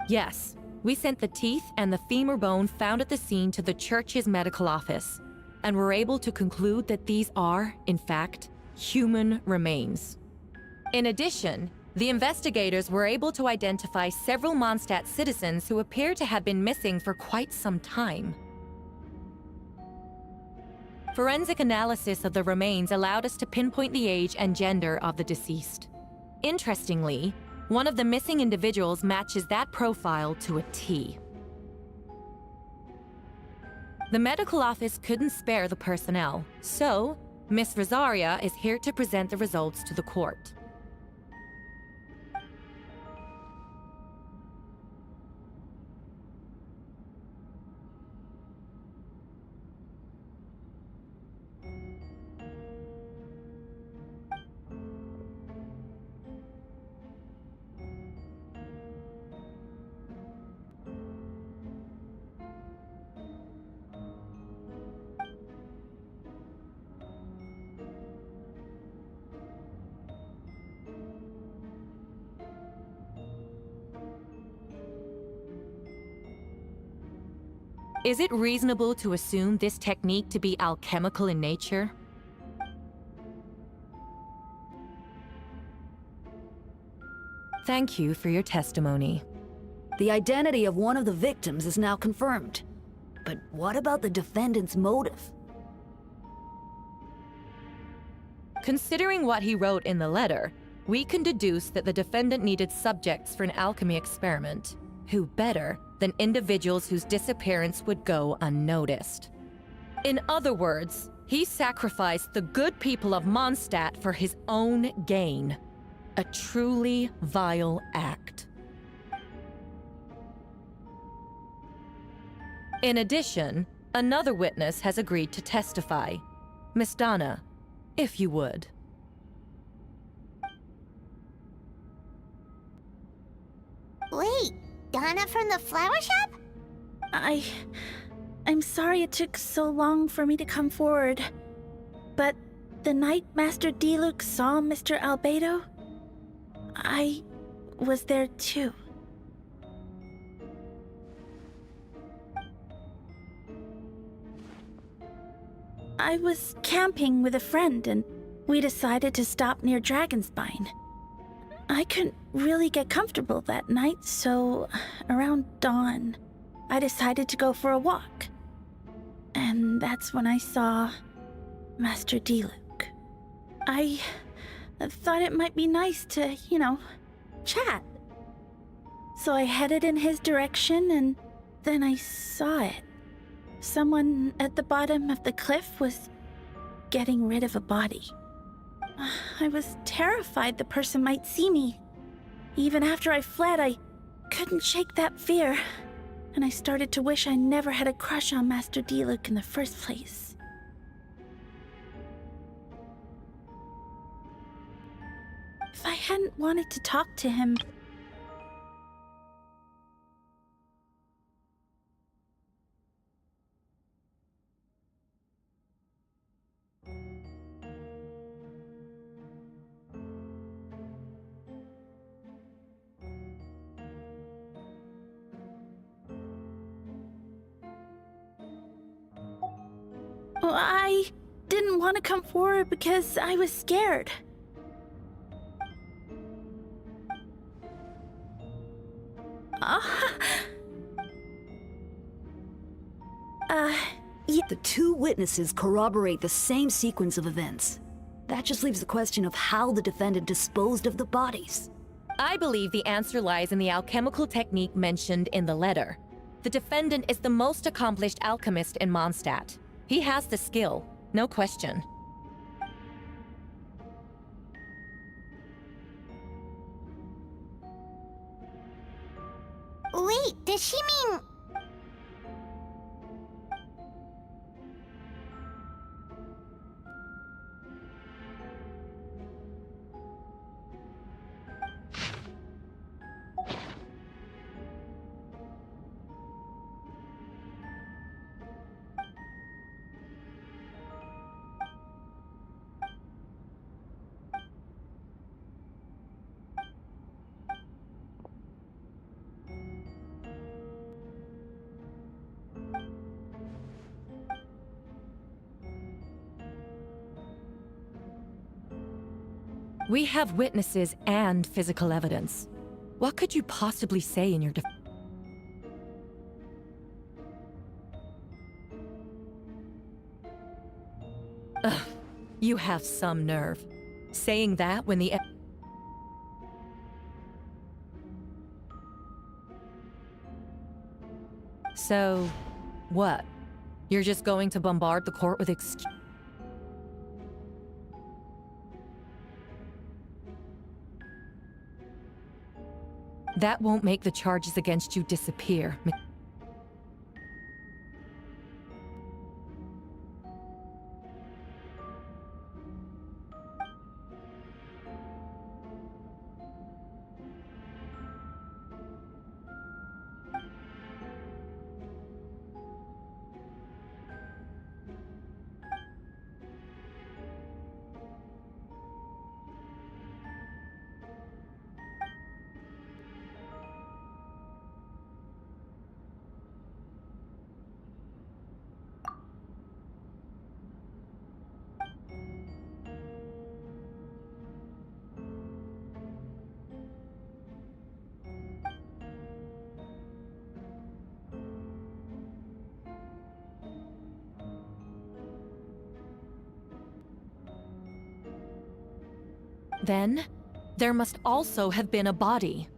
Yes, we sent the teeth and the femur bone found at the scene to the church's medical office, and were able to conclude that these are, in fact, human remains. In addition, the investigators were able to identify several Mondstadt citizens who appear to have been missing for quite some time. Forensic analysis of the remains allowed us to pinpoint the age and gender of the deceased. Interestingly, one of the missing individuals matches that profile to a T. The medical office couldn't spare the personnel, so Miss Rosaria is here to present the results to the court. Is it reasonable to assume this technique to be alchemical in nature? Thank you for your testimony. The identity of one of the victims is now confirmed. But what about the defendant's motive? Considering what he wrote in the letter, we can deduce that the defendant needed subjects for an alchemy experiment. Who better than individuals whose disappearance would go unnoticed? In other words, he sacrificed the good people of Mondstadt for his own gain. A truly vile act. In addition, another witness has agreed to testify. Miss Donna, if you would. Wait, Donna from the flower shop? I'm sorry it took so long for me to come forward. But the night Master Diluc saw Mr. Albedo, I was there too. I was camping with a friend and we decided to stop near Dragonspine. I couldn't really get comfortable that night, so around dawn, I decided to go for a walk. And that's when I saw Master Diluc. I thought it might be nice to, chat. So I headed in his direction and then I saw it. Someone at the bottom of the cliff was getting rid of a body. I was terrified the person might see me. Even after I fled, I couldn't shake that fear. And I started to wish I never had a crush on Master Diluc in the first place. If I hadn't wanted to talk to him... Well, I didn't want to come forward because I was scared. Yeah. The two witnesses corroborate the same sequence of events. That just leaves the question of how the defendant disposed of the bodies. I believe the answer lies in the alchemical technique mentioned in the letter. The defendant is the most accomplished alchemist in Mondstadt. He has the skill, no question. Wait, does she mean... We have witnesses and physical evidence. What could you possibly say in your defense? Ugh, you have some nerve. Saying that when the... So, what? You're just going to bombard the court with That won't make the charges against you disappear. Then, there must also have been a body.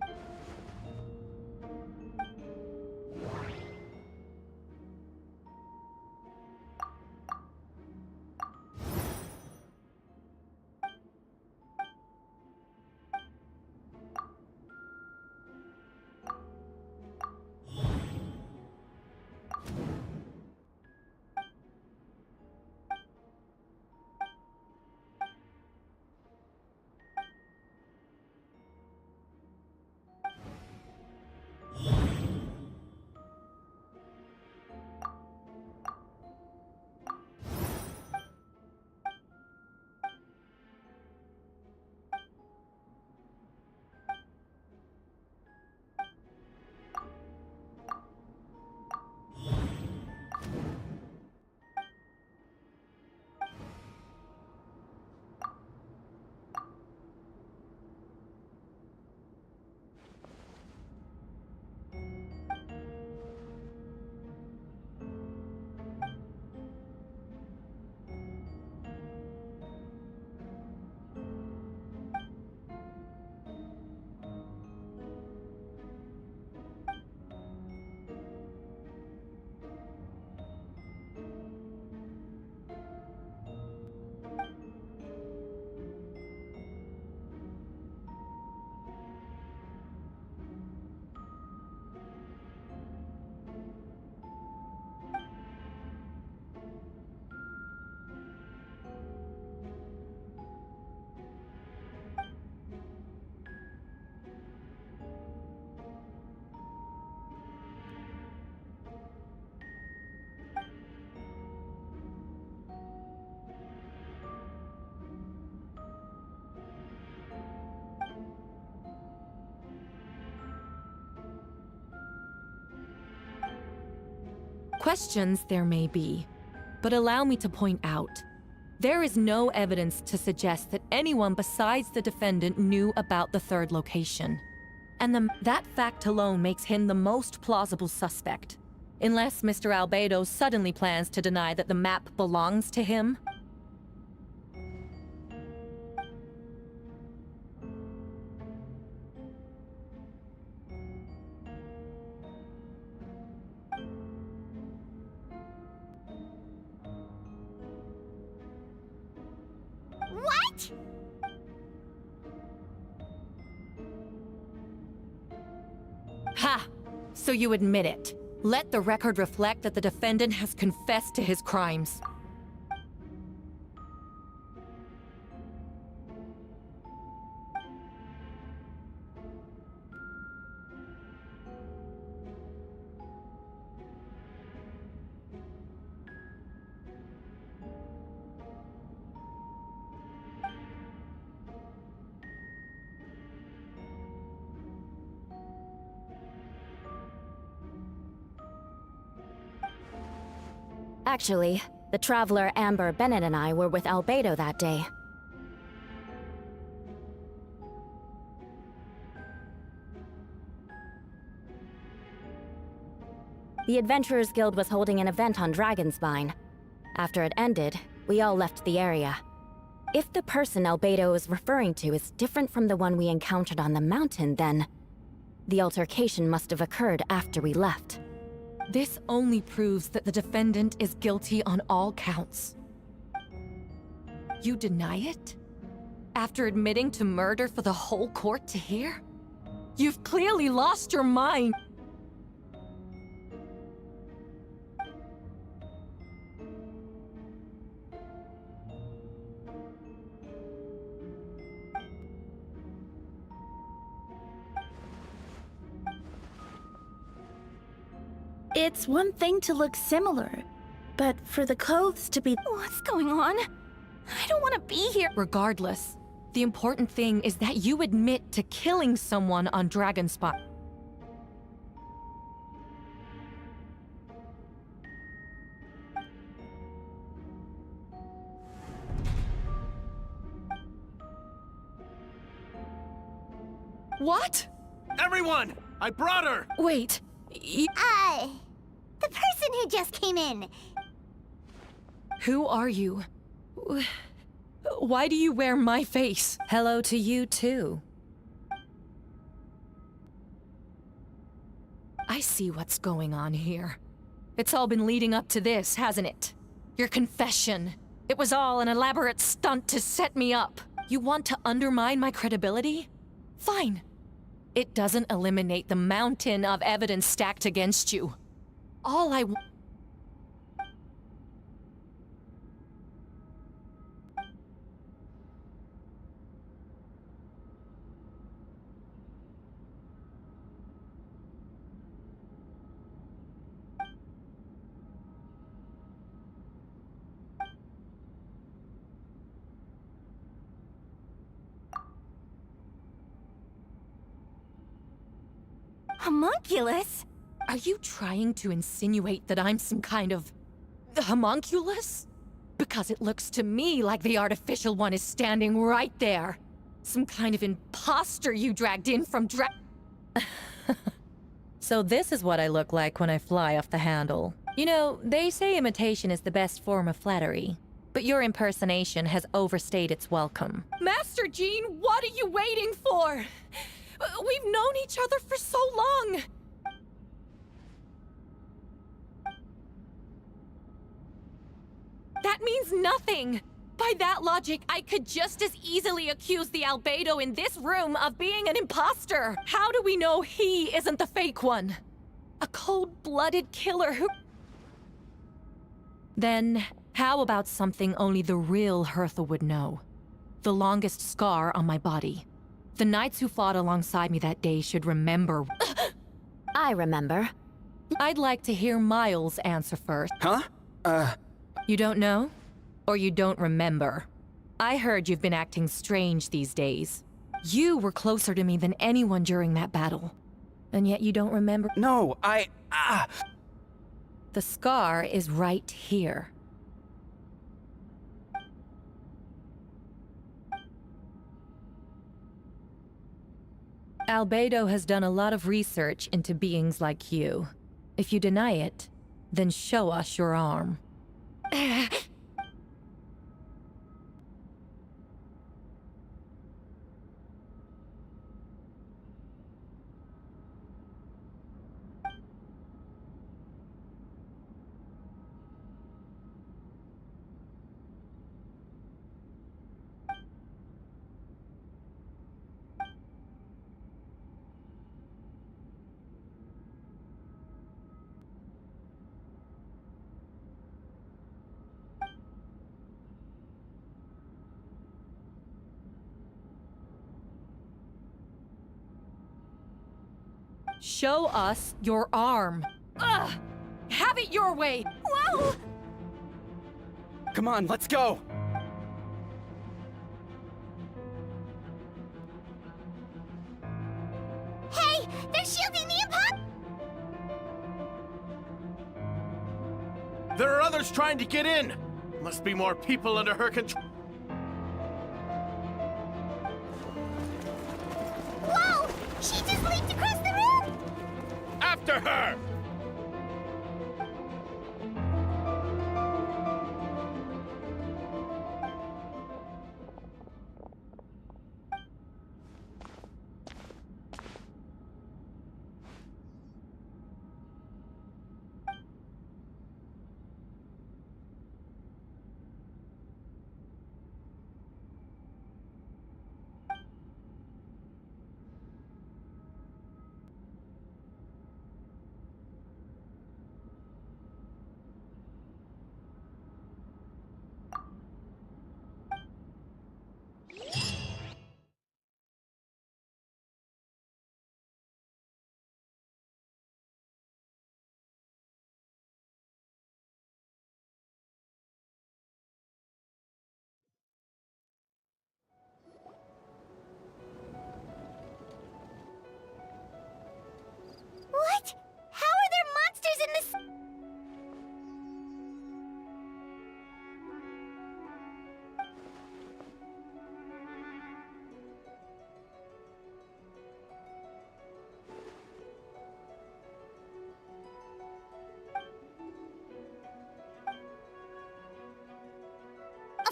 Questions there may be, but allow me to point out, there is no evidence to suggest that anyone besides the defendant knew about the third location. And that fact alone makes him the most plausible suspect. Unless Mr. Albedo suddenly plans to deny that the map belongs to him. What? Ha! So you admit it. Let the record reflect that the defendant has confessed to his crimes. Actually, the traveler Amber Bennett and I were with Albedo that day. The Adventurers Guild was holding an event on Dragonspine. After it ended, we all left the area. If the person Albedo is referring to is different from the one we encountered on the mountain, then the altercation must have occurred after we left. This only proves that the defendant is guilty on all counts. You deny it? After admitting to murder for the whole court to hear? You've clearly lost your mind! It's one thing to look similar, but for the clothes to be— What's going on? I don't want to be here. Regardless, the important thing is that you admit to killing someone on Dragonspot. What? Everyone! I brought her! Wait, The person who just came in. who are you? Why do you wear my face? Hello to you, too. I see what's going on here. It's all been leading up to this, hasn't it? Your confession. It was all an elaborate stunt to set me up. You want to undermine my credibility? Fine. It doesn't eliminate the mountain of evidence stacked against you. All I want— Homunculus? Are you trying to insinuate that I'm some kind of homunculus? Because it looks to me like the artificial one is standing right there. Some kind of imposter you dragged in from So this is what I look like when I fly off the handle. You know, they say imitation is the best form of flattery. But your impersonation has overstayed its welcome. Master Jean, what are you waiting for? We've known each other for so long! That means nothing! By that logic, I could just as easily accuse the Albedo in this room of being an imposter! How do we know he isn't the fake one? A cold-blooded killer who— Then, how about something only the real Hertha would know? The longest scar on my body. The knights who fought alongside me that day should remember. I remember. I'd like to hear Miles answer first. Huh? You don't know? Or you don't remember? I heard you've been acting strange these days. You were closer to me than anyone during that battle. And yet you don't remember? No, The scar is right here. Albedo has done a lot of research into beings like you. If you deny it, then show us your arm. Show us your arm. Ugh! Have it your way! Whoa! Come on, let's go! Hey, they're shielding the imposter! There are others trying to get in! Must be more people under her control. Whoa! She just leaped across the room! After her!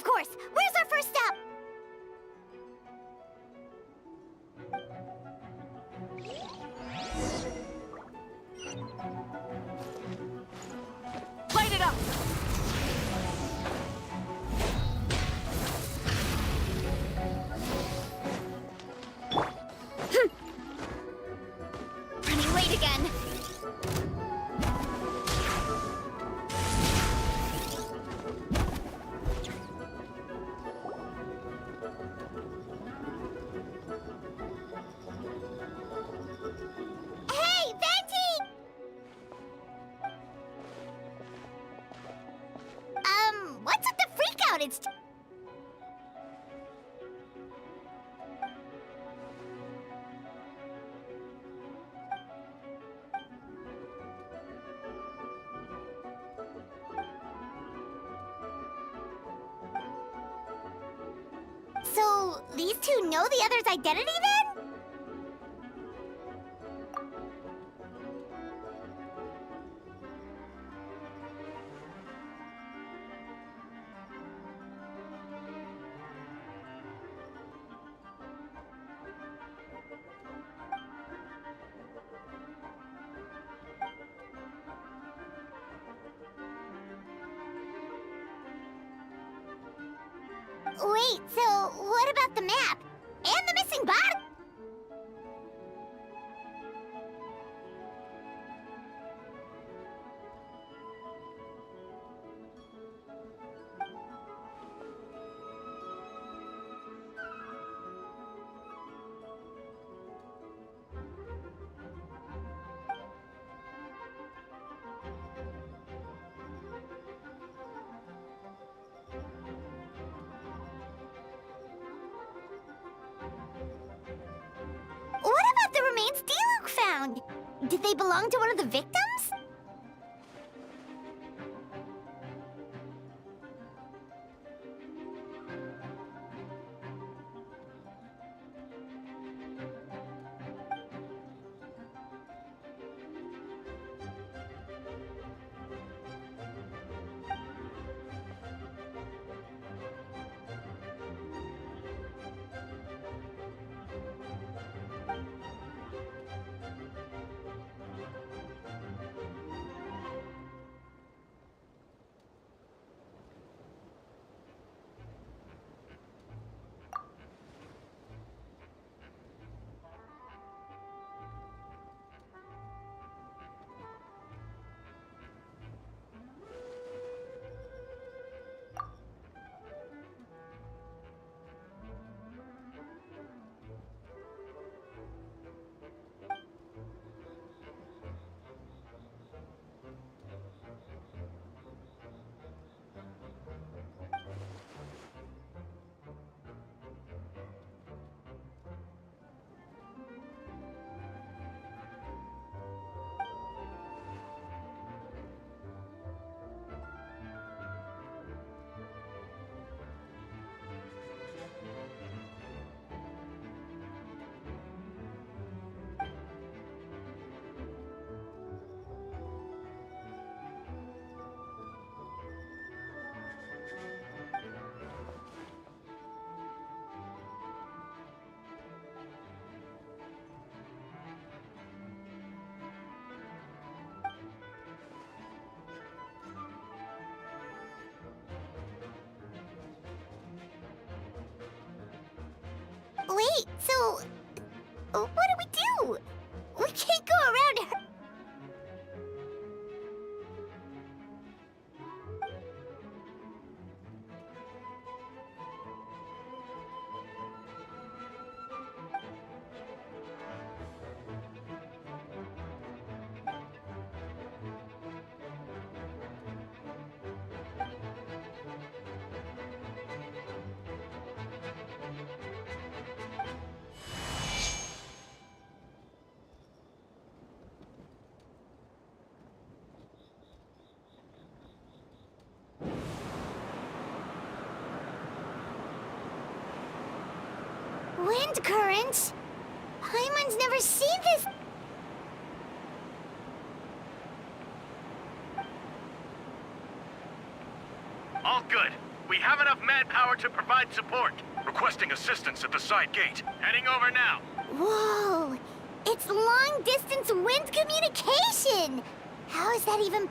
Of course! Where's our first stop? Light it up! Running late again. Hey, Venti! What's with the freak out? It's So, these two know the other's identity then? Wait, so what about the map? And the missing bot? What about the remains D-Luke found? Did they belong to one of the victims? Wait, so what do we do? We can't go around her. Wind currents? Paimon's never seen this. All good. We have enough manpower to provide support. Requesting assistance at the side gate. Heading over now. Whoa! It's long-distance wind communication! How is that even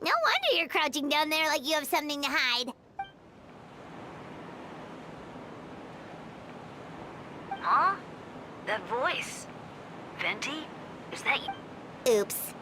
No wonder you're crouching down there like you have something to hide. Huh? That voice. Venti? Is that you? Oops.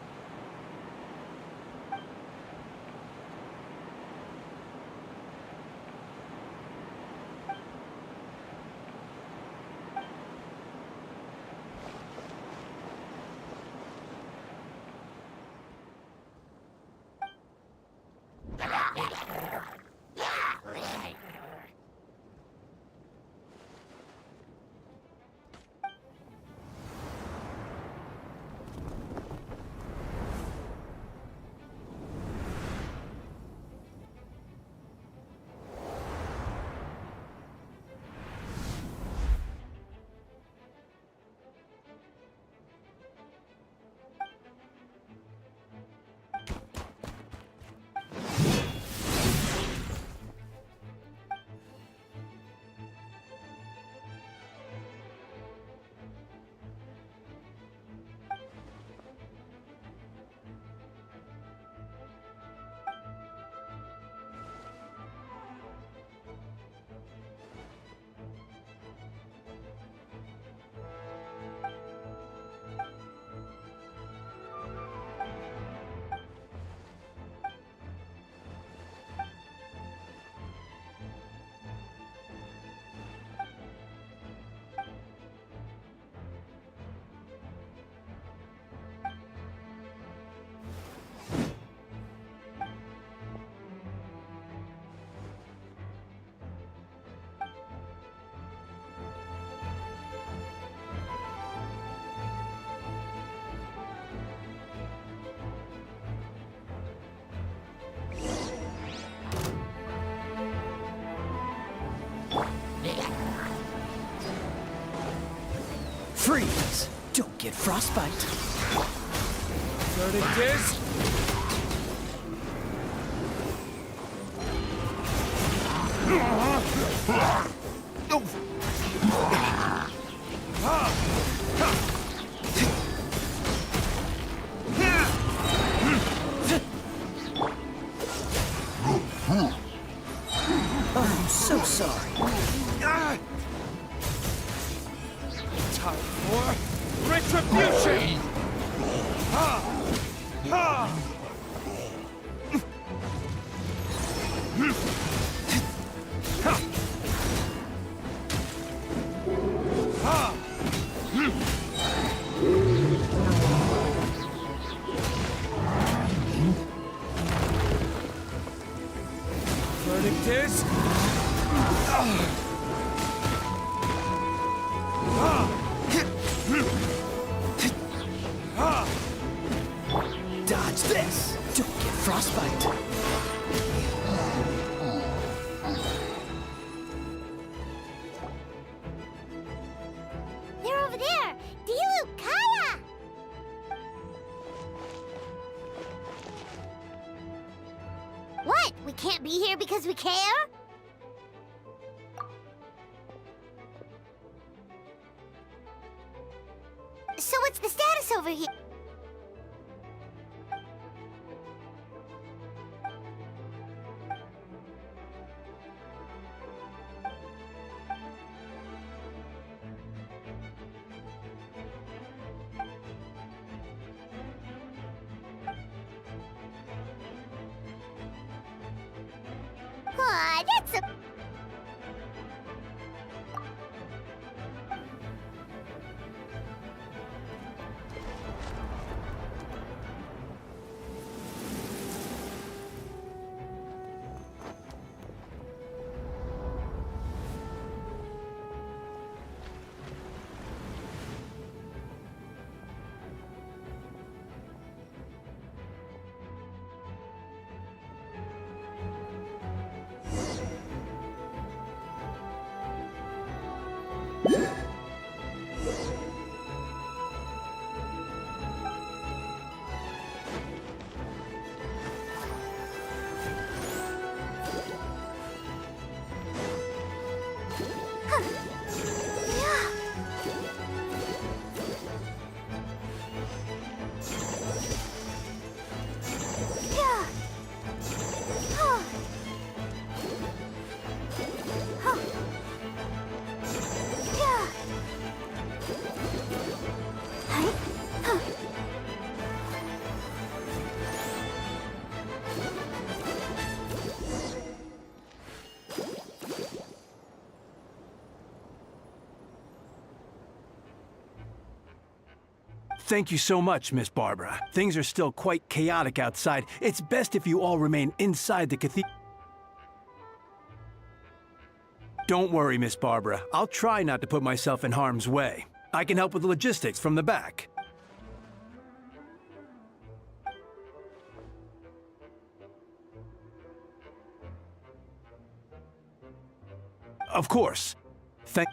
Freeze! Don't get frostbite. Verdict is... I'm so sorry. Time for retribution! Verdict is... Dodge this! Don't get frostbite! They're over there! Dilu, Kaya! What? We can't be here because we care? So what's the status over here? Aw, that's a... Thank you so much, Miss Barbara. Things are still quite chaotic outside. It's best if you all remain inside the cathedral. Don't worry, Miss Barbara. I'll try not to put myself in harm's way. I can help with the logistics from the back. Of course. Thank...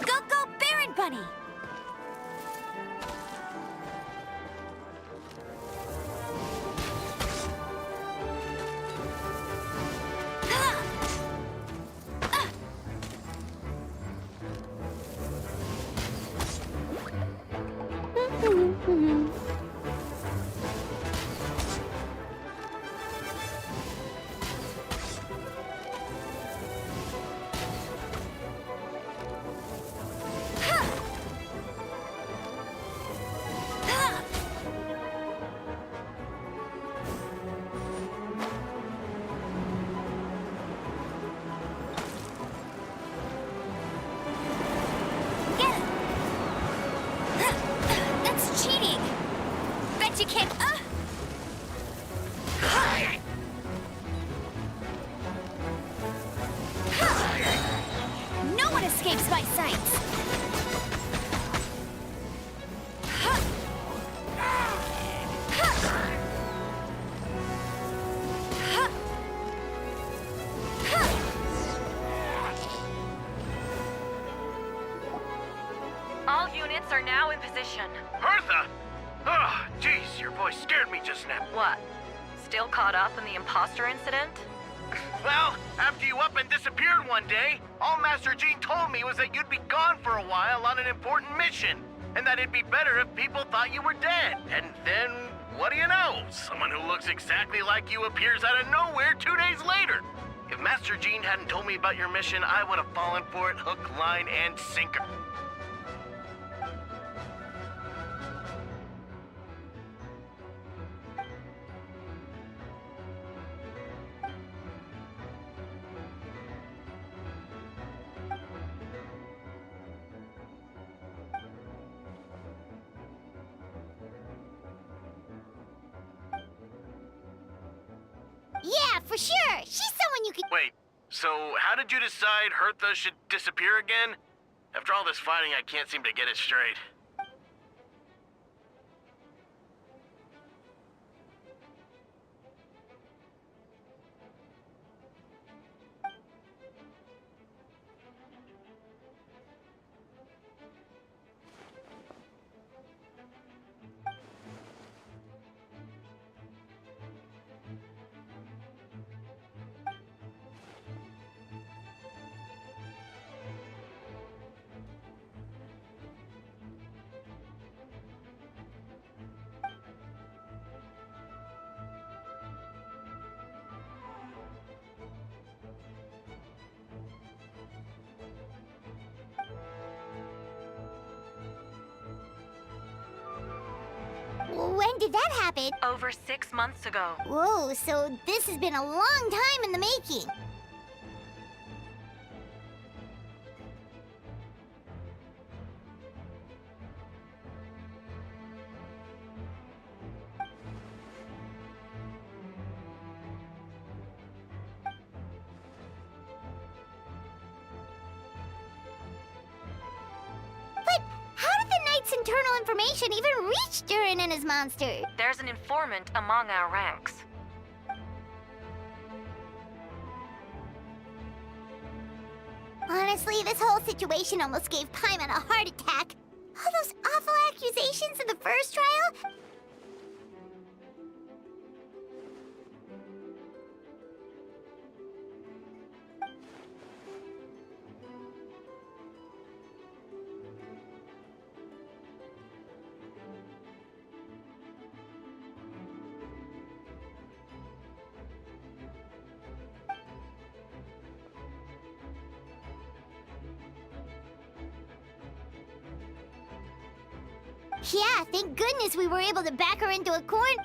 Go, go, Baron Bunny! That's cheating! Bet you can't, No one escapes my sights! All units are now in position. Hertha! Oh, jeez, your voice scared me just now. What? Still caught up in the imposter incident? Well, after you up and disappeared one day, all Master Jean told me was that you'd be gone for a while on an important mission, and that it'd be better if people thought you were dead. And then, what do you know? Someone who looks exactly like you appears out of nowhere 2 days later. If Master Jean hadn't told me about your mission, I would have fallen for it hook, line, and sinker. Yeah, for sure! She's someone you could— Wait, so how did you decide Hertha should disappear again? After all this fighting, I can't seem to get it straight. When did that happen? Over 6 months ago. Whoa, so this has been a long time in the making. But how did the Knight's internal information even reach Durin and his monster? There's an informant among our ranks. Honestly, this whole situation almost gave Paimon a heart attack. All those awful accusations in the first trial? Yeah, thank goodness we were able to back her into a corner.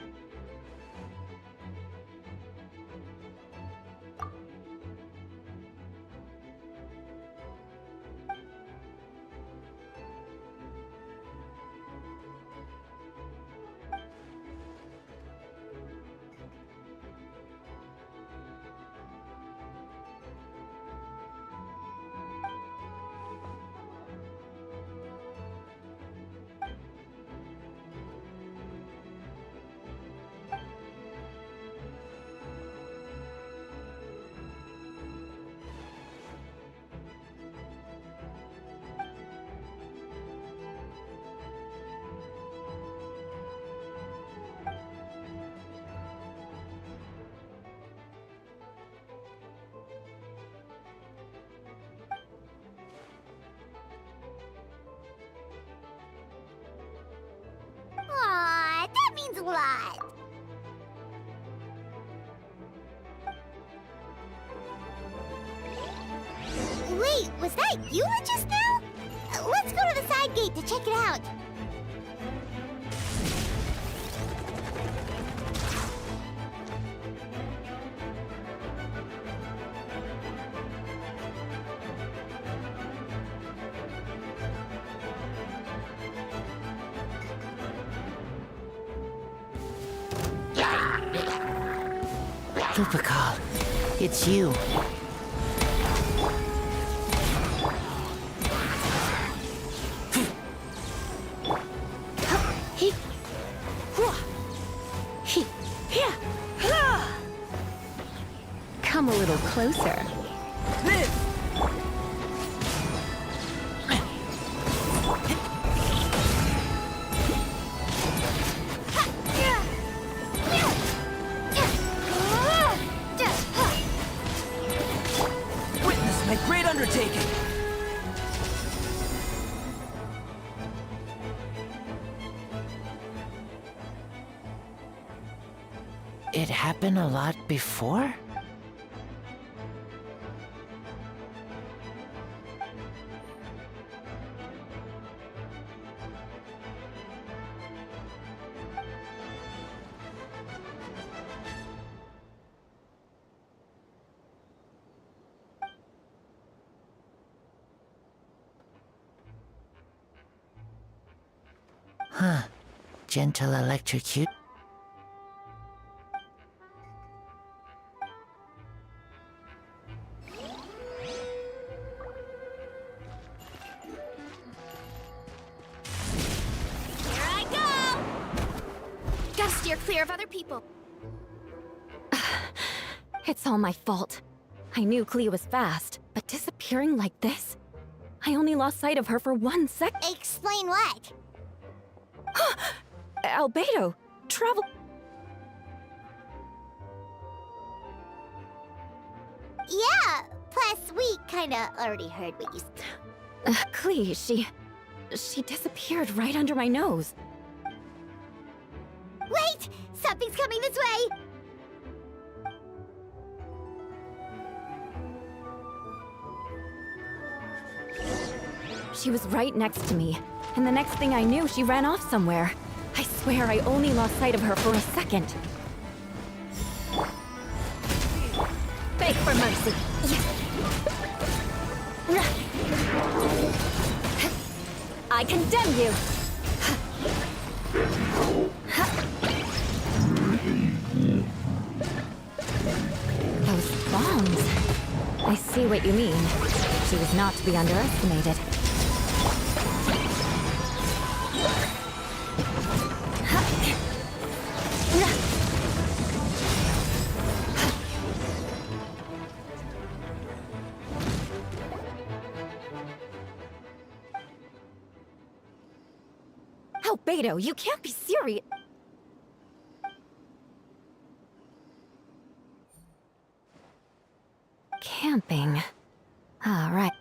Aw, that means a lot. Wait, was that you just now? Let's go to the side gate to check it out. Lupical, it's you. Come a little closer. Witness my great undertaking! It happened a lot before? Huh. Gentle electrocute? Here I go! Gotta steer clear of other people. It's all my fault. I knew Clea was fast, but disappearing like this? I only lost sight of her for 1 sec. Explain what? Albedo! Travel... Yeah, plus we kinda already heard what you said. Clea, she disappeared right under my nose. Wait! Something's coming this way! She was right next to me, and the next thing I knew, she ran off somewhere. I swear I only lost sight of her for a second. Beg for mercy. I condemn you! Those bombs. I see what you mean. She was not to be underestimated. Albedo, you can't be serious. Camping. All right.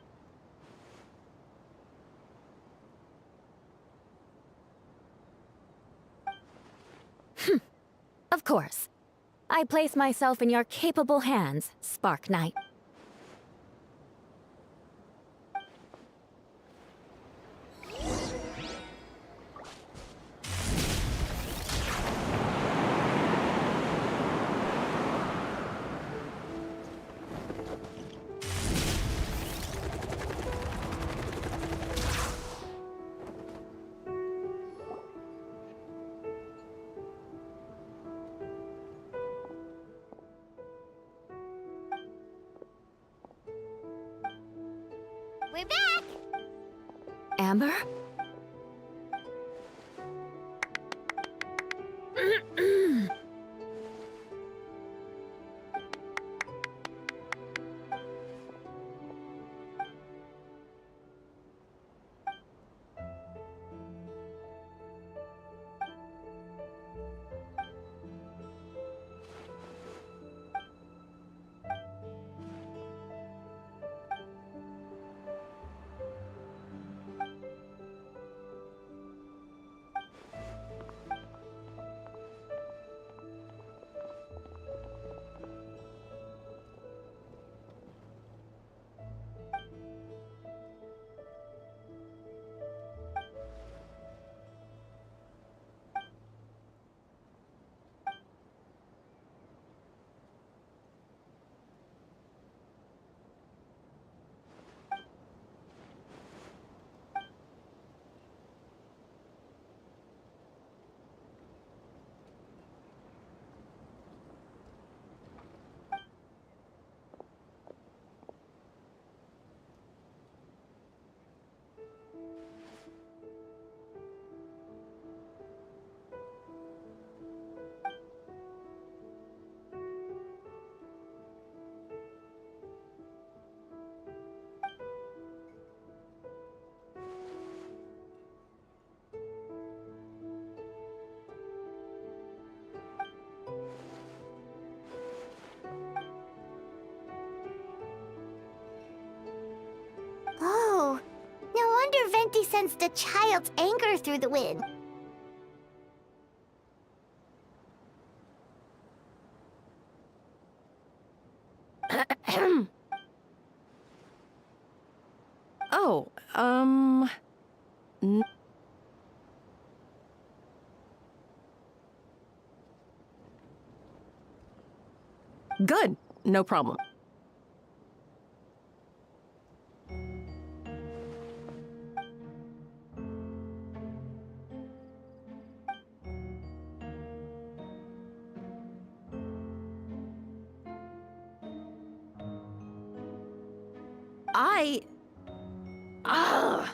Of course. I place myself in your capable hands, Spark Knight. We're back! Amber? Oh, no wonder Venti sensed a child's anger through the wind. Oh, good. No problem. Ah!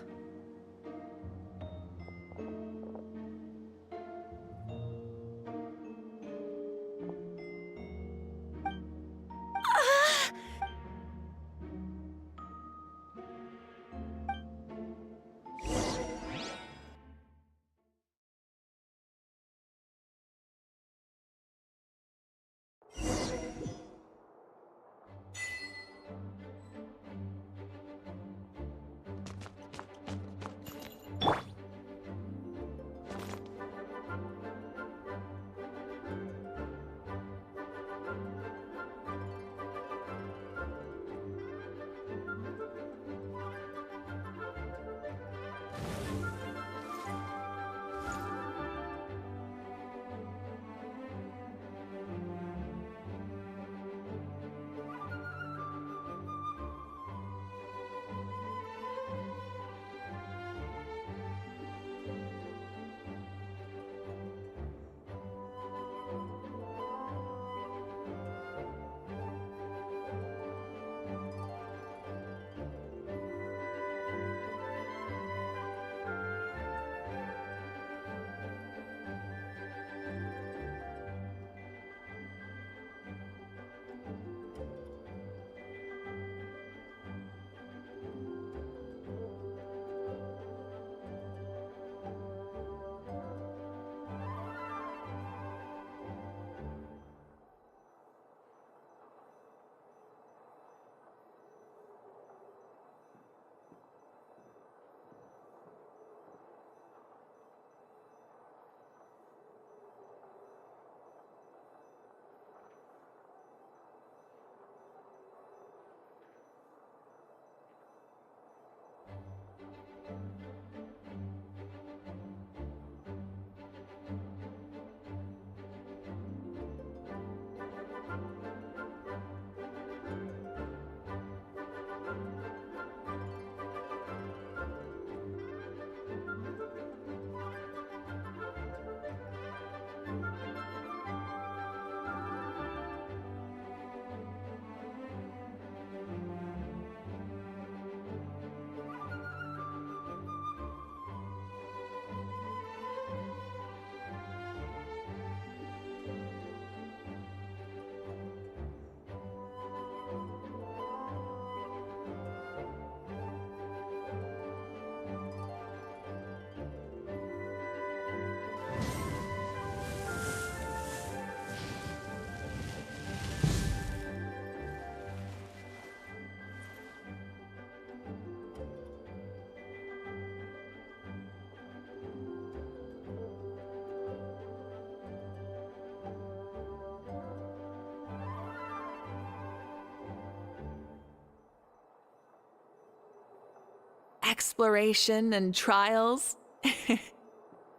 exploration and trials.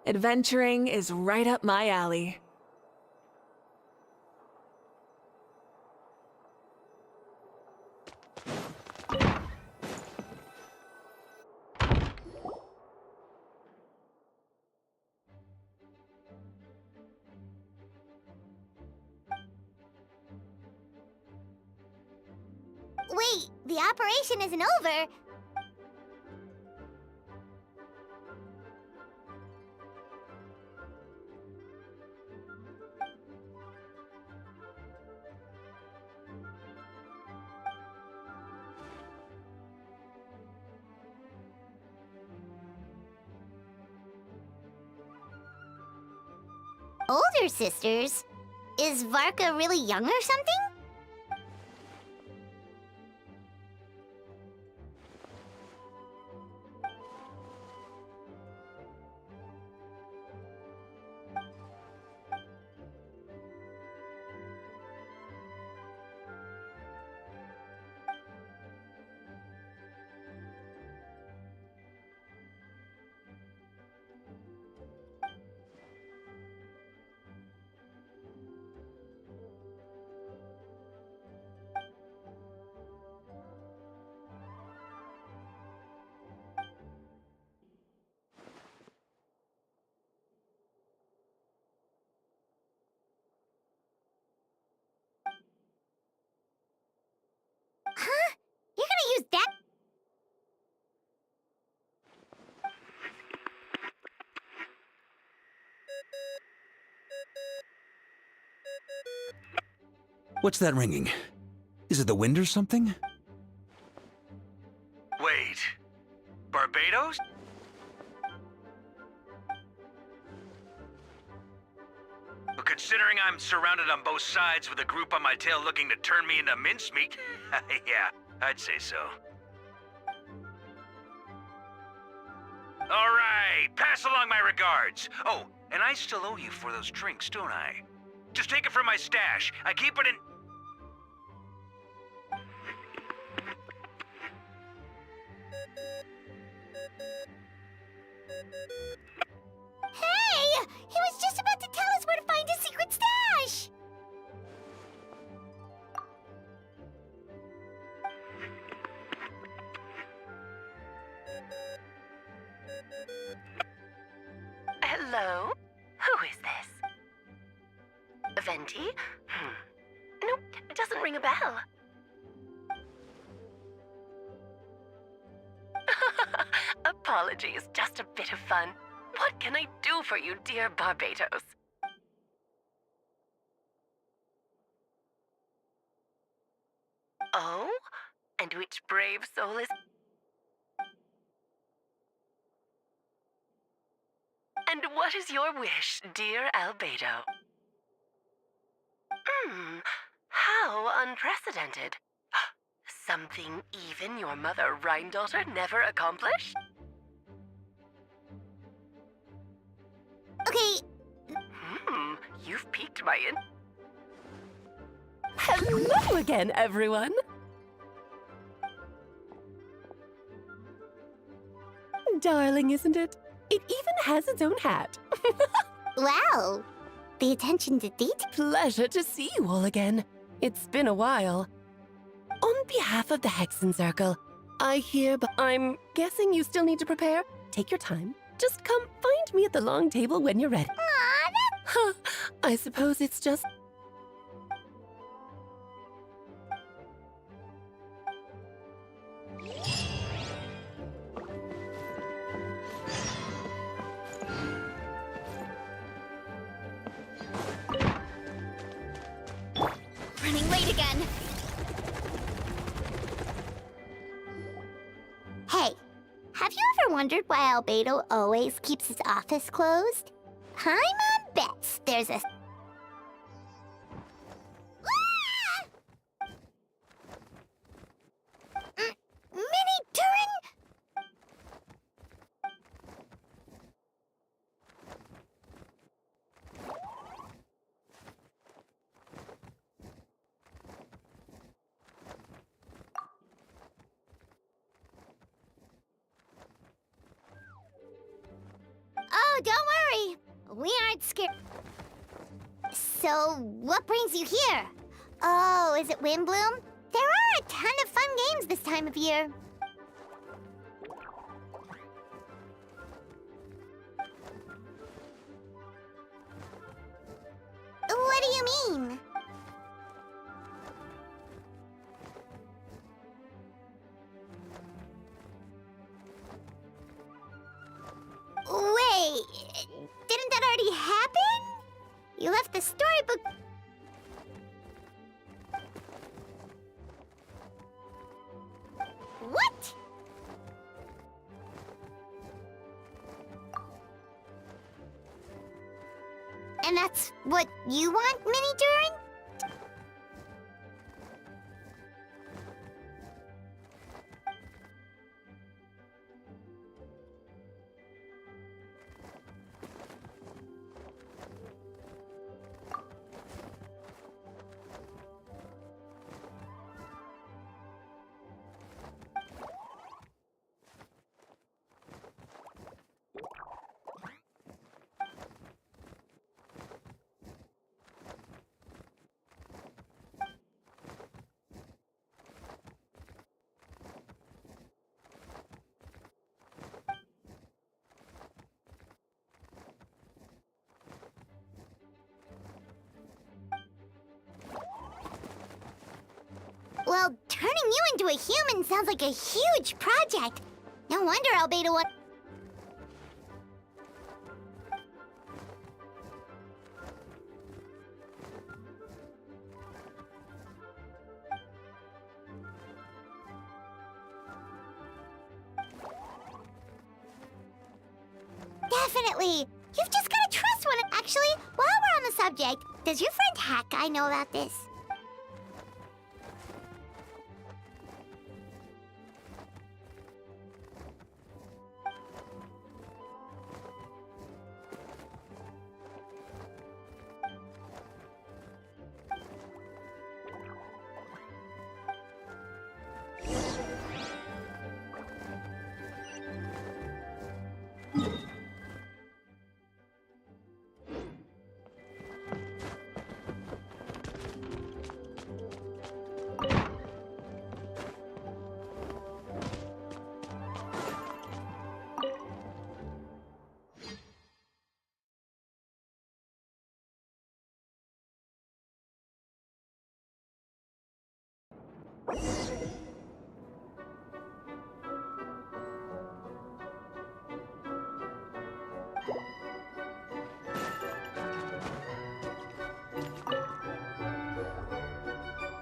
Adventuring is right up my alley. Wait, the operation isn't over. Older sisters? Is Varka really young or something? Huh? You're gonna use that? What's that ringing? Is it the wind or something? Wait. Barbados? Considering I'm surrounded on both sides with a group on my tail looking to turn me into mincemeat, yeah, I'd say so. All right, pass along my regards. Oh, and I still owe you for those drinks, don't I? Just take it from my stash. I keep it in... Hey! He was just about to tell us where to find his secret stash! Hello? Who is this? Venti? Nope, it doesn't ring a bell. Apologies, just a bit of fun. What can I do for you, dear Barbados? Oh? And which brave soul is... And what is your wish, dear Albedo? How unprecedented. Something even your mother Rhine-daughter never accomplished? Okay. You've piqued my in... Hello again, everyone! Darling, isn't it? It even has its own hat. Wow. The attention to detail. Pleasure to see you all again. It's been a while. On behalf of the Hexen Circle, I hereby... I'm guessing you still need to prepare? Take your time. Just come find me at the long table when you're ready. Aw, I suppose it's just... running late again. Hey, have you ever wondered why Albedo always keeps his office closed? Paimon bets there's a... Mini Turing? we aren't scared. So, what brings you here? Oh, is it Windbloom? There are a ton of fun games this time of year. What do you mean? Wait, didn't that already happen? You left the storybook... What? And that's what you want, Mini Durin? Well, turning you into a human sounds like a huge project. No wonder Albedo wa- Definitely. You've just gotta trust one. Actually, while we're on the subject, does your friend Hack know about this?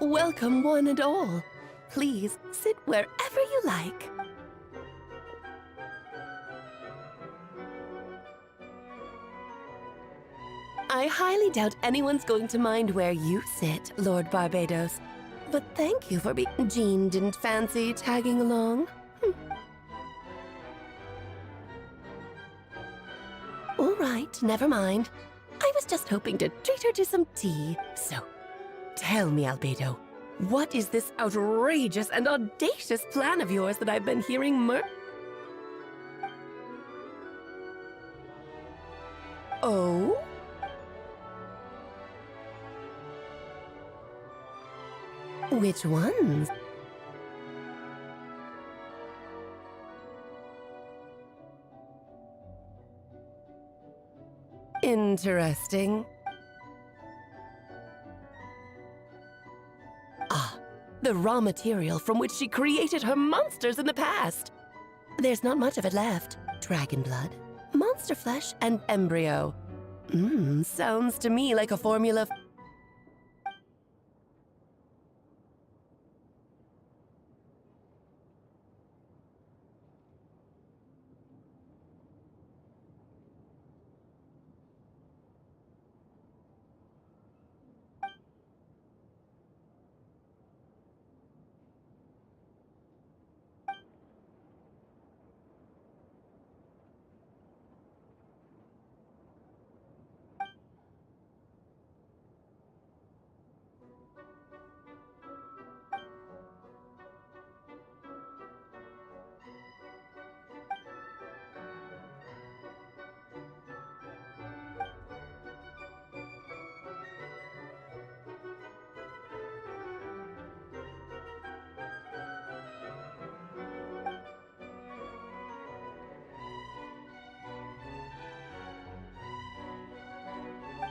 Welcome, one and all. Please sit wherever you like. I highly doubt anyone's going to mind where you sit, Lord Barbados. But thank you for being... Jean didn't fancy tagging along. All right, never mind. I was just hoping to treat her to some tea. So, tell me, Albedo, what is this outrageous and audacious plan of yours that I've been hearing Oh? Which ones? Interesting. Ah, the raw material from which she created her monsters in the past. There's not much of it left. Dragon blood, monster flesh, and embryo. Sounds to me like a formula.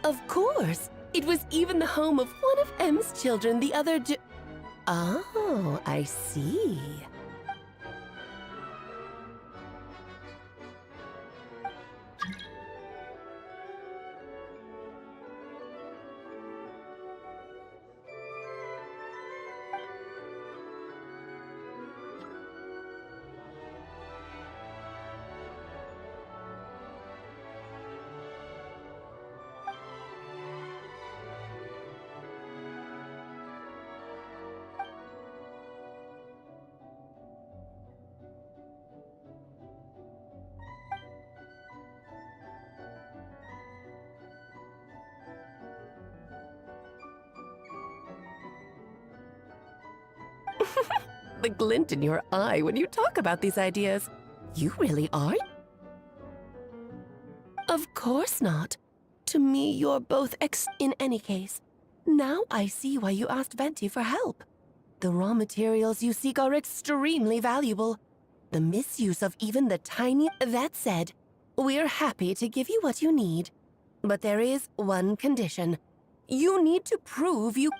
Of course. It was even the home of one of M's children the other day. Oh, I see. The glint in your eye when you talk about these ideas. You really are? Of course not. To me, you're both in any case. Now I see why you asked Venti for help. The raw materials you seek are extremely valuable. The misuse of even the tiny... That said, we're happy to give you what you need. But there is one condition. You need to prove you...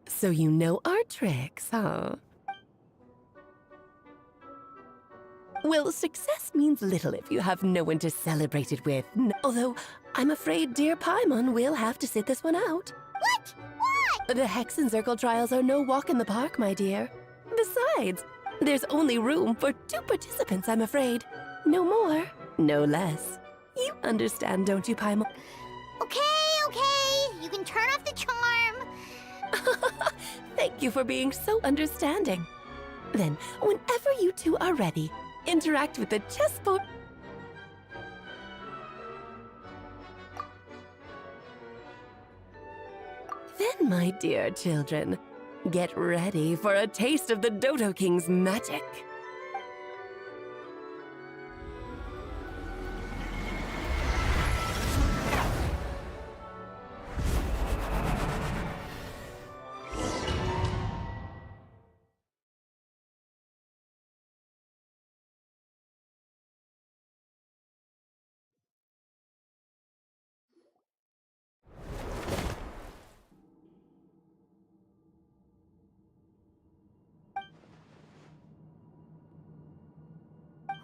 So you know our tricks, huh? Well, success means little if you have no one to celebrate it with. Although, I'm afraid dear Paimon will have to sit this one out. What? Why? The Hexencircle trials are no walk in the park, my dear. Besides, there's only room for 2 participants, I'm afraid. No more, no less. You understand, don't you, Paimon? Okay. You can turn off the charm. Thank you for being so understanding. Then, whenever you two are ready, interact with the chessboard. Then, my dear children, get ready for a taste of the Dodo King's magic.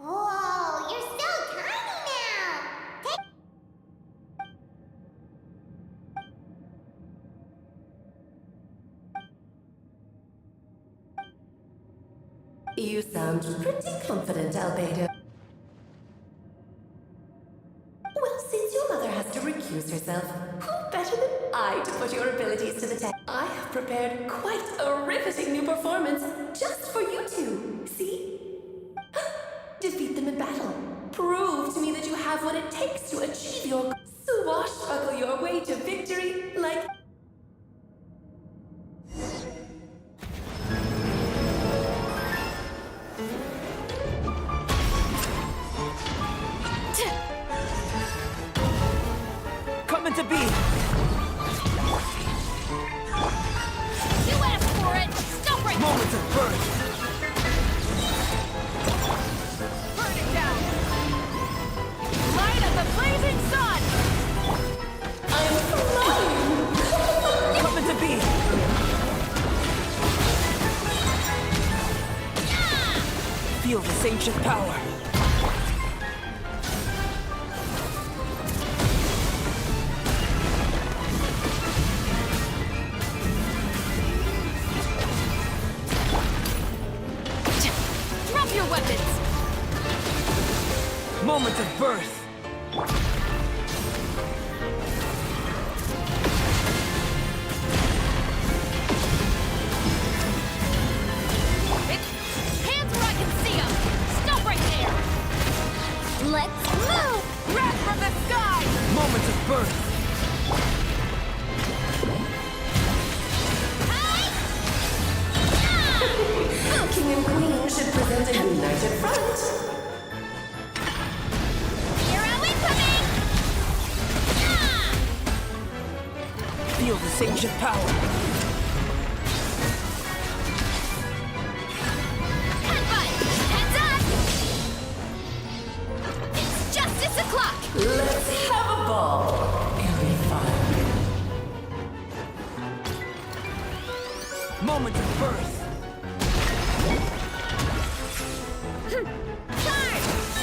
Whoa, you're so tiny now! You sound pretty confident, Albedo. Well, since your mother has to recuse herself, who better than I to put your abilities to the test? I have prepared quite a riveting new performance just for you two. See? Defeat them in battle. Prove to me that you have what it takes to achieve your... Swashbuckle your way to victory like... Coming to be! You asked for it! Stop right now! Moments of birth! Burn it down! Light of the blazing sun! I'm flying! Coming to be! Feel this ancient power! Drop your weapons! Moments of birth! Hands where I can see them! Stop right there! Let's move! Wrath from the sky! Moments of birth! King and Queen should present a united front. Hero incoming! Feel this ancient power! Headbutt!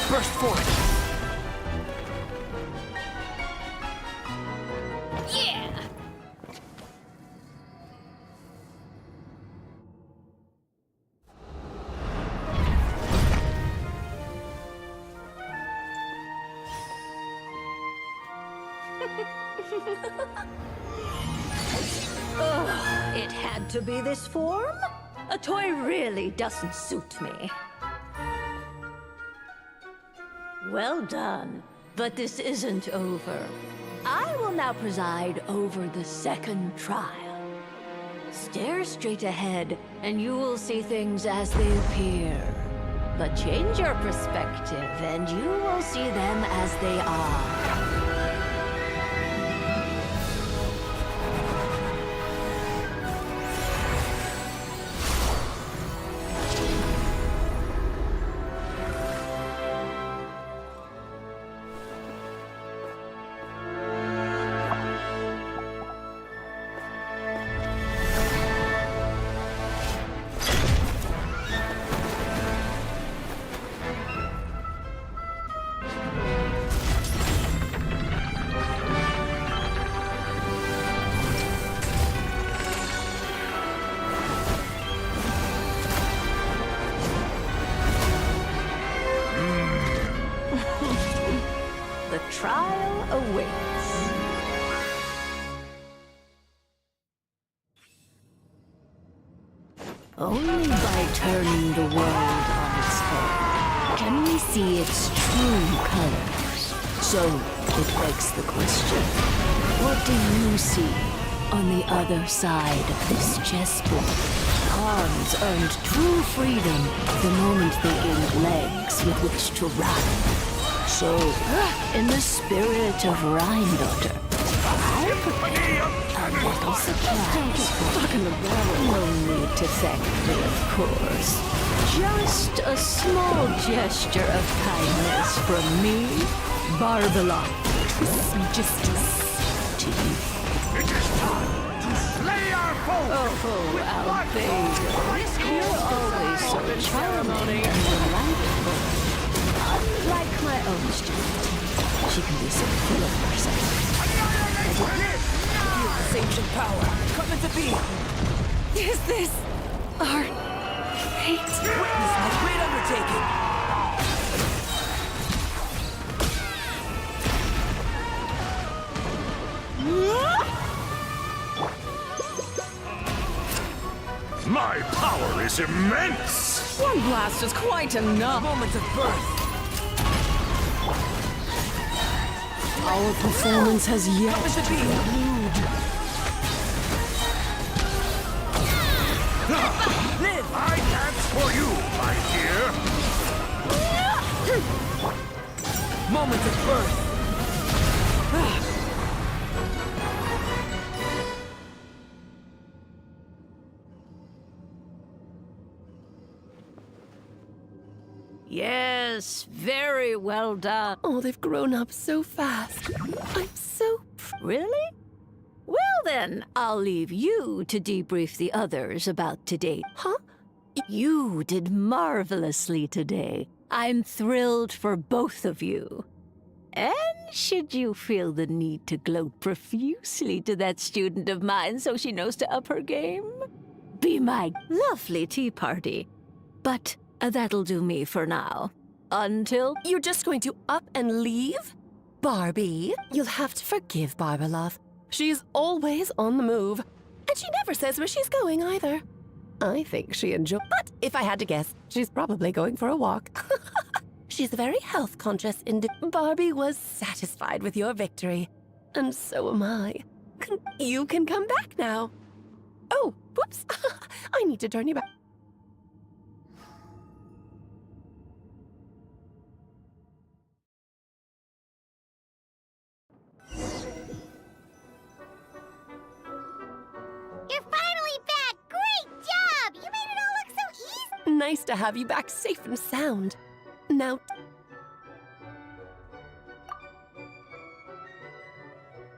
Burst forth! Yeah! It had to be this form? A toy really doesn't suit me. Well done, but this isn't over. I will now preside over the second trial. Stare straight ahead, and you will see things as they appear. But change your perspective, and you will see them as they are. The trial awaits. Only by turning the world on its head can we see its true colors. So, it begs the question, what do you see on the other side of this chessboard? Pawns earned true freedom the moment they gained legs with which to run. So, in the spirit of Rhine-daughter, I prepare a little surprise for you. No need to thank me, of course. Just a small gesture of kindness from me, Barbala. Justice to you. It is time to slay our foe! Oh, Albedo, you're always so charming and delightful. Unlike my own student, she can be so full of herself. Feel this ancient power! Come into being! Is this our fate? Witness my great undertaking! My power is immense! One blast is quite enough. Moment of birth! Our performance has yet Come into to being! Live! I dance for you, my dear! Moment of birth! Yes, very well done. Oh, they've grown up so fast. I'm so Really? Well then, I'll leave you to debrief the others about today. Huh? You did marvelously today. I'm thrilled for both of you. And should you feel the need to gloat profusely to that student of mine so she knows to up her game, be my lovely tea party. But that'll do me for now. Until... You're just going to up and leave? Barbie, you'll have to forgive Barbalov. She's always on the move. And she never says where she's going either. I think she enjoys... But if I had to guess, she's probably going for a walk. She's very health-conscious Barbie was satisfied with your victory. And so am I. You can come back now. Oh, whoops. I need to turn you back. You're finally back! Great job! You made it all look so easy! Nice to have you back safe and sound. Now...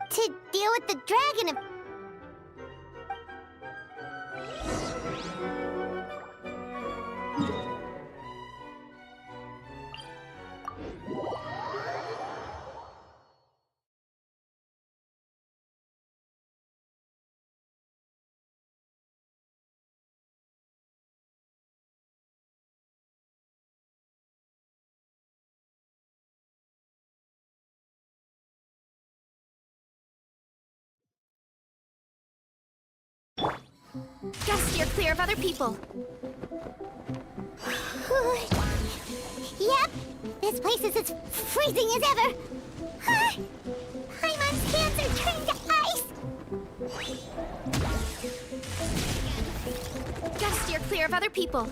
To deal with the dragon and... Gotta steer clear of other people. Yep, this place is as freezing as ever. Paimon's hands are turning to ice. Gotta steer clear of other people.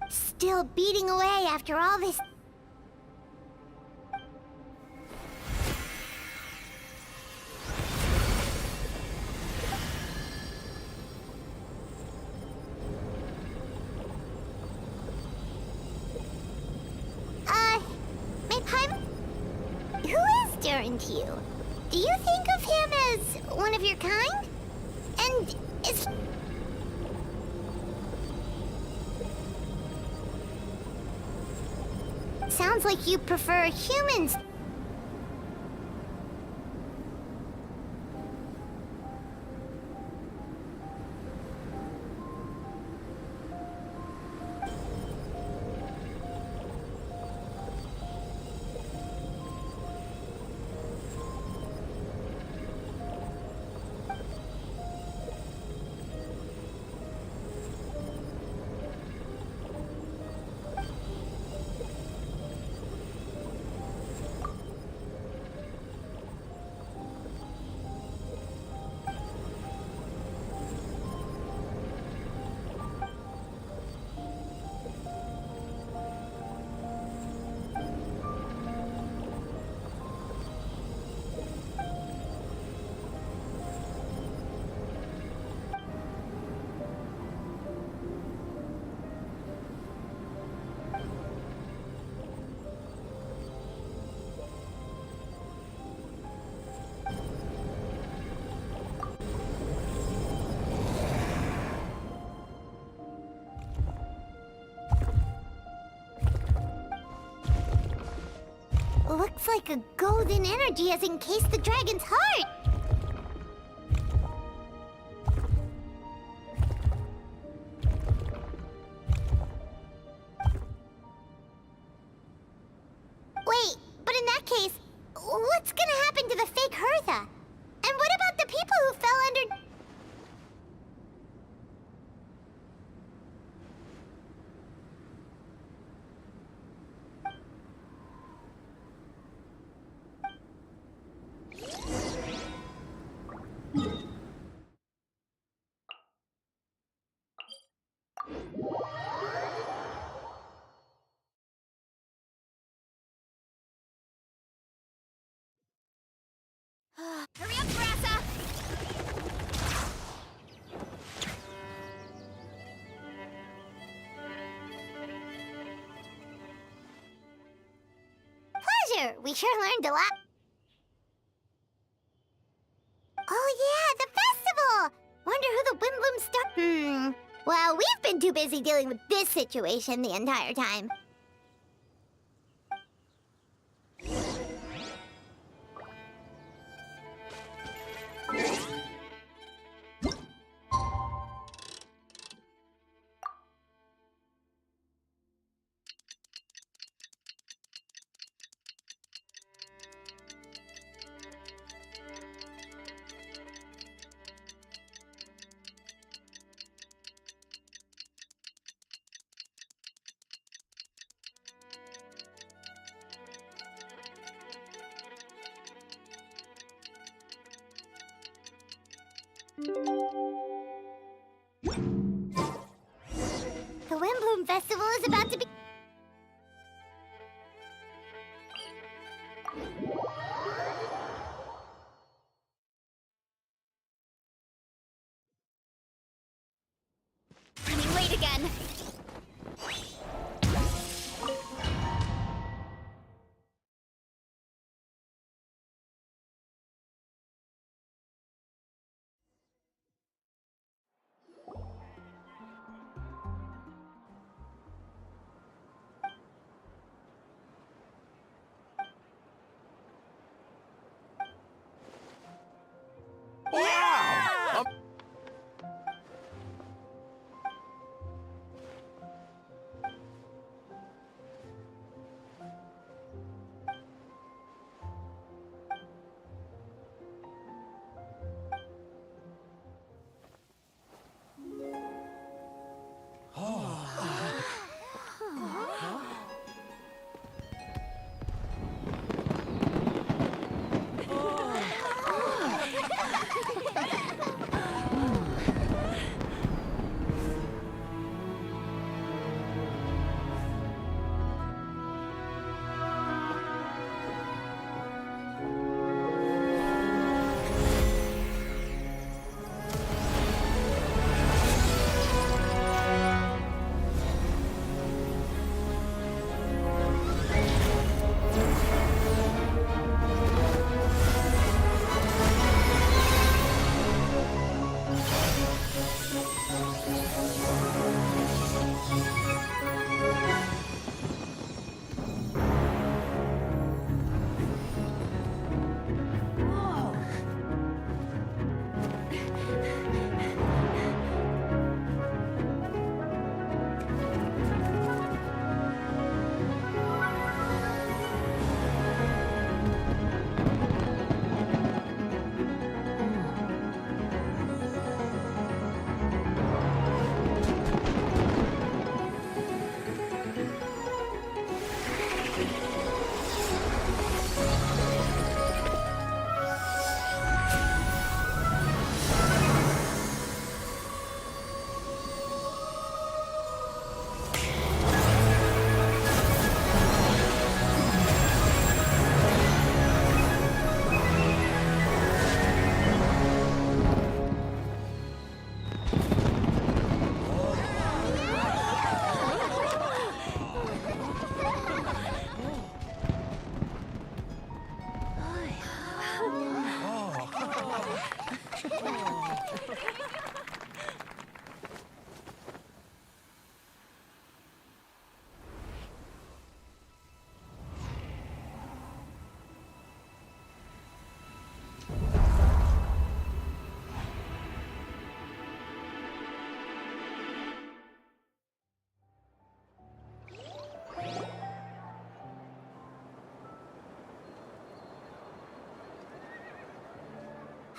Still beating away after all this. My Paimon? Who is Durin to you? Do you think of him as one of your kind? And is he... Sounds like you prefer humans. Looks like a golden energy has encased the dragon's heart. Wait, but in that case, what's gonna happen to the fake Hertha? And what about the people who fell under... Hurry up, Grassa! Pleasure! We sure learned a lot. Oh yeah, the festival! Wonder who the Wimbloom stuck... Well, we've been too busy dealing with this situation the entire time. The Wimbloom Festival is about to be... Running late again.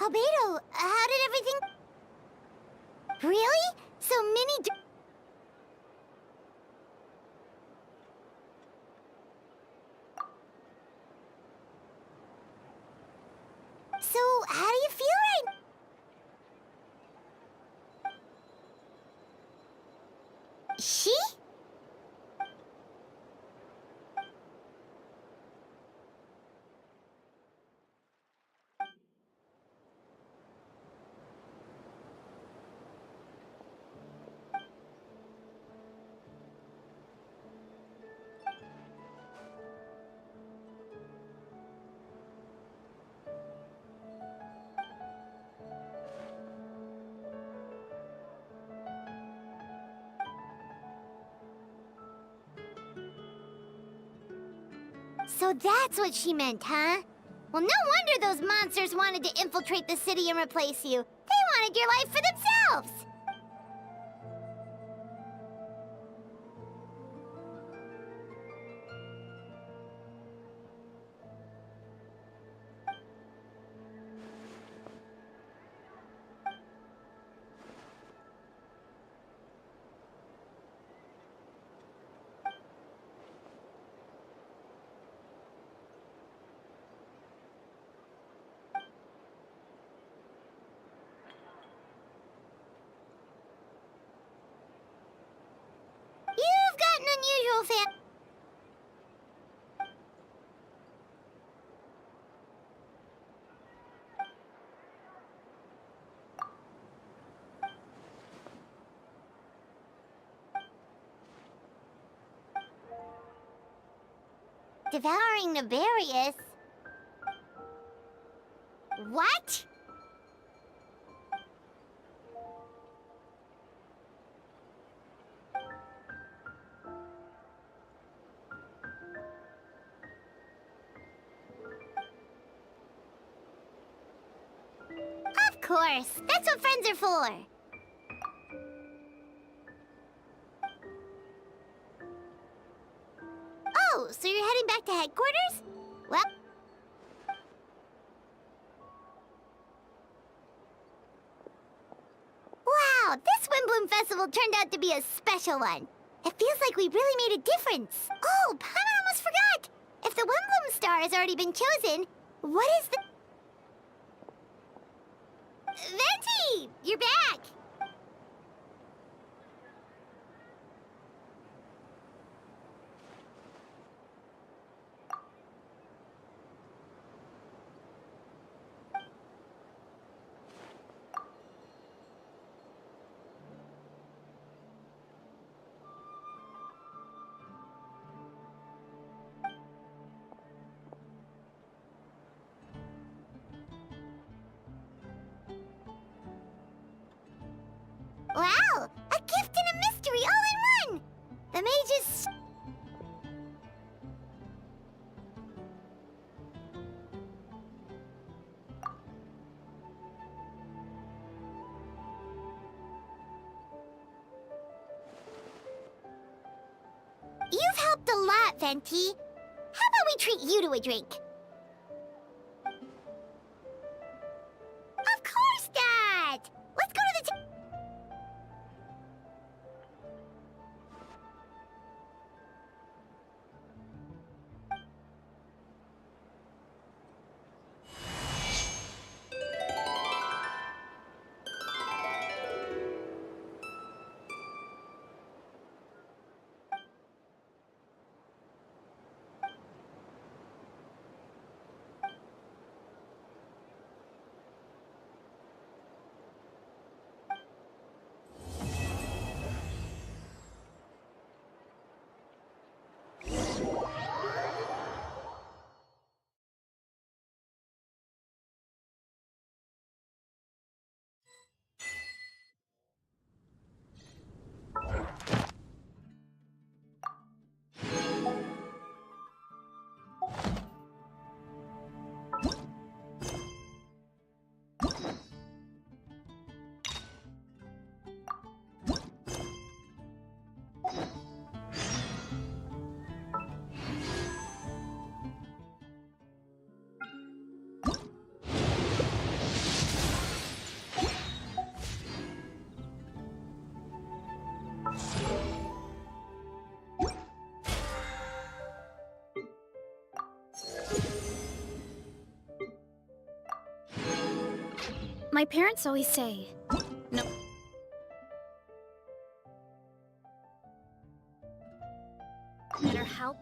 Albedo, how did everything... Really? So Minnie... So, how do you feel right... She? So that's what she meant, huh? Well, no wonder those monsters wanted to infiltrate the city and replace you. They wanted your life for themselves! You've got an unusual fan... Devouring Nefarious? What? Of course. That's what friends are for. Oh, so you're heading back to headquarters? Well... Wow, this Windbloom Festival turned out to be a special one. It feels like we really made a difference. Oh, Paimon almost forgot. If the Windbloom star has already been chosen, what is the... Venti! You're back! Wow! A gift and a mystery all in one! The mage is... You've helped a lot, Venti. How about we treat you to a drink? Of course not! Let's go to the... My parents always say, no. No matter how.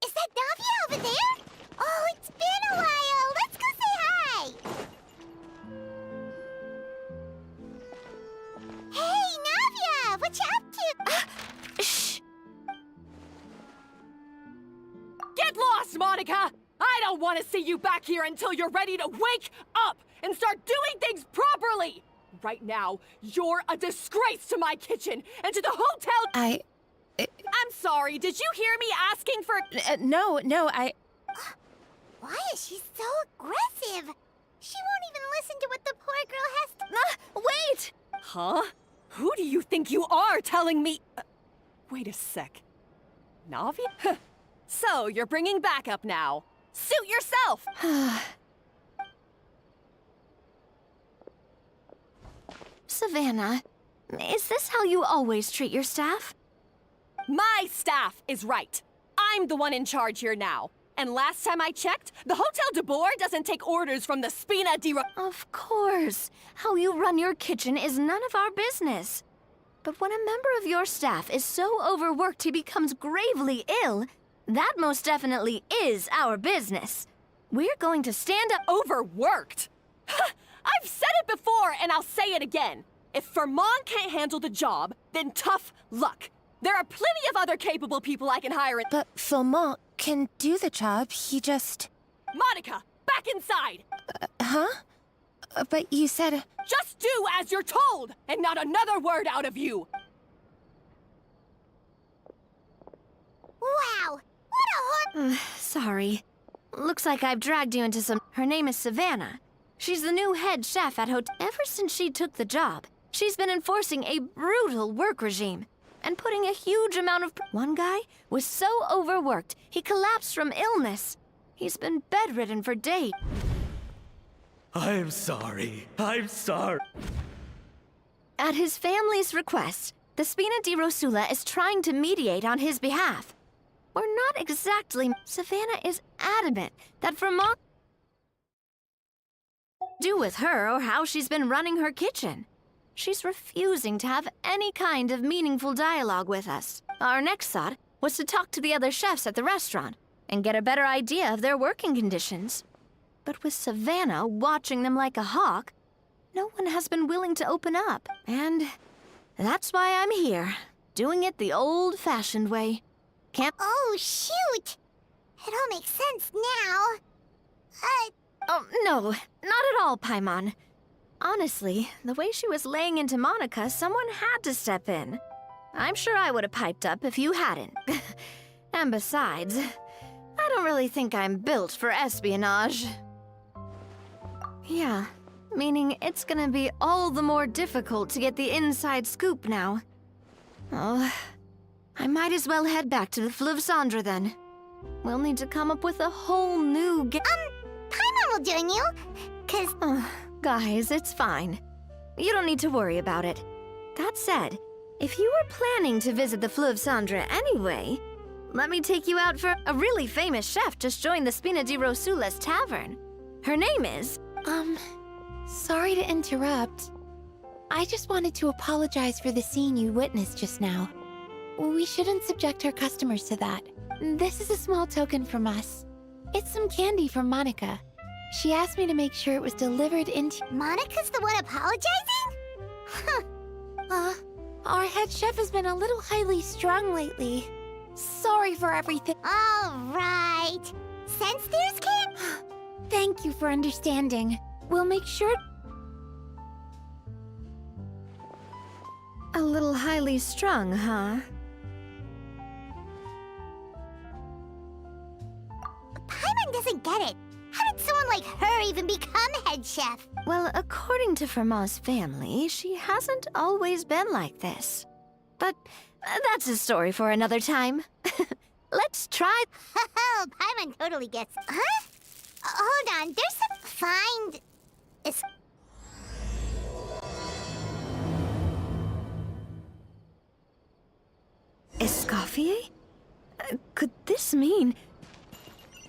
Is that Navia over there? Oh, it's been a while. Let's go say hi. Hey, Navia, what you up to? Shh! Get lost, Monica! I don't want to see you back here until you're ready to wake up and start doing things properly! Right now, you're a disgrace to my kitchen and to the hotel— I'm sorry, did you hear me asking for— No, Why is she so aggressive? She won't even listen to what the poor girl has to— Wait! Huh? Who do you think you are telling me— wait a sec. Navi? So, you're bringing backup now. Suit yourself! Savannah, is this how you always treat your staff? My staff is right. I'm the one in charge here now. And last time I checked, the Hotel de Boer doesn't take orders from the Spina di Of course. How you run your kitchen is none of our business. But when a member of your staff is so overworked he becomes gravely ill, that most definitely is our business. We're going to stand up— Overworked? I've said it before, and I'll say it again. If Vermont can't handle the job, then tough luck. There are plenty of other capable people I can hire in— but Vermont can do the job, he just— Monica, back inside! Huh? But you said— Just do as you're told, and not another word out of you! Wow, what a Sorry. Looks like I've dragged you into some— Her name is Savannah. She's the new head chef at Hotel— Ever since she took the job, she's been enforcing a brutal work regime and putting a huge amount of— One guy was so overworked, he collapsed from illness. He's been bedridden for days. I'm sorry. I'm sorry. At his family's request, the Spina di Rosula is trying to mediate on his behalf. We're not exactly— Savannah is adamant that Vermont do with her or how she's been running her kitchen. She's refusing to have any kind of meaningful dialogue with us. Our next thought was to talk to the other chefs at the restaurant and get a better idea of their working conditions. But with Savannah watching them like a hawk, no one has been willing to open up. And that's why I'm here, doing it the old-fashioned way. Oh, shoot! It all makes sense now. Oh, no, not at all, Paimon. Honestly, the way she was laying into Monica, someone had to step in. I'm sure I would have piped up if you hadn't. And besides, I don't really think I'm built for espionage. Yeah, meaning it's gonna be all the more difficult to get the inside scoop now. Oh, I might as well head back to the Fleuve Cendre then. We'll need to come up with a whole new Paimon will join you, 'cause— Guys, it's fine. You don't need to worry about it. That said, if you were planning to visit the Fleuve Cendre anyway, let me take you out for— A really famous chef just joined the Spina di Rosula's tavern. Her name is— Sorry to interrupt. I just wanted to apologize for the scene you witnessed just now. We shouldn't subject our customers to that. This is a small token from us. It's some candy from Monica. She asked me to make sure it was delivered into— Monica's the one apologizing? Our head chef has been a little highly strung lately. Sorry for everything. All right. Since there's candy— Thank you for understanding. We'll make sure— A little highly strung, huh? Paimon doesn't get it. How did so like her even become head chef? Well, according to Fermat's family, she hasn't always been like this. But that's a story for another time. Let's try. Oh, Paimon totally gets. Huh? Hold on, there's some find. Escoffier? Could this mean?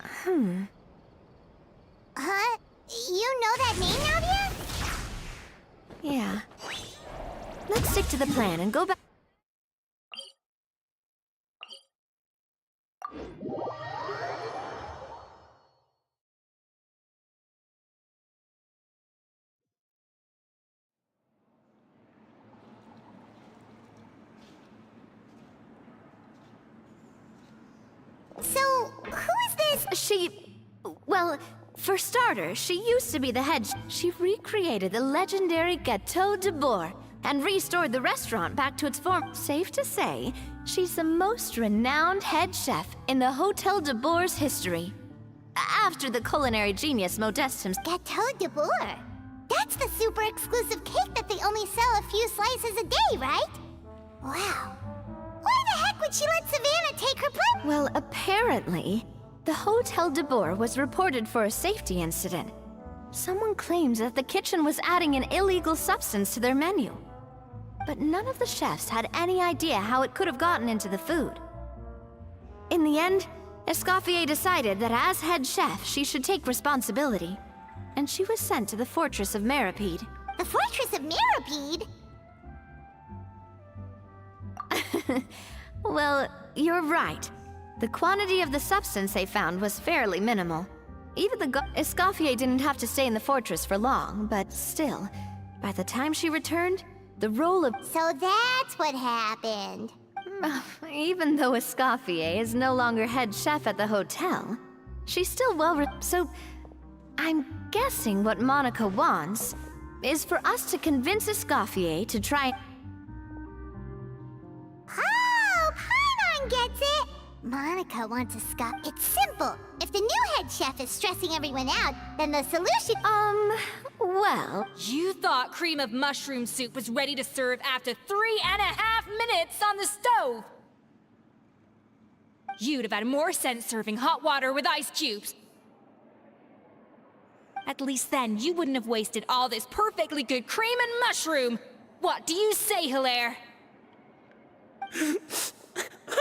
Huh? You know that name, Nadia? Yeah. Let's stick to the plan and go back. So, who is this? Well, for starters, she used to be the head. She recreated the legendary Gâteau de Bourg and restored the restaurant back to its form. Safe to say, she's the most renowned head chef in the Hôtel de Bourg's history. After the culinary genius Modeste himself. Gâteau de Bourg? That's the super exclusive cake that they only sell a few slices a day, right? Wow. Why the heck would she let Savannah take her place? Well, apparently, the Hôtel de Bourg was reported for a safety incident. Someone claims that the kitchen was adding an illegal substance to their menu. But none of the chefs had any idea how it could have gotten into the food. In the end, Escoffier decided that as head chef, she should take responsibility. And she was sent to the Fortress of Meripede. The Fortress of Meripede? Well, you're right. The quantity of the substance they found was fairly minimal. Even the Escoffier didn't have to stay in the fortress for long, but still, by the time she returned, the role of... So that's what happened. Even though Escoffier is no longer head chef at the hotel, she's still so I'm guessing what Monica wants is for us to convince Escoffier to try... Oh, Paimon gets it! Monica wants a scuff. It's simple. If the new head chef is stressing everyone out, then the solution... well... You thought cream of mushroom soup was ready to serve after 3.5 minutes on the stove! You'd have had more sense serving hot water with ice cubes. At least then, you wouldn't have wasted all this perfectly good cream and mushroom! What do you say, Hilaire?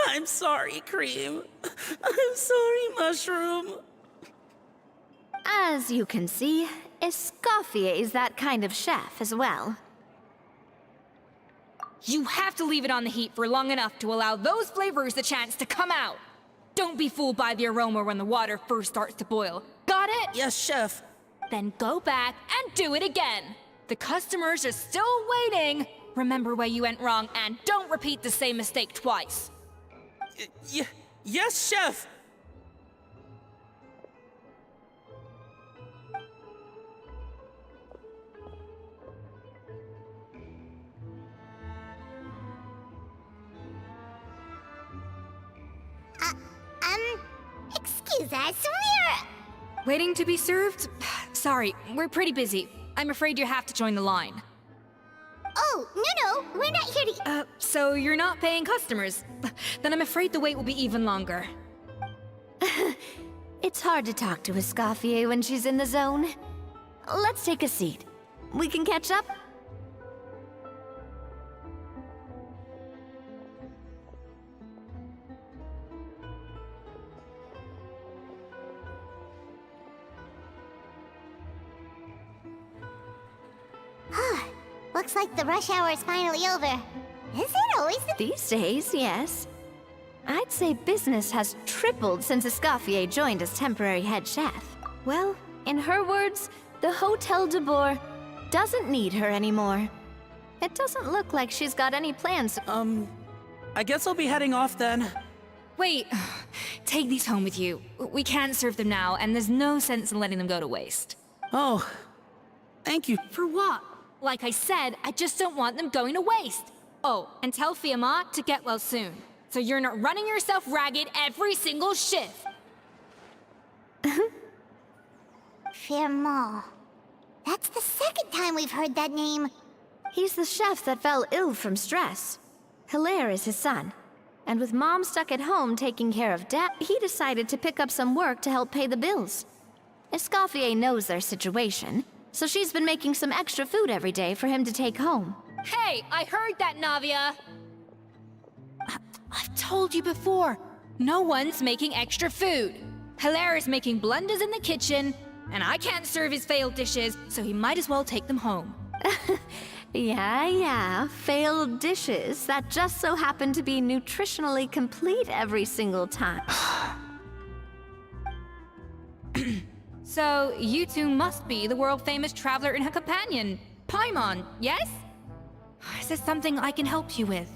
I'm sorry, Cream. I'm sorry, Mushroom. As you can see, Escoffier is that kind of chef as well. You have to leave it on the heat for long enough to allow those flavors the chance to come out. Don't be fooled by the aroma when the water first starts to boil. Got it? Yes, Chef. Then go back and do it again. The customers are still waiting. Remember where you went wrong and don't repeat the same mistake twice. Yes, Chef! Excuse us, we're... Waiting to be served? Sorry, we're pretty busy. I'm afraid you have to join the line. Oh, no, we're not here to... So you're not paying customers? Then I'm afraid the wait will be even longer. It's hard to talk to Escoffier when she's in the zone. Let's take a seat. We can catch up? Looks like the rush hour is finally over. Is it always the... These days, yes. I'd say business has tripled since Escoffier joined as temporary head chef. Well, in her words, the Hôtel de Bourg doesn't need her anymore. It doesn't look like she's got any plans. I guess I'll be heading off then. Wait, take these home with you. We can't serve them now, and there's no sense in letting them go to waste. Oh, thank you. For what? Like I said, I just don't want them going to waste. Oh, and tell Fiamma to get well soon, so you're not running yourself ragged every single shift. Firmo. That's the second time we've heard that name. He's the chef that fell ill from stress. Hilaire is his son. And with Mom stuck at home taking care of Dad, he decided to pick up some work to help pay the bills. Escoffier knows their situation, so she's been making some extra food every day for him to take home. Hey, I heard that, Navia! I've told you before, no one's making extra food. Hilaire is making blunders in the kitchen, and I can't serve his failed dishes, so he might as well take them home. Yeah, failed dishes that just so happen to be nutritionally complete every single time. So, you two must be the world-famous traveler and her companion, Paimon, yes? Is there something I can help you with?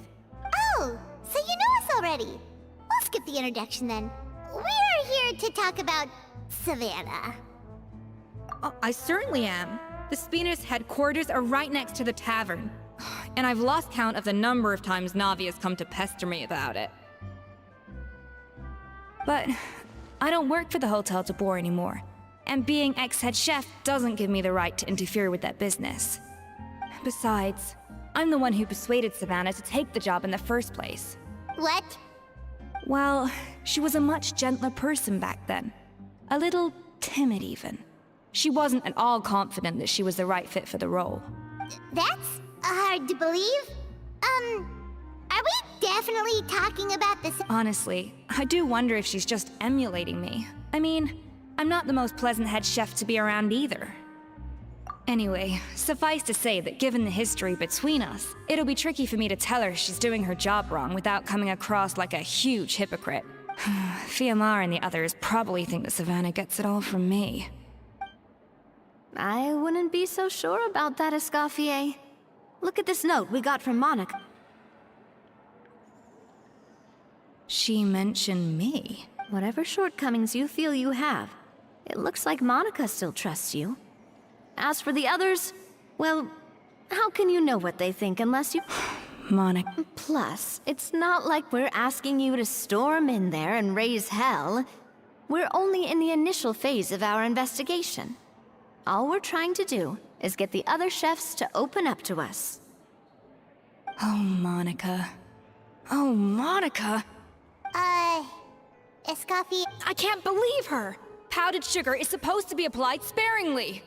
Oh, so you know us already. We'll skip the introduction then. We're here to talk about Savannah. I certainly am. The Spina's headquarters are right next to the tavern. And I've lost count of the number of times Navi has come to pester me about it. But I don't work for the Hotel de Boer anymore. And being ex-head chef doesn't give me the right to interfere with that business. Besides, I'm the one who persuaded Savannah to take the job in the first place. What? Well, she was a much gentler person back then. A little timid even. She wasn't at all confident that she was the right fit for the role. That's hard to believe. Are we definitely talking about this? Honestly, I do wonder if she's just emulating me. I mean, I'm not the most pleasant head chef to be around either. Anyway, suffice to say that given the history between us, it'll be tricky for me to tell her she's doing her job wrong without coming across like a huge hypocrite. Fiamar and the others probably think that Savannah gets it all from me. I wouldn't be so sure about that, Escoffier. Look at this note we got from Monica. She mentioned me. Whatever shortcomings you feel you have, it looks like Monica still trusts you. As for the others, well, how can you know what they think unless you... Monica. Plus, it's not like we're asking you to storm in there and raise hell. We're only in the initial phase of our investigation. All we're trying to do is get the other chefs to open up to us. Oh, Monica. Oh, Monica! Escoffier... I can't believe her! Powdered sugar is supposed to be applied sparingly.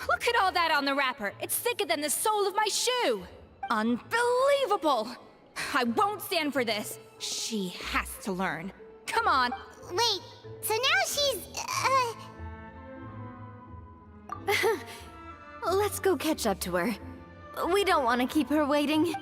Look at all that on the wrapper. It's thicker than the sole of my shoe. Unbelievable! I won't stand for this. She has to learn. Come on. Wait, so now she's, Let's go catch up to her. We don't want to keep her waiting.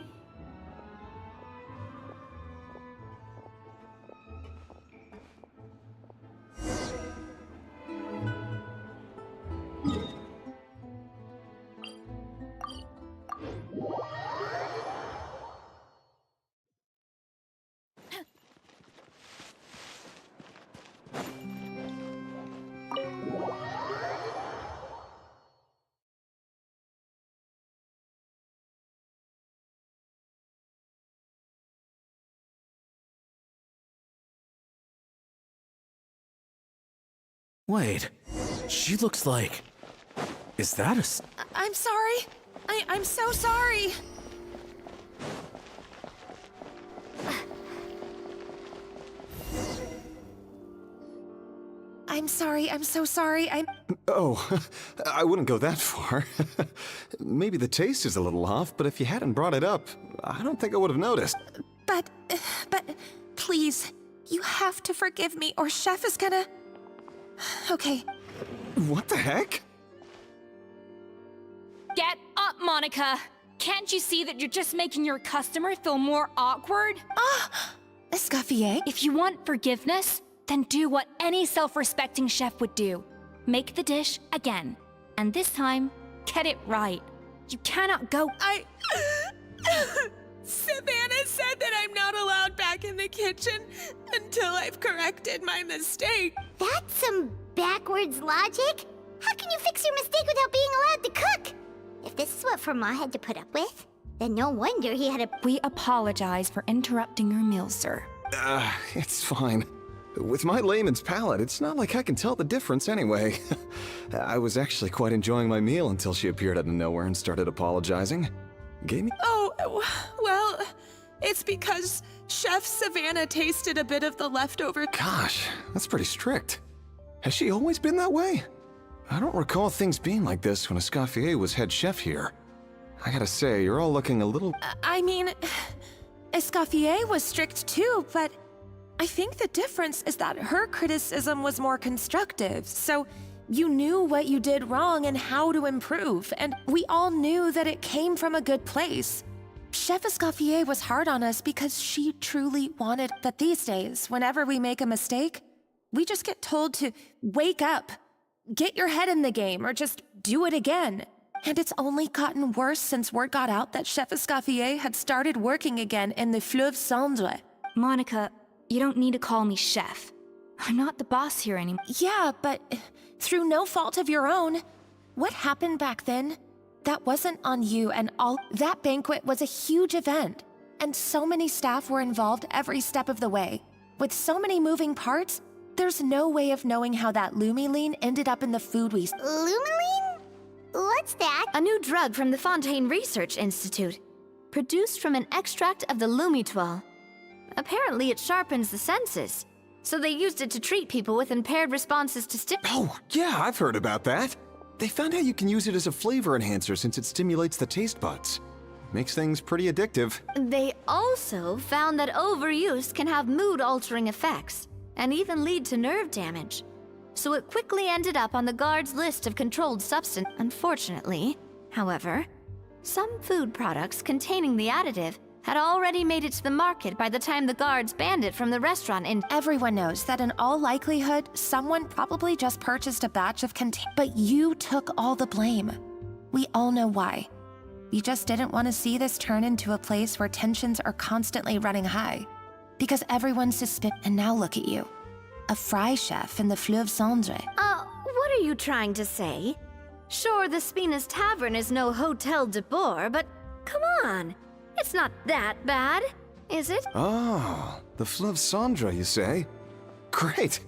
Wait, she looks like... Is that a... I'm sorry. I'm so sorry. I'm sorry, I'm so sorry, Oh, I wouldn't go that far. Maybe the taste is a little off, but if you hadn't brought it up, I don't think I would have noticed. But, please, you have to forgive me or Chef is gonna... Okay. What the heck? Get up, Monica! Can't you see that you're just making your customer feel more awkward? Escoffier? If you want forgiveness, then do what any self-respecting chef would do. Make the dish again. And this time, get it right. You cannot go... Savannah said that I'm not allowed back in the kitchen until I've corrected my mistake. That's some backwards logic. How can you fix your mistake without being allowed to cook? If this is what Firmo had to put up with, then no wonder he had a... We apologize for interrupting your meal, sir. It's fine. With my layman's palate, it's not like I can tell the difference anyway. I was actually quite enjoying my meal until she appeared out of nowhere and started apologizing. Gave me— Oh, well, it's because Chef Savannah tasted a bit of the leftover— Gosh, that's pretty strict. Has she always been that way? I don't recall things being like this when Escoffier was head chef here. I gotta say, you're all looking a little— I mean, Escoffier was strict too, but I think the difference is that her criticism was more constructive, so you knew what you did wrong and how to improve, and we all knew that it came from a good place. Chef Escoffier was hard on us because she truly wanted that these days, whenever we make a mistake, we just get told to wake up, get your head in the game, or just do it again. And it's only gotten worse since word got out that Chef Escoffier had started working again in the Fleuve Cendre. Monica, you don't need to call me chef. I'm not the boss here anymore. Yeah, but through no fault of your own. What happened back then? That wasn't on you, and all— That banquet was a huge event, and so many staff were involved every step of the way. With so many moving parts, there's no way of knowing how that Lumiline ended up in the food we— Lumiline? What's that? A new drug from the Fontaine Research Institute, produced from an extract of the Lumitoile. Apparently it sharpens the senses, so they used it to treat people with impaired responses to Oh, yeah, I've heard about that. They found out you can use it as a flavor enhancer since it stimulates the taste buds. Makes things pretty addictive. They also found that overuse can have mood-altering effects, and even lead to nerve damage. So it quickly ended up on the guards' list of controlled substance. Unfortunately, however, some food products containing the additive had already made it to the market by the time the guards banned it from the restaurant in— Everyone knows that in all likelihood, someone probably just purchased a batch of but you took all the blame. We all know why. You just didn't want to see this turn into a place where tensions are constantly running high. Because everyone's and now look at you. A fry chef in the Fleuve Cendre. What are you trying to say? Sure, the Spina's Tavern is no Hotel de Boer, but come on. It's not that bad, is it? Oh, the Fleuve Cendre, you say? Great.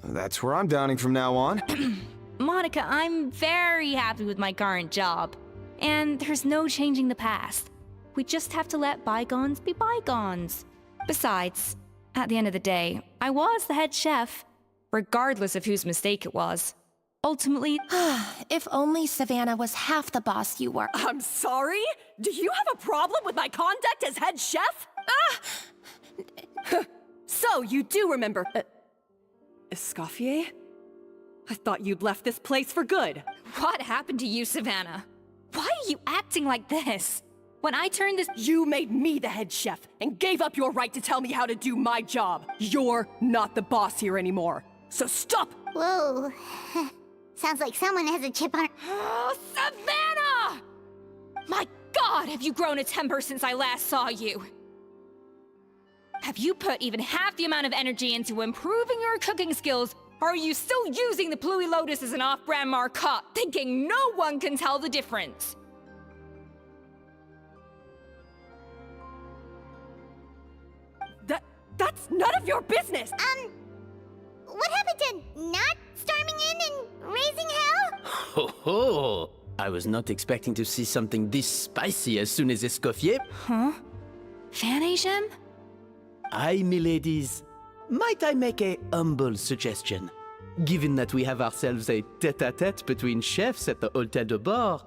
That's where I'm dining from now on. Monica, I'm very happy with my current job. And there's no changing the past. We just have to let bygones be bygones. Besides, at the end of the day, I was the head chef, regardless of whose mistake it was. Ultimately— If only Savannah was half the boss you were. I'm sorry? Do you have a problem with my conduct as head chef? So, you do remember— Escoffier? I thought you'd left this place for good. What happened to you, Savannah? Why are you acting like this? When I turned this— You made me the head chef and gave up your right to tell me how to do my job. You're not the boss here anymore, so stop! Whoa. Sounds like someone has a chip on her— Oh, Savannah! My God, have you grown a temper since I last saw you? Have you put even half the amount of energy into improving your cooking skills, or are you still using the Pluie Lotus as an off-brand marcotte, thinking no one can tell the difference? That's none of your business! What happened to not storming in and raising hell? Ho ho! I was not expecting to see something this spicy as soon as Escoffier. Huh? Fan Agem? Aye, miladies. Might I make a humble suggestion? Given that we have ourselves a tête-à-tête between chefs at the Hôtel de Bord,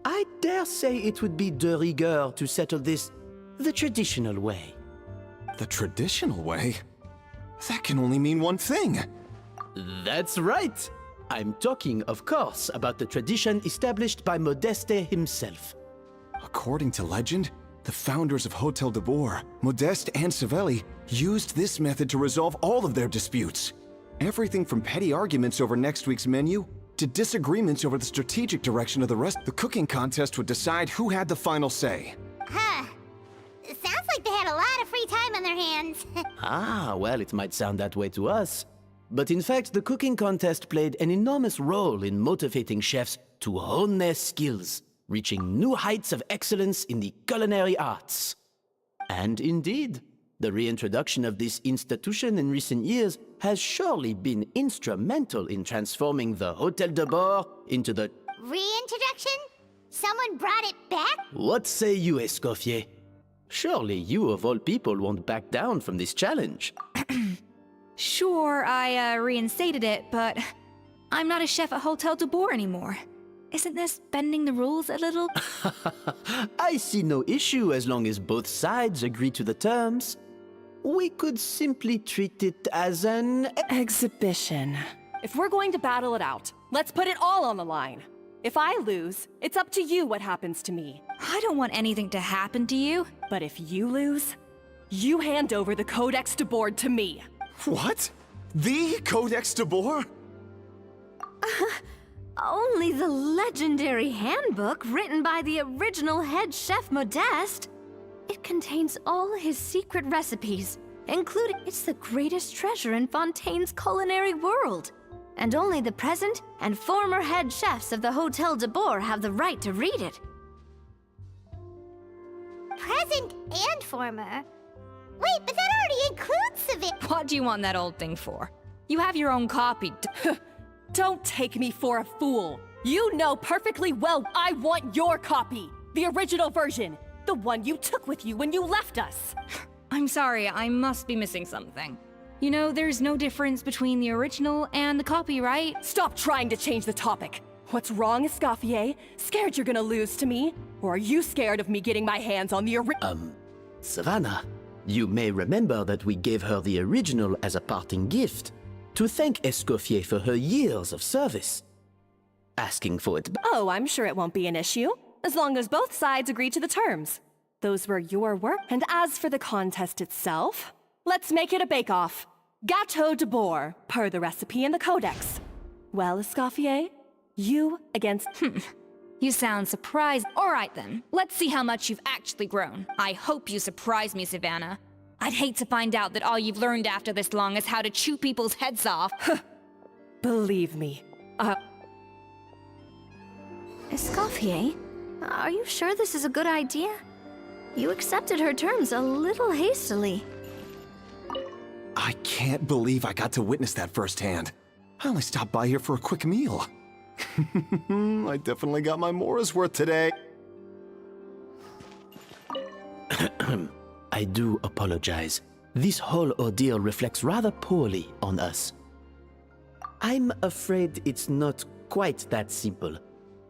I dare say it would be de rigueur to settle this the traditional way. The traditional way? That can only mean one thing. That's right. I'm talking, of course, about the tradition established by Modeste himself. According to legend, the founders of Hotel de Boer, Modeste and Savelli, used this method to resolve all of their disputes. Everything from petty arguments over next week's menu to disagreements over the strategic direction of the rest. The cooking contest would decide who had the final say. Huh. Sounds like they had a lot of free time on their hands. Ah, well, it might sound that way to us. But in fact, the cooking contest played an enormous role in motivating chefs to hone their skills, reaching new heights of excellence in the culinary arts. And indeed, The reintroduction of this institution in recent years has surely been instrumental in transforming the Hôtel de Bord into the... Reintroduction? Someone brought it back? What say you, Escoffier? Surely you of all people won't back down from this challenge. Sure, I reinstated it, but I'm not a chef at Hôtel de Bord anymore. Isn't this bending the rules a little? I see no issue as long as both sides agree to the terms. We could simply treat it as an... exhibition. If we're going to battle it out, let's put it all on the line. If I lose, it's up to you what happens to me. I don't want anything to happen to you. But if you lose, you hand over the Codex de Board to me. What? The Codex de Boer? Only the legendary handbook written by the original head chef Modeste. It contains all his secret recipes, including it's the greatest treasure in Fontaine's culinary world. And only the present and former head chefs of the Hôtel de Bord have the right to read it. Present and former? Wait, but that already includes Seville. What do you want that old thing for? You have your own copy. Don't take me for a fool. You know perfectly well I want your copy. The original version. The one you took with you when you left us. I'm sorry, I must be missing something. You know, there's no difference between the original and the copy, right? Stop trying to change the topic. What's wrong, Escoffier? Scared you're gonna lose to me? Or are you scared of me getting my hands on the Savannah, you may remember that we gave her the original as a parting gift, to thank Escoffier for her years of service. Asking for it back. Oh, I'm sure it won't be an issue, as long as both sides agree to the terms. Those were your work, and as for the contest itself, let's make it a bake-off. Gâteau de Bord, per the recipe in the Codex. Well, Escoffier, you against... You sound surprised. All right then, let's see how much you've actually grown. I hope you surprise me, Savannah. I'd hate to find out that all you've learned after this long is how to chew people's heads off. Believe me, Escoffier, are you sure this is a good idea? You accepted her terms a little hastily. I can't believe I got to witness that firsthand. I only stopped by here for a quick meal. I definitely got my Mora's worth today. I do apologize. This whole ordeal reflects rather poorly on us. I'm afraid it's not quite that simple.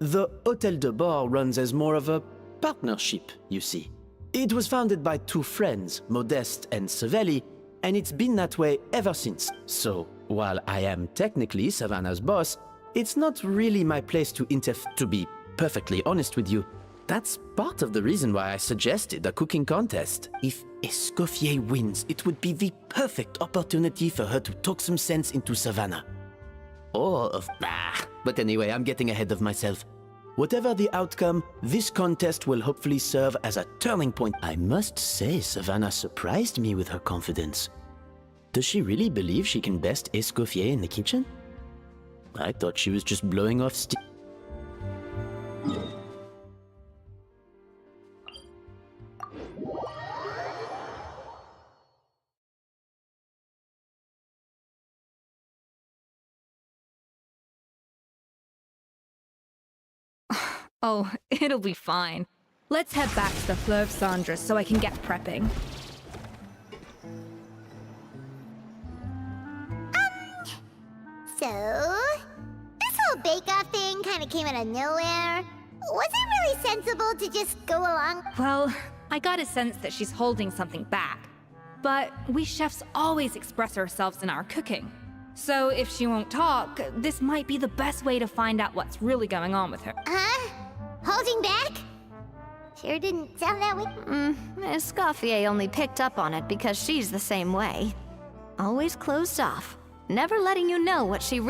The Hôtel de Bord runs as more of a partnership, you see. It was founded by two friends, Modeste and Savelli, and it's been that way ever since. So, while I am technically Savannah's boss, it's not really my place to to be perfectly honest with you. That's part of the reason why I suggested a cooking contest. If Escoffier wins, it would be the perfect opportunity for her to talk some sense into Savannah. But anyway, I'm getting ahead of myself. Whatever the outcome, this contest will hopefully serve as a turning point. I must say, Savannah surprised me with her confidence. Does she really believe she can best Escoffier in the kitchen? I thought she was just blowing off steam. Oh, it'll be fine. Let's head back to the Fleur of Cendres so I can get prepping. So, this whole bake-off thing kind of came out of nowhere. Was it really sensible to just go along? Well, I got a sense that she's holding something back. But we chefs always express ourselves in our cooking. So if she won't talk, this might be the best way to find out what's really going on with her. Huh? Holding back? Sure didn't sound that way. Escoffier only picked up on it because she's the same way. Always closed off, never letting you know what she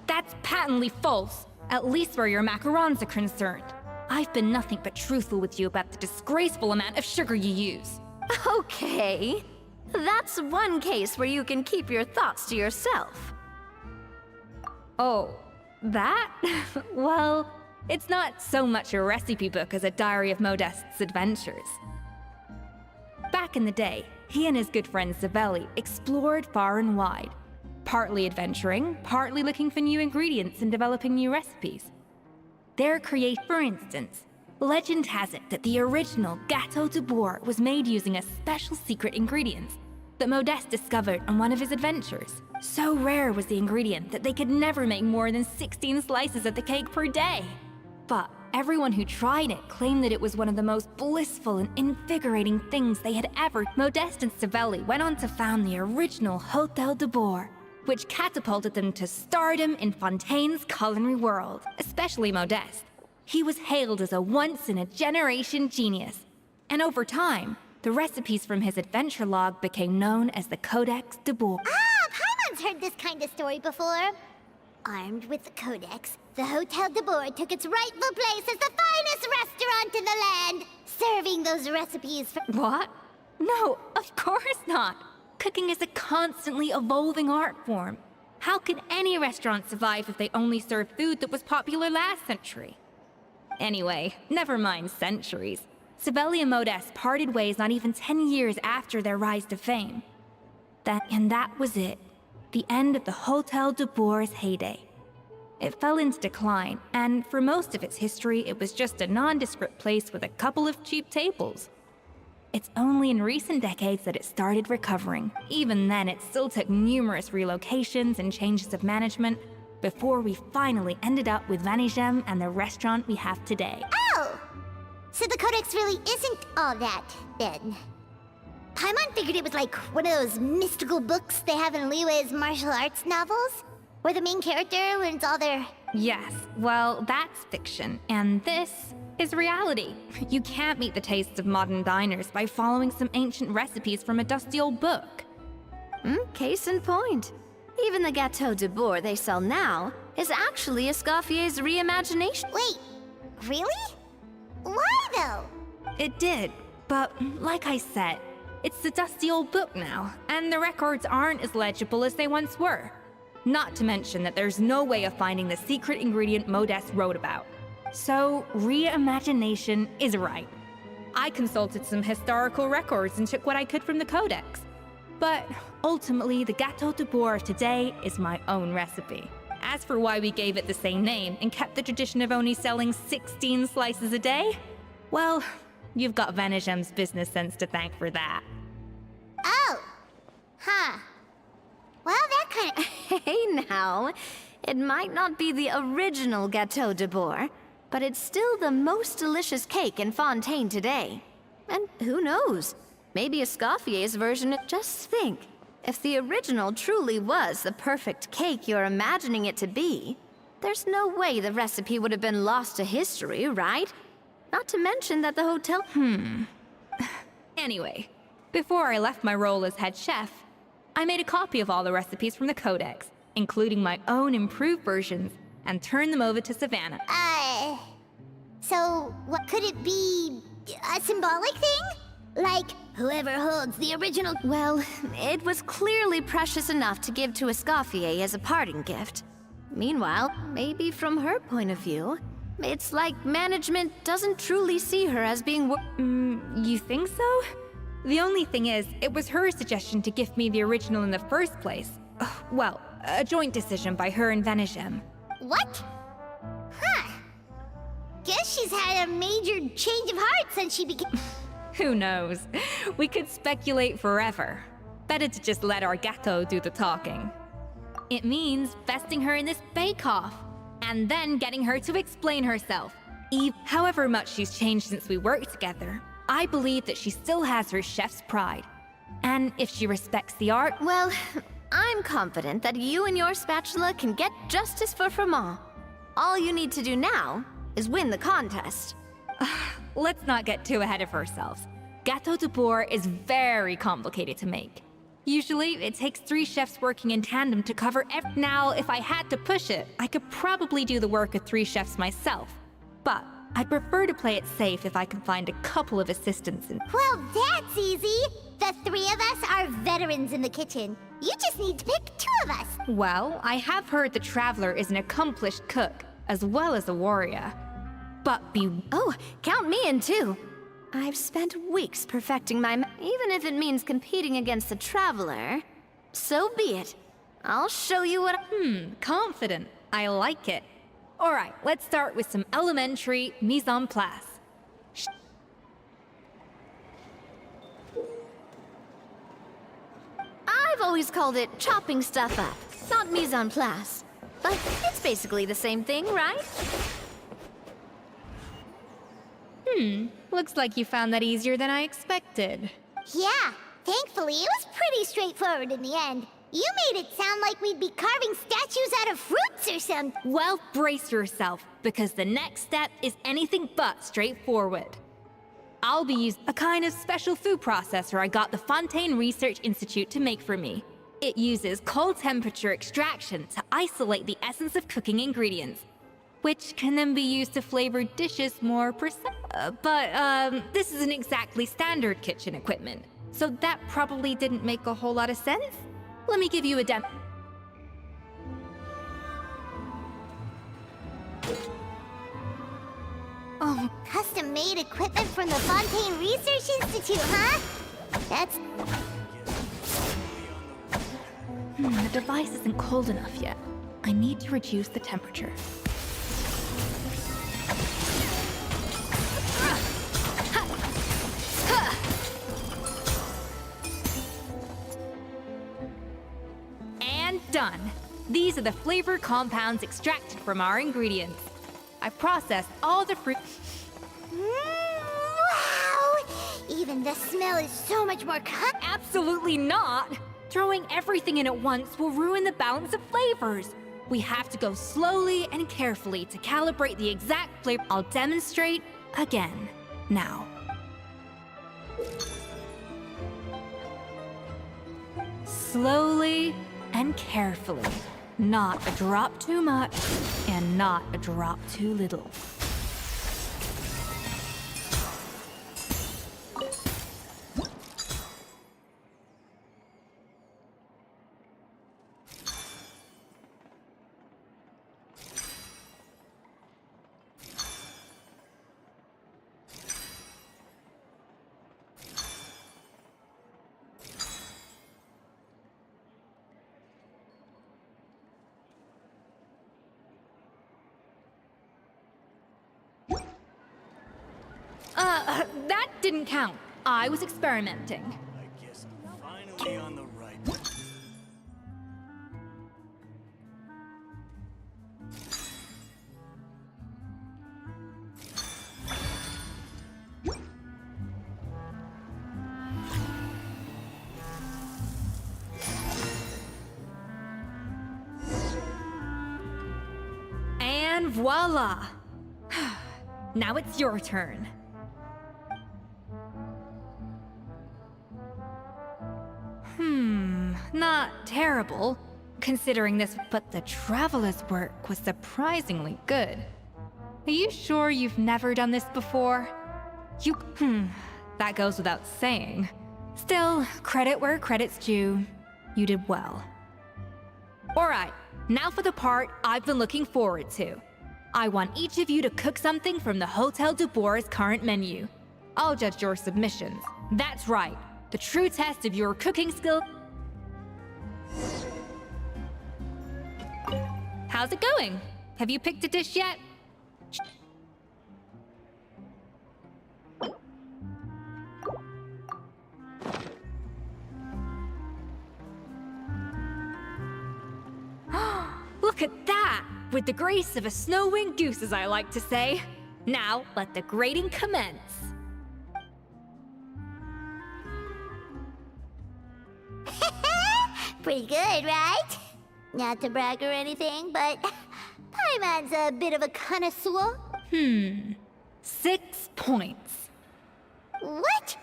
That's patently false, at least where your macarons are concerned. I've been nothing but truthful with you about the disgraceful amount of sugar you use. Okay. That's one case where you can keep your thoughts to yourself. Oh, that? Well, it's not so much a recipe book as a diary of Modeste's adventures. Back in the day, he and his good friend Savelli explored far and wide, partly adventuring, partly looking for new ingredients and developing new recipes. For instance, legend has it that the original Gâteau de Bourg was made using a special secret ingredient that Modeste discovered on one of his adventures. So rare was the ingredient that they could never make more than 16 slices of the cake per day. But everyone who tried it claimed that it was one of the most blissful and invigorating things they had ever. Modeste and Savelli went on to found the original Hotel de Bourg, which catapulted them to stardom in Fontaine's culinary world, especially Modeste. He was hailed as a once-in-a-generation genius, and over time, the recipes from his adventure log became known as the Codex de Bourg. Ah, Paimon's heard this kind of story before. Armed with the Codex, the Hotel de Bourg took its rightful place as the finest restaurant in the land, serving those recipes for— What? No, of course not. Cooking is a constantly evolving art form. How could any restaurant survive if they only served food that was popular last century? Anyway, never mind centuries. Savelli and Modeste parted ways not even 10 years after their rise to fame. That was it. The end of the Hotel de Bourg's heyday. It fell into decline, and for most of its history, it was just a nondescript place with a couple of cheap tables. It's only in recent decades that it started recovering. Even then, it still took numerous relocations and changes of management before we finally ended up with Vanigem and the restaurant we have today. Oh! So the Codex really isn't all that, then. Paimon figured it was like one of those mystical books they have in Liue's martial arts novels, where the main character learns all their— Yes, well, that's fiction, and this is reality. You can't meet the tastes of modern diners by following some ancient recipes from a dusty old book. Case in point. Even the Gâteau de Bourg they sell now is actually Escoffier's reimagination. Wait, really? Why though? It did, but like I said, it's the dusty old book now, and the records aren't as legible as they once were. Not to mention that there's no way of finding the secret ingredient Modeste wrote about. So, reimagination is right. I consulted some historical records and took what I could from the Codex. But ultimately, the Gâteau de Bourg of today is my own recipe. As for why we gave it the same name and kept the tradition of only selling 16 slices a day, well, you've got Vanigem's business sense to thank for that. Oh! Huh. Well, that kind of— Hey now, it might not be the original Gâteau de Bourg, but it's still the most delicious cake in Fontaine today. And who knows? Maybe Escoffier's version— Just think, if the original truly was the perfect cake you're imagining it to be, there's no way the recipe would have been lost to history, right? Not to mention that the hotel— Anyway, before I left my role as head chef, I made a copy of all the recipes from the Codex, including my own improved versions, and turned them over to Savannah. So what could it be? A symbolic thing? Like, whoever holds the original— Well, it was clearly precious enough to give to Escoffier as a parting gift. Meanwhile, maybe from her point of view, it's like management doesn't truly see her as being you think so? The only thing is, it was her suggestion to gift me the original in the first place. Well, a joint decision by her and Vanigem. What? Huh. Guess she's had a major change of heart since she became— Who knows? We could speculate forever. Better to just let our gâteau do the talking. It means vesting her in this bake-off, and then getting her to explain herself. However much she's changed since we worked together, I believe that she still has her chef's pride. And if she respects the art— Well, I'm confident that you and your spatula can get justice for Froment. All you need to do now is win the contest. Let's not get too ahead of ourselves. Gâteau de Bourg is very complicated to make. Usually, it takes 3 chefs working in tandem to cover Now, if I had to push it, I could probably do the work of 3 chefs myself. But I'd prefer to play it safe if I can find a couple of assistants. Well, that's easy. The 3 of us are veterans in the kitchen. You just need to pick 2 of us. Well, I have heard the Traveler is an accomplished cook, as well as a warrior. But Oh, count me in too. I've spent weeks perfecting my even if it means competing against the Traveler. So be it. I'll show you what confident. I like it. Alright, let's start with some elementary mise en place. I've always called it chopping stuff up, not mise en place. But it's basically the same thing, right? Looks like you found that easier than I expected. Yeah, thankfully it was pretty straightforward in the end. You made it sound like we'd be carving statues out of fruits or something. Well, brace yourself, because the next step is anything but straightforward. I'll be using a kind of special food processor I got the Fontaine Research Institute to make for me. It uses cold temperature extraction to isolate the essence of cooking ingredients, which can then be used to flavor dishes more precisely. But this isn't exactly standard kitchen equipment, so that probably didn't make a whole lot of sense. Let me give you a demo. Oh, custom-made equipment from the Fontaine Research Institute, huh? That's... The device isn't cold enough yet. I need to reduce the temperature. And done. These are the flavor compounds extracted from our ingredients. I processed all the fruit. Wow! Even the smell is so much more Absolutely not! Throwing everything in at once will ruin the balance of flavors. We have to go slowly and carefully to calibrate the exact flavor. I'll demonstrate again now. Slowly and carefully. Not a drop too much, and not a drop too little. That didn't count. I was experimenting. I guess I'm finally on the right. And voila! Now it's your turn. Not terrible, considering this, but the Traveler's work was surprisingly good. Are you sure you've never done this before? That goes without saying. Still, credit where credit's due. You did well. Alright, now for the part I've been looking forward to. I want each of you to cook something from the Hotel de Boer's current menu. I'll judge your submissions. That's right, the true test of your cooking skill. How's it going? Have you picked a dish yet? Look at that! With the grace of a snow-winged goose, as I like to say. Now, let the grating commence. Pretty good, right? Not to brag or anything, but Paimon's a bit of a connoisseur. 6 points. What?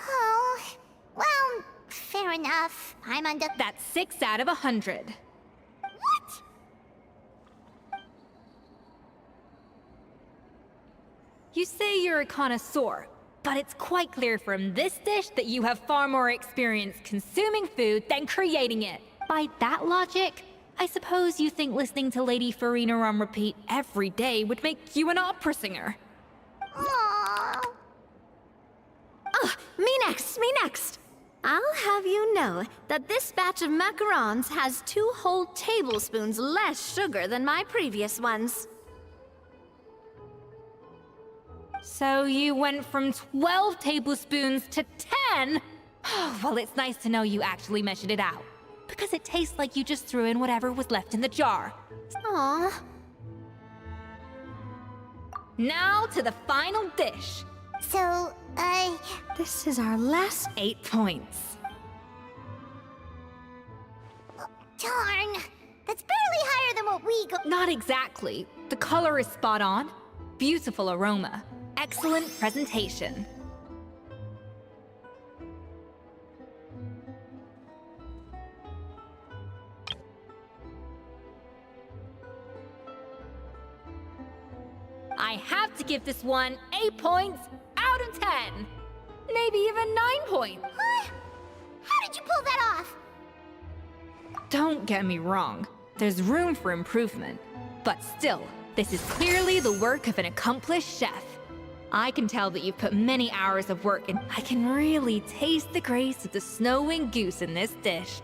Oh, well, fair enough. Paimon does... That's 6 out of 100. What? You say you're a connoisseur, but it's quite clear from this dish that you have far more experience consuming food than creating it. By that logic, I suppose you think listening to Lady Farina on repeat every day would make you an opera singer. Aww. Me next, me next. I'll have you know that this batch of macarons has 2 whole tablespoons less sugar than my previous ones. So you went from 12 tablespoons to 10? Well, it's nice to know you actually measured it out. Because it tastes like you just threw in whatever was left in the jar. Aww. Now to the final dish. So, This is our last 8 points. darn. That's barely higher than what we got. Not exactly. The color is spot on. Beautiful aroma. Excellent presentation. I have to give this one 8 points out of 10. Maybe even 9 points. Huh? How did you pull that off? Don't get me wrong. There's room for improvement. But still, this is clearly the work of an accomplished chef. I can tell that you've put many hours of work in. I can really taste the grace of the snow-winged goose in this dish.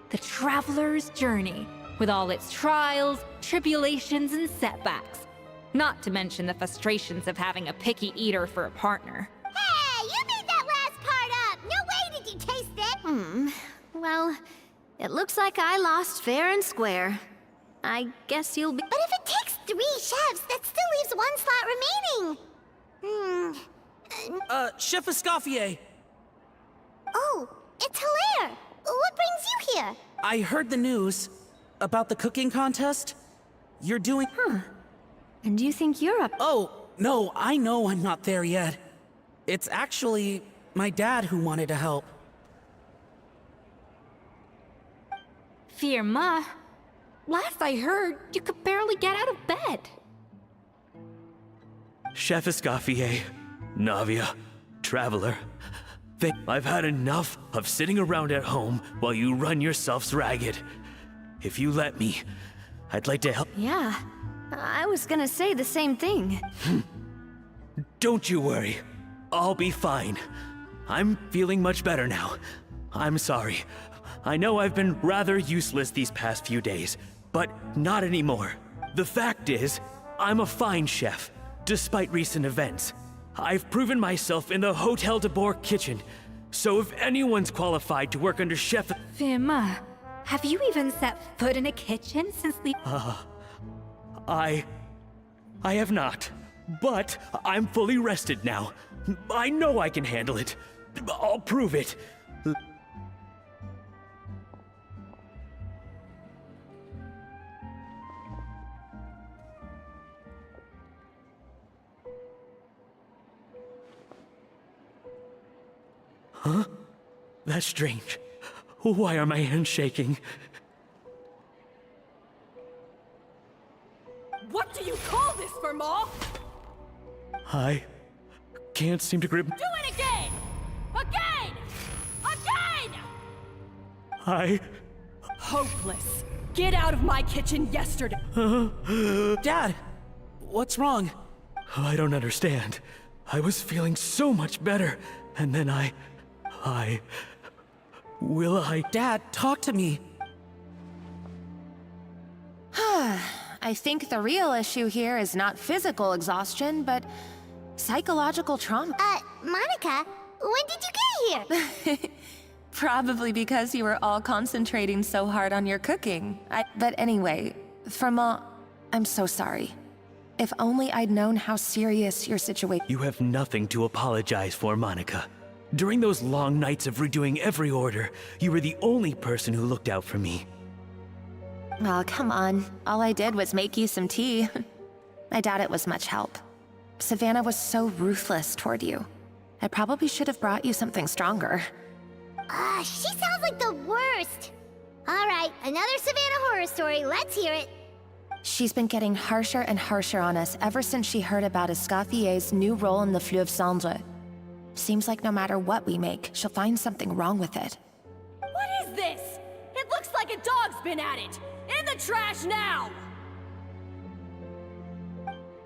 The traveler's journey, with all its trials, tribulations, and setbacks. Not to mention the frustrations of having a picky eater for a partner. Hey, you made that last part up! No way did you taste it! Well, it looks like I lost fair and square. I guess you'll be— But if it takes 3 chefs, that still leaves 1 slot remaining. Chef Escoffier. Oh, it's Hilaire! What brings you here? I heard the news about the cooking contest. You're doing— And you think you're up— Oh, no, I know I'm not there yet. It's actually my dad who wanted to help. Firma, last I heard, you could barely get out of bed. Chef Escoffier, Navia, Traveler. I've had enough of sitting around at home while you run yourselves ragged. If you let me, I'd like to help. Yeah, I was gonna say the same thing. Don't you worry. I'll be fine. I'm feeling much better now. I'm sorry. I know I've been rather useless these past few days, but not anymore. The fact is, I'm a fine chef, despite recent events. I've proven myself in the Hotel de Boer kitchen, so if anyone's qualified to work under Chef— Firma, have you even set foot in a kitchen since the— I have not, but I'm fully rested now. I know I can handle it. I'll prove it. Huh? That's strange. Why are my hands shaking? What do you call this, Firma? I can't seem to grip— Do it again! Again! Again! Hopeless. Get out of my kitchen yesterday. Dad, what's wrong? I don't understand. I was feeling so much better, and then Dad, talk to me. I think the real issue here is not physical exhaustion, but psychological trauma. Monica, when did you get here? Probably because you were all concentrating so hard on your cooking. But anyway, Firma, I'm so sorry. If only I'd known how serious your situation— You have nothing to apologize for, Monica. During those long nights of redoing every order, you were the only person who looked out for me. Oh, come on. All I did was make you some tea. I doubt it was much help. Savannah was so ruthless toward you. I probably should have brought you something stronger. She sounds like the worst. All right, another Savannah horror story. Let's hear it. She's been getting harsher and harsher on us ever since she heard about Escoffier's new role in the Fleuve Cendre. Seems like no matter what we make, she'll find something wrong with it. What is this? It looks like a dog's been at it! In the trash now!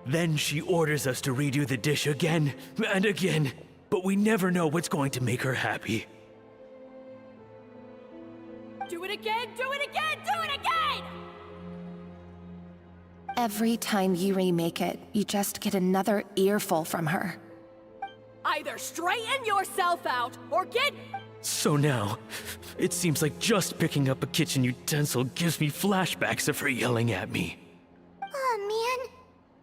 Then she orders us to redo the dish again and again. but we never know what's going to make her happy. Do it again! Do it again! Do it again! Every time you remake it, you just get another earful from her. Either straighten yourself out, or get... So now, it seems like just picking up a kitchen utensil gives me flashbacks of her yelling at me. Oh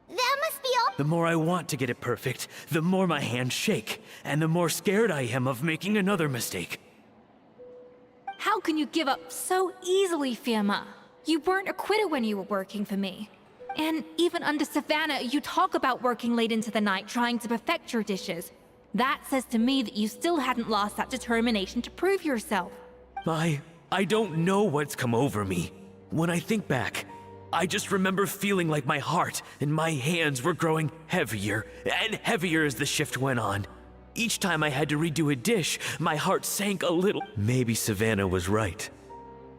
man, that must be all. The more I want to get it perfect, the more my hands shake, and the more scared I am of making another mistake. How can you give up so easily, Fiamma? You weren't a quitter when you were working for me. And even under Savannah, you talk about working late into the night trying to perfect your dishes. That says to me that you still hadn't lost that determination to prove yourself. I don't know what's come over me. When I think back, I just remember feeling like my heart and my hands were growing heavier and heavier as the shift went on. Each time I had to redo a dish, my heart sank a little. Maybe Savannah was right.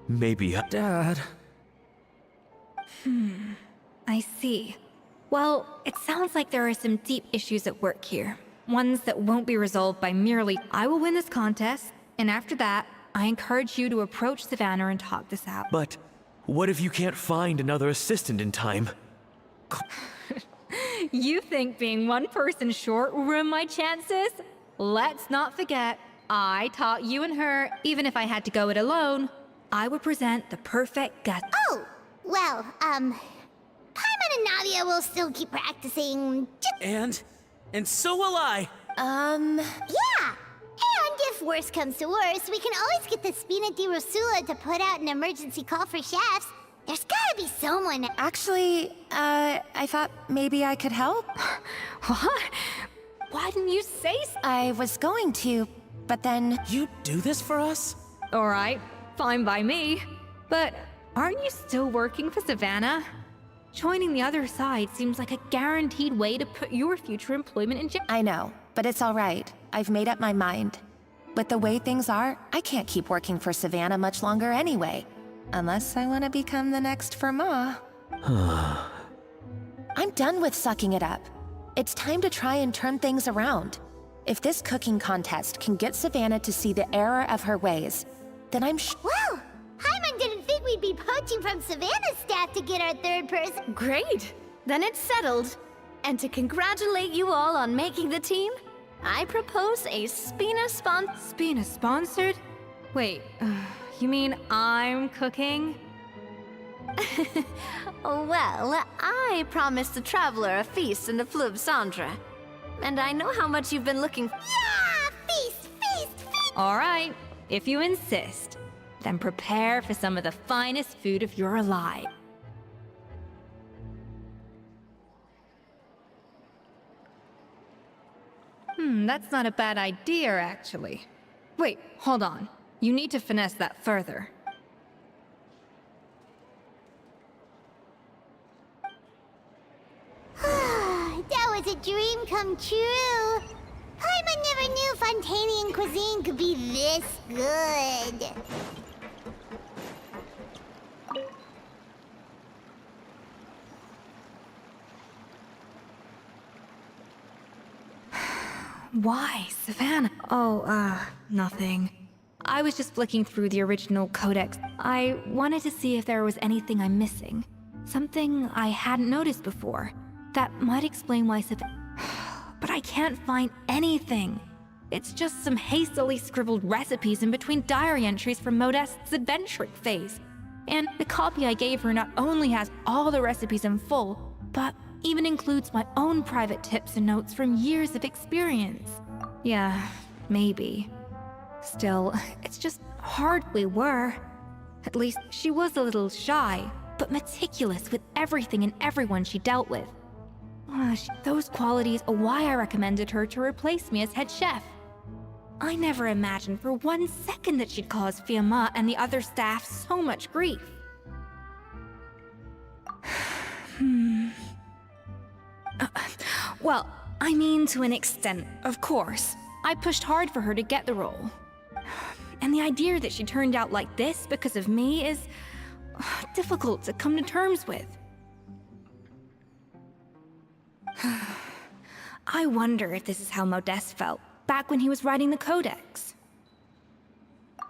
Maybe Dad. I see. Well, it sounds like there are some deep issues at work here. Ones that won't be resolved by merely, I will win this contest, and after that, I encourage you to approach Savannah and talk this out. But what if you can't find another assistant in time? You think being one person short will ruin my chances? Let's not forget, I taught you and her, even if I had to go it alone, I would present the perfect guest. Oh, well, Paimon and Nadia will still keep practicing. And so will I. Yeah. And if worse comes to worse, we can always get the Spina di Rosula to put out an emergency call for chefs. There's gotta be someone. Actually, I thought maybe I could help. What? Why didn't you say so? I was going to, but then... You do this for us? Alright, fine by me. But aren't you still working for Savannah? Joining the other side seems like a guaranteed way to put your future employment in jeopardy. I know, but it's all right. I've made up my mind. With the way things are, I can't keep working for Savannah much longer anyway. Unless I want to become the next Fermat. I'm done with sucking it up. It's time to try and turn things around. If this cooking contest can get Savannah to see the error of her ways, then I'm Well, Paimon didn't think we'd be poaching from Savannah's staff to get our third person. Great! Then it's settled. And to congratulate you all on making the team, I propose a Spina sponsored? Wait, you mean I'm cooking? Well, I promised the traveler a feast in the Fleuve Cendre. And I know how much you've been looking for. Yeah! Feast! Feast! Feast! Alright, if you insist. Then prepare for some of the finest food if you're alive. That's not a bad idea, actually. Wait, hold on. You need to finesse that further. That was a dream come true. Paimon never knew Fontanian cuisine could be this good. Why, Savannah? Oh, nothing. I was just flicking through the original codex. I wanted to see if there was anything I'm missing. Something I hadn't noticed before. That might explain why But I can't find anything. It's just some hastily scribbled recipes in between diary entries from Modeste's adventuring phase. And the copy I gave her not only has all the recipes in full, but even includes my own private tips and notes from years of experience. Yeah, maybe. Still, it's just hard we were. At least she was a little shy, but meticulous with everything and everyone she dealt with. Those qualities are why I recommended her to replace me as head chef. I never imagined for 1 second that she'd cause Fiamma and the other staff so much grief. Well, I mean to an extent, of course. I pushed hard for her to get the role. And the idea that she turned out like this because of me is difficult to come to terms with. I wonder if this is how Modeste felt, back when he was writing the Codex.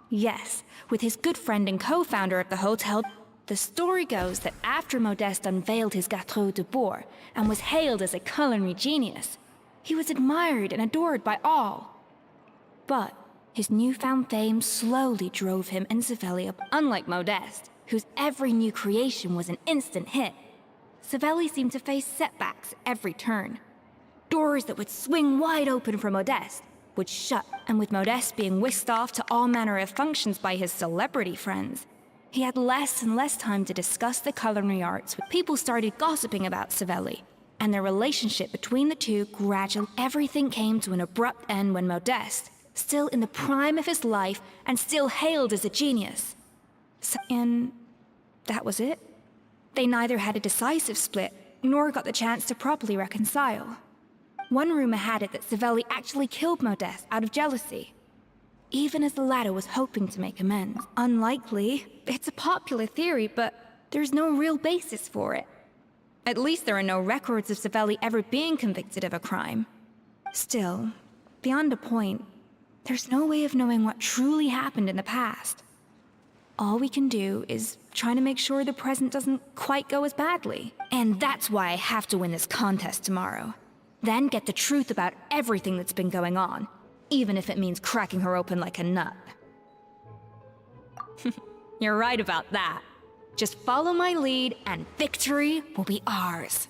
Yes, with his good friend and co-founder of the hotel. The story goes that after Modeste unveiled his Gâteau de Bourg and was hailed as a culinary genius, he was admired and adored by all. But his newfound fame slowly drove him and Savelli up. Unlike Modeste, whose every new creation was an instant hit, Savelli seemed to face setbacks at every turn. Doors that would swing wide open for Modeste would shut, and with Modeste being whisked off to all manner of functions by his celebrity friends, he had less and less time to discuss the culinary arts. People started gossiping about Savelli, and their relationship between the two gradually. Everything came to an abrupt end when Modeste, still in the prime of his life and still hailed as a genius. And that was it. They neither had a decisive split, nor got the chance to properly reconcile. One rumor had it that Savelli actually killed Modeste out of jealousy, even as the latter was hoping to make amends. Unlikely. It's a popular theory, but there's no real basis for it. At least there are no records of Savelli ever being convicted of a crime. Still, beyond a point, there's no way of knowing what truly happened in the past. All we can do is try to make sure the present doesn't quite go as badly. And that's why I have to win this contest tomorrow. Then get the truth about everything that's been going on, even if it means cracking her open like a nut. You're right about that. Just follow my lead and victory will be ours.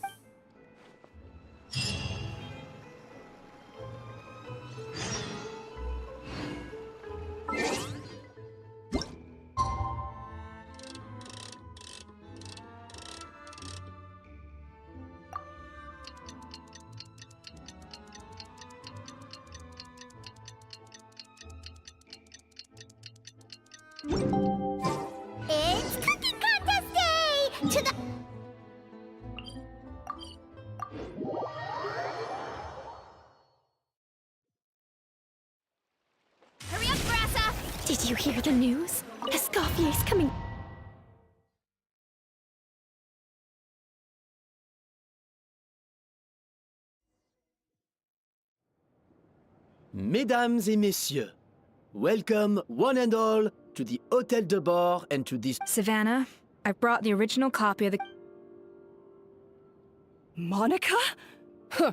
It's Cooking Contest Day! To the... Hurry up, Grassa! Did you hear the news? Escoffier's coming. Mesdames et messieurs, welcome one and all to the Hôtel de Bord and to this... Savannah, I brought the original copy of the... Monica? Huh.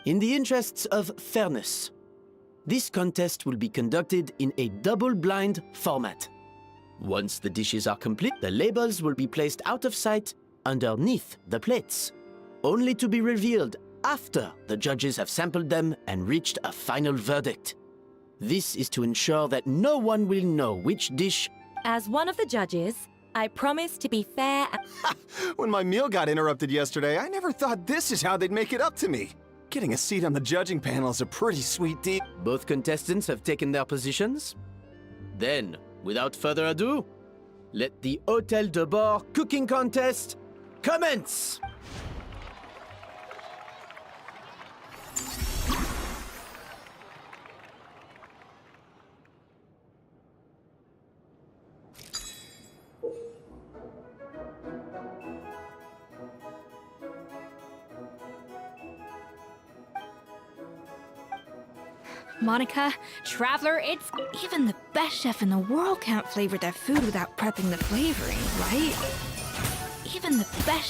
In the interests of fairness, this contest will be conducted in a double-blind format. Once the dishes are complete, the labels will be placed out of sight underneath the plates, only to be revealed after the judges have sampled them and reached a final verdict. This is to ensure that no one will know which dish... As one of the judges, I promise to be fair and... When my meal got interrupted yesterday, I never thought this is how they'd make it up to me. Getting a seat on the judging panel is a pretty sweet deal. Both contestants have taken their positions. Then, without further ado, let the Hôtel de Bord cooking contest commence! Monica, Traveler, it's... Even the best chef in the world can't flavor their food without prepping the flavoring, right? Even the best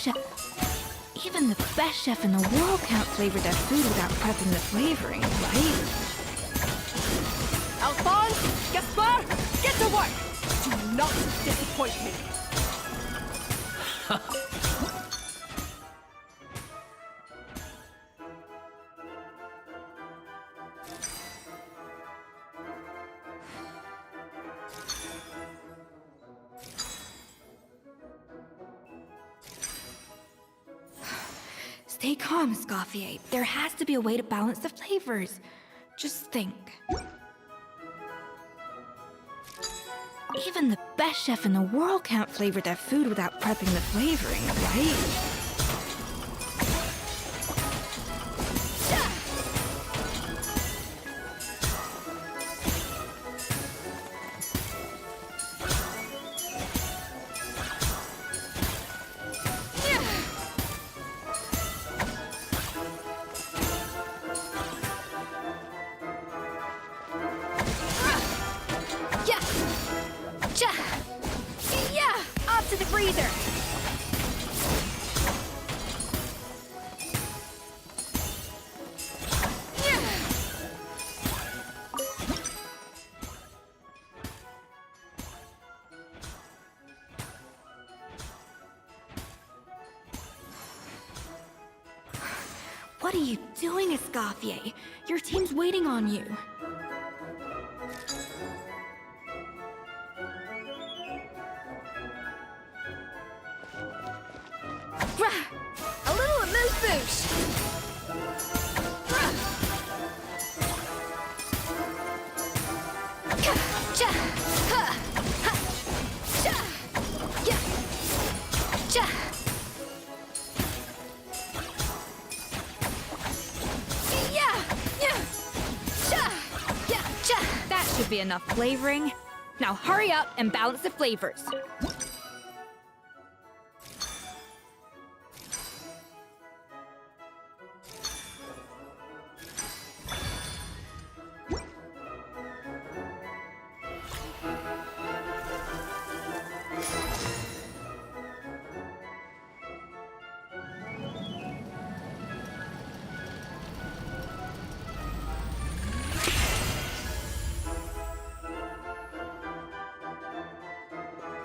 chef in the world can't flavor their food without prepping the flavoring, right? Alphonse! Gaspar! Get to work! Do not disappoint me! Stay calm, Escoffier. There has to be a way to balance the flavors. Just think. Even the best chef in the world can't flavor their food without prepping the flavoring, right? What are you doing, Escoffier? Your team's waiting on you. A little amuse-bouche! That should be enough flavoring. Now hurry up and balance the flavors.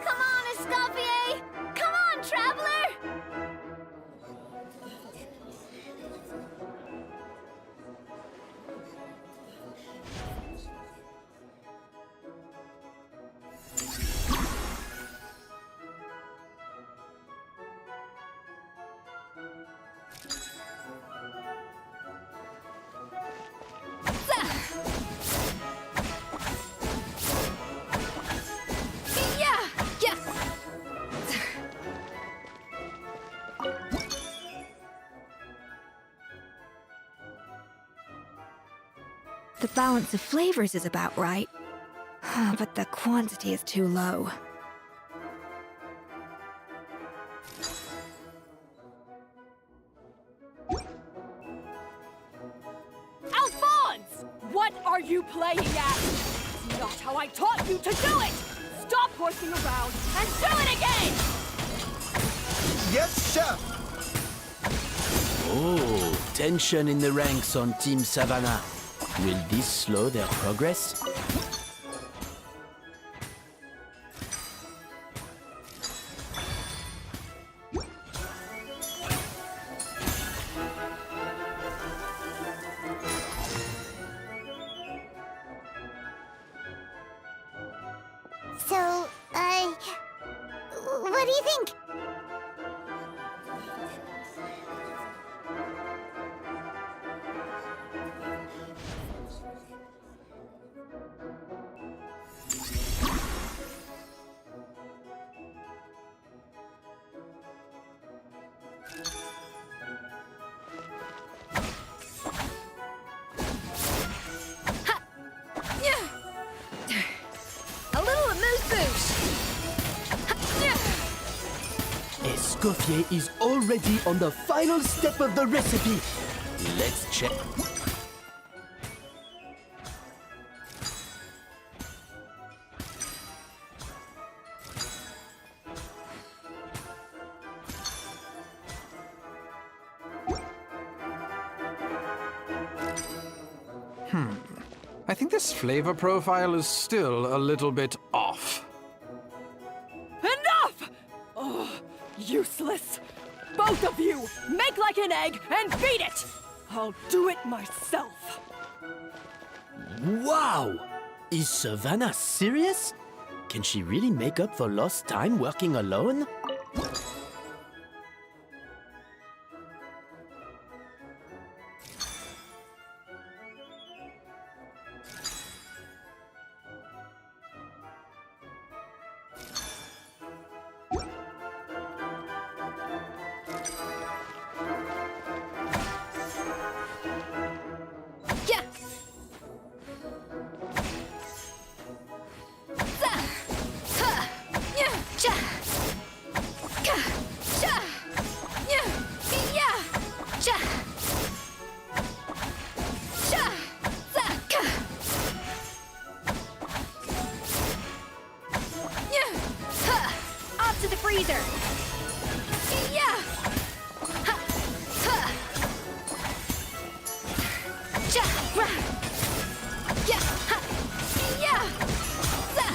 Come on, Escoffier! Come on, traveler! The balance of flavors is about right, but the quantity is too low. Alphonse! What are you playing at? It's not how I taught you to do it! Stop horsing around and do it again! Yes, chef! Oh, tension in the ranks on Team Savannah. Will this slow their progress? So, what do you think? A little amuse-bouche! Escoffier is already on the final step of the recipe. Let's check. I think this flavor profile is still a little bit off. Enough! Oh, useless! Both of you, make like an egg and beat it! I'll do it myself. Wow! Is Savannah serious? Can she really make up for lost time working alone? Off to the freezer! Yeah! Ha! Ha! Ja! Ra! Yeah! Ha! Yeah! Za!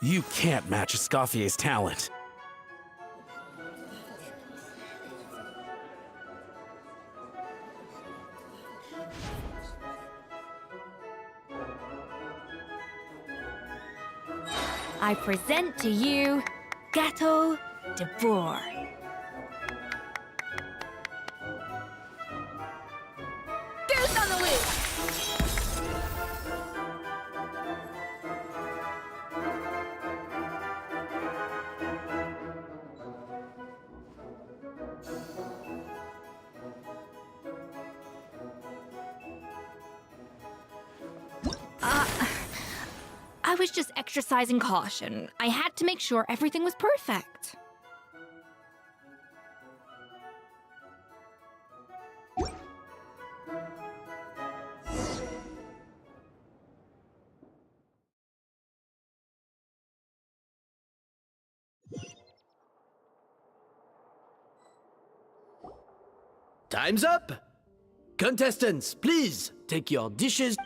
You can't match Escoffier's talent. I present to you Gâteau de Bourg. Goose on the loose! I was just exercising caution. I had to make sure everything was perfect. Time's up! Contestants, please take your dishes.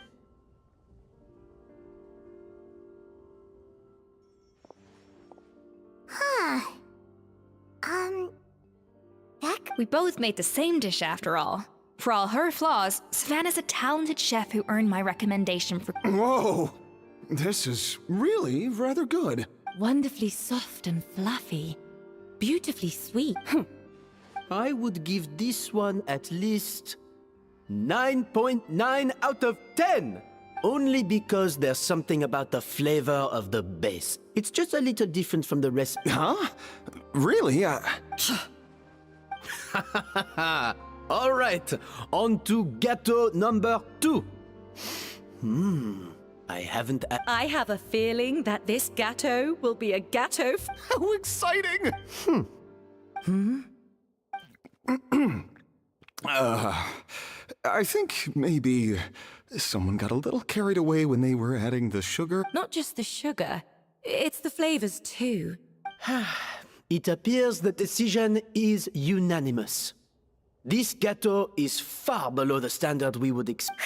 We both made the same dish after all. For all her flaws, Savannah's a talented chef who earned my recommendation for— Whoa! This is really rather good. Wonderfully soft and fluffy. Beautifully sweet. I would give this one at least 9.9 out of 10. Only because there's something about the flavor of the base. It's just a little different from the rest. Huh? Really? All right, on to gâteau number 2. I haven't... I have a feeling that this gâteau will be a gâteau. How exciting! I think maybe someone got a little carried away when they were adding the sugar. Not just the sugar, it's the flavors too. It appears the decision is unanimous. This gâteau is far below the standard we would expect.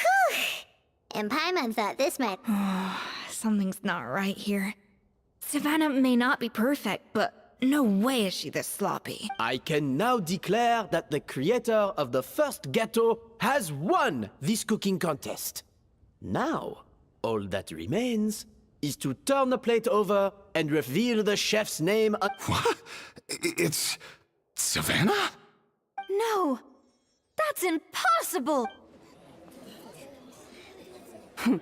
And Paimon thought this might... Something's not right here. Savannah may not be perfect, but no way is she this sloppy. I can now declare that the creator of the first gâteau has won this cooking contest. Now, all that remains is to turn the plate over and reveal the chef's name. What? It's Savannah? No! That's impossible! Hey,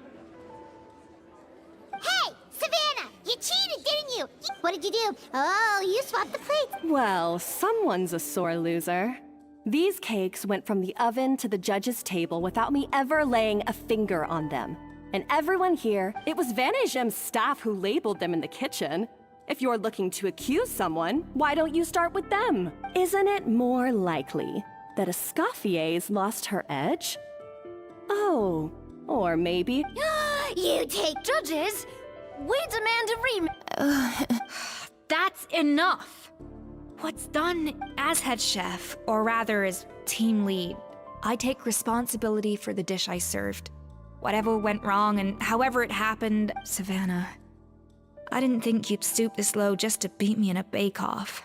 Savannah! You cheated, didn't you? What did you do? Oh, you swapped the plates. Well, someone's a sore loser. These cakes went from the oven to the judge's table without me ever laying a finger on them. And everyone here, it was Van Gem's staff who labeled them in the kitchen. If you're looking to accuse someone, why don't you start with them? Isn't it more likely that Escoffier's lost her edge? Oh, or maybe... You take judges! We demand a That's enough! What's done as head chef, or rather as team lead, I take responsibility for the dish I served. Whatever went wrong and however it happened, Savannah, I didn't think you'd stoop this low just to beat me in a bake-off.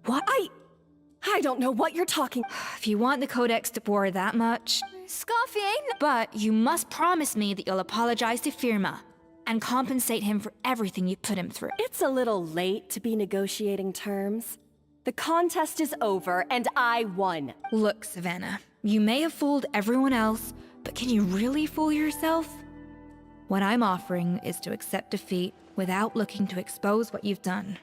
What? I don't know what you're talking... If you want the Codex de Boer that much... Escoffier! But you must promise me that you'll apologize to Firma and compensate him for everything you put him through. It's a little late to be negotiating terms. The contest is over, and I won. Look, Savannah, you may have fooled everyone else, but can you really fool yourself? What I'm offering is to accept defeat without looking to expose what you've done.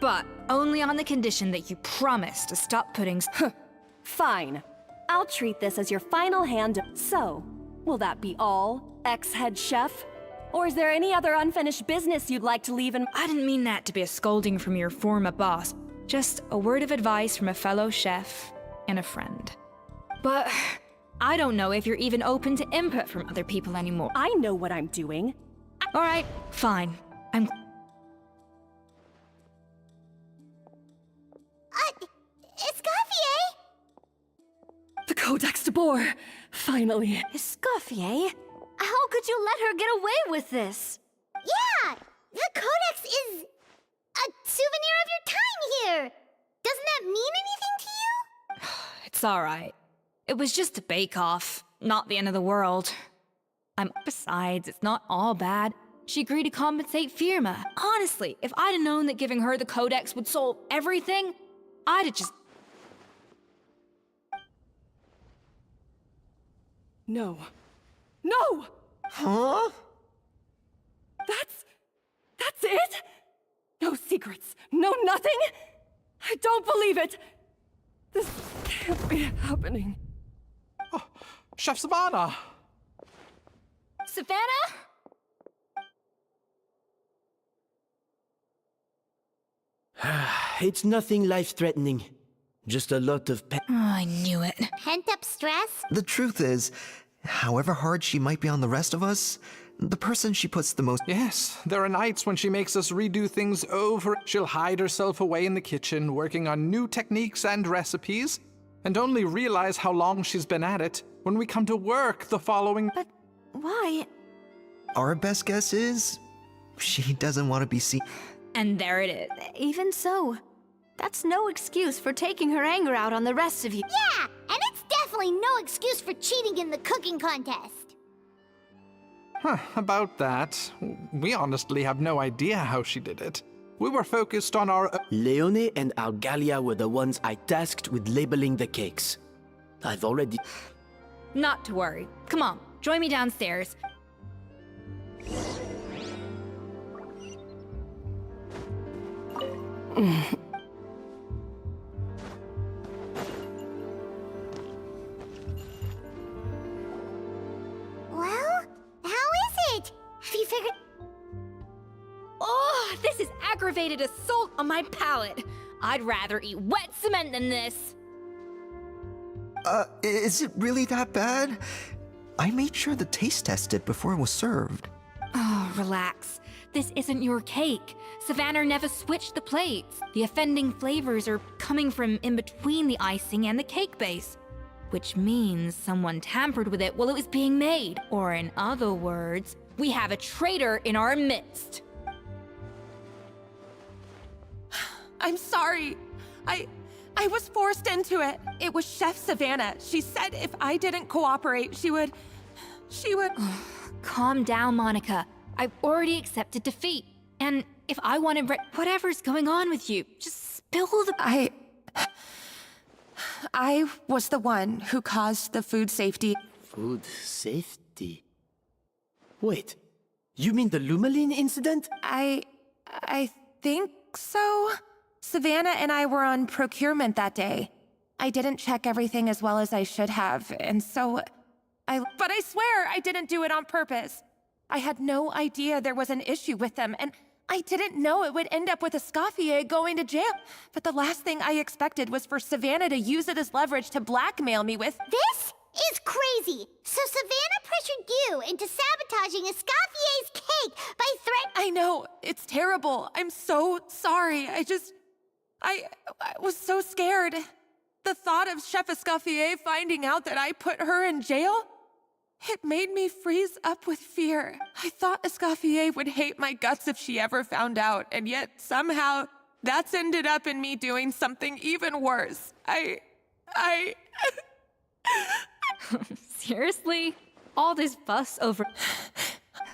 But only on the condition that you promise to stop putting... Fine. I'll treat this as your final hand. So, will that be all, ex-head chef? Or is there any other unfinished business you'd like to leave in— I didn't mean that to be a scolding from your former boss. Just a word of advice from a fellow chef and a friend. But I don't know if you're even open to input from other people anymore. I know what I'm doing. All right, fine. Escoffier! The Codex de Boer! Finally. Escoffier? How could you let her get away with this? Yeah! The Codex is a souvenir of your time here! Doesn't that mean anything to you? It's alright. It was just a bake-off, not the end of the world. Besides, it's not all bad. She agreed to compensate Firma. Honestly, if I'd have known that giving her the Codex would solve everything, I'd have just... No. No! Huh? That's it? No secrets, no nothing? I don't believe it! This can't be happening. Oh, Chef Savannah! Savannah? It's nothing life-threatening. Just a lot of Oh, I knew it. Pent-up stress? The truth is, however hard she might be on the rest of us, the person she puts the most... Yes, there are nights when she makes us redo things over. She'll hide herself away in the kitchen, working on new techniques and recipes, and only realize how long she's been at it when we come to work the following... But why? Our best guess is... she doesn't want to be seen... And there it is. Even so, that's no excuse for taking her anger out on the rest of you. Yeah! And it's definitely no excuse for cheating in the cooking contest. Huh, about that, we honestly have no idea how she did it. We were focused on our... Leone and Algalia were the ones I tasked with labeling the cakes. I've already... Not to worry. Come on, join me downstairs. Well, how is it? Have you figured... Oh, this is aggravated assault on my palate. I'd rather eat wet cement than this. Is it really that bad? I made sure the taste tested before it was served. Oh, relax. This isn't your cake. Savannah never switched the plates. The offending flavors are coming from in between the icing and the cake base, which means someone tampered with it while it was being made. Or in other words, we have a traitor in our midst. I'm sorry. I was forced into it. It was Chef Savannah. She said if I didn't cooperate, she would... Calm down, Monica. I've already accepted defeat. And if I wanted whatever's going on with you, just spill the... I was the one who caused the food safety... Food safety? Wait, you mean the Lumalene incident? I think so. Savannah and I were on procurement that day. I didn't check everything as well as I should have, and so But I swear I didn't do it on purpose. I had no idea there was an issue with them, and I didn't know it would end up with Escoffier going to jail. But the last thing I expected was for Savannah to use it as leverage to blackmail me with... This is crazy! So Savannah pressured you into sabotaging Escoffier's cake by I know, it's terrible. I'm so sorry. I was so scared. The thought of Chef Escoffier finding out that I put her in jail, it made me freeze up with fear. I thought Escoffier would hate my guts if she ever found out, and yet somehow that's ended up in me doing something even worse. Seriously? All this fuss over...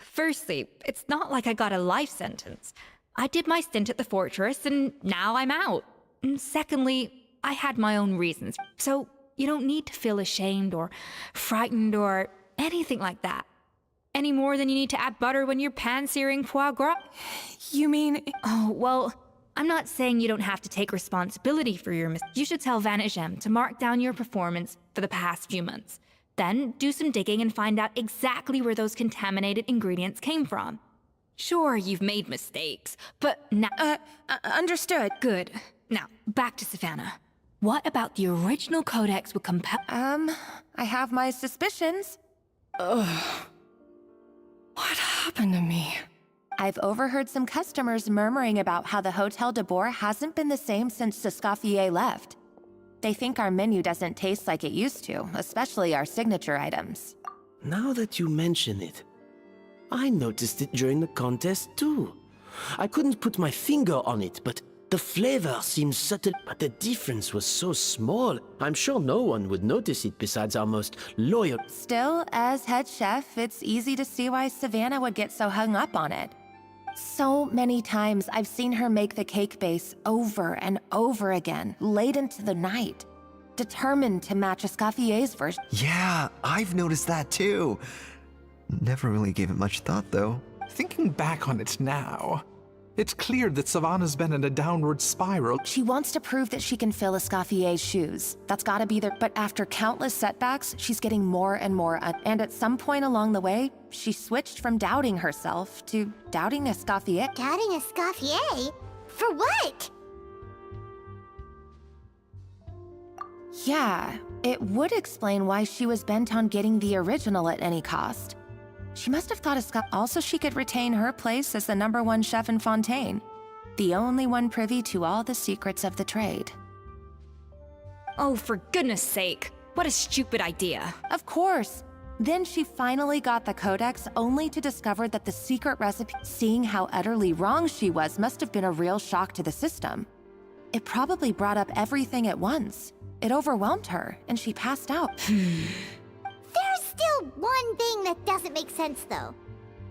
Firstly, it's not like I got a life sentence. I did my stint at the fortress, and now I'm out. And secondly, I had my own reasons, so you don't need to feel ashamed or frightened or anything like that. Any more than you need to add butter when you're pan-searing foie gras. You mean... Oh, well, I'm not saying you don't have to take responsibility for your mistakes. You should tell Vanagem to mark down your performance for the past few months. Then do some digging and find out exactly where those contaminated ingredients came from. Sure, you've made mistakes, but now... Understood. Good. Now, back to Savannah. What about the original codex would compel... I have my suspicions. Ugh. What happened to me? I've overheard some customers murmuring about how the Hotel de Boer hasn't been the same since Escoffier left. They think our menu doesn't taste like it used to, especially our signature items. Now that you mention it, I noticed it during the contest too. I couldn't put my finger on it, but the flavor seemed subtle, but the difference was so small. I'm sure no one would notice it besides our most loyal. Still, as head chef, it's easy to see why Savannah would get so hung up on it. So many times I've seen her make the cake base over and over again, late into the night, determined to match Escoffier's version. Yeah, I've noticed that too. Never really gave it much thought, though. Thinking back on it now, it's clear that Savannah's been in a downward spiral. She wants to prove that she can fill Escoffier's shoes. That's gotta be there. But after countless setbacks, she's getting more and more. And at some point along the way, she switched from doubting herself to doubting Escoffier. Doubting Escoffier? For what? Yeah, it would explain why she was bent on getting the original at any cost. She must have thought also she could retain her place as the #1 chef in Fontaine, the only one privy to all the secrets of the trade. Oh, for goodness sake. What a stupid idea. Of course. Then she finally got the codex only to discover that the secret recipe, seeing how utterly wrong she was, must have been a real shock to the system. It probably brought up everything at once. It overwhelmed her, and she passed out. There's still one thing that doesn't make sense, though.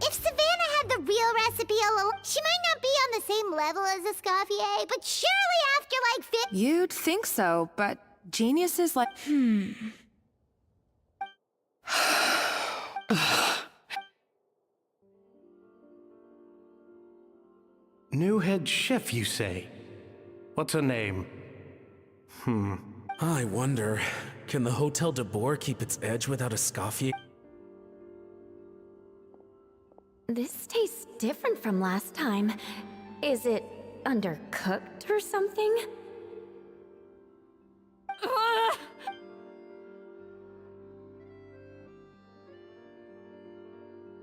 If Savannah had the real recipe all along, she might not be on the same level as Escoffier, but surely after like 50... You'd think so, but geniuses like... New head chef, you say? What's her name? I wonder, can the Hotel de Boer keep its edge without Escoffier? This tastes different from last time. Is it undercooked or something?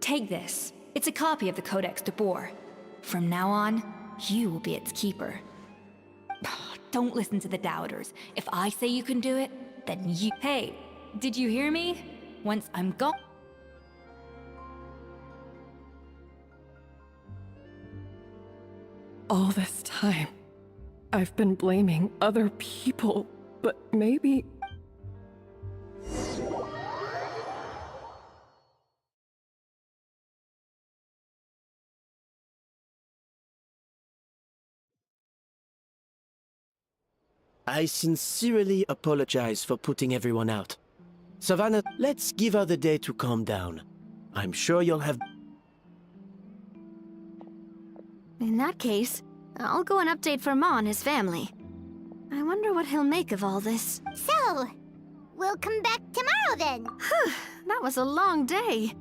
Take this. It's a copy of the Codex de Boer. From now on, you will be its keeper. Don't listen to the doubters. If I say you can do it, then you... Hey, did you hear me? Once I'm gone... All this time, I've been blaming other people, but maybe... I sincerely apologize for putting everyone out. Savannah, let's give her the day to calm down. I'm sure you'll have... In that case, I'll go and update Vermont and his family. I wonder what he'll make of all this. So, we'll come back tomorrow then. That was a long day.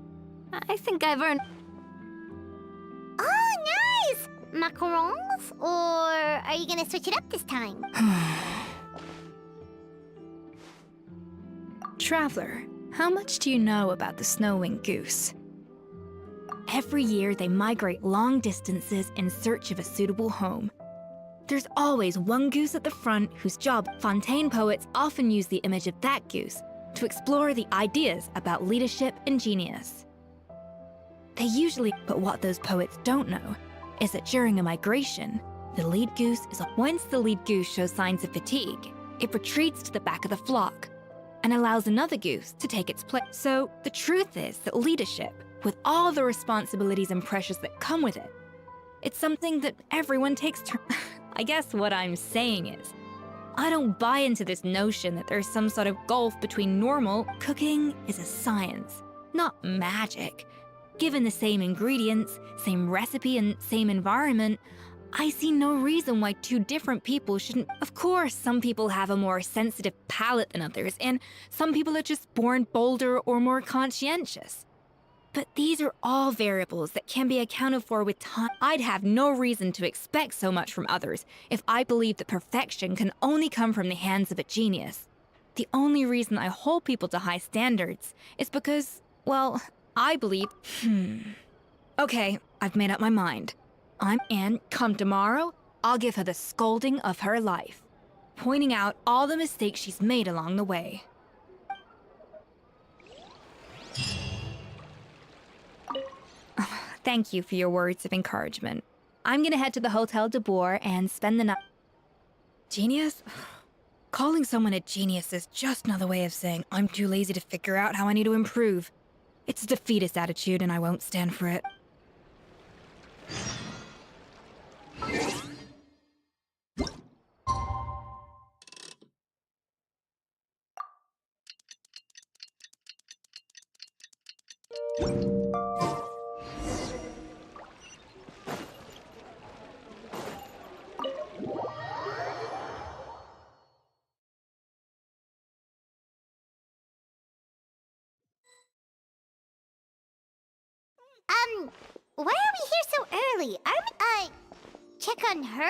I think I've earned... Oh, nice! Macarons? Or are you gonna switch it up this time? Traveler, how much do you know about the snow-winged goose? Every year, they migrate long distances in search of a suitable home. There's always one goose at the front whose job Fontaine poets often use the image of that goose to explore the ideas about leadership and genius. They usually, but what those poets don't know is that during a migration, the lead goose is once the lead goose shows signs of fatigue, it retreats to the back of the flock and allows another goose to take its place. So the truth is that leadership, with all the responsibilities and pressures that come with it, it's something that everyone takes turns. I guess what I'm saying is, I don't buy into this notion that there's some sort of gulf between normal. Cooking is a science, not magic. Given the same ingredients, same recipe, and same environment, I see no reason why two different people shouldn't. Of course, some people have a more sensitive palate than others, and some people are just born bolder or more conscientious. But these are all variables that can be accounted for with time. I'd have no reason to expect so much from others if I believed that perfection can only come from the hands of a genius. The only reason I hold people to high standards is because, well, I believe... Okay, I've made up my mind. And come tomorrow, I'll give her the scolding of her life, pointing out all the mistakes she's made along the way. Thank you for your words of encouragement. I'm gonna head to the Hotel de Boer and spend the night. Genius? Calling someone a genius is just another way of saying I'm too lazy to figure out how I need to improve. It's a defeatist attitude, and I won't stand for it. Why are we here so early? Check on her?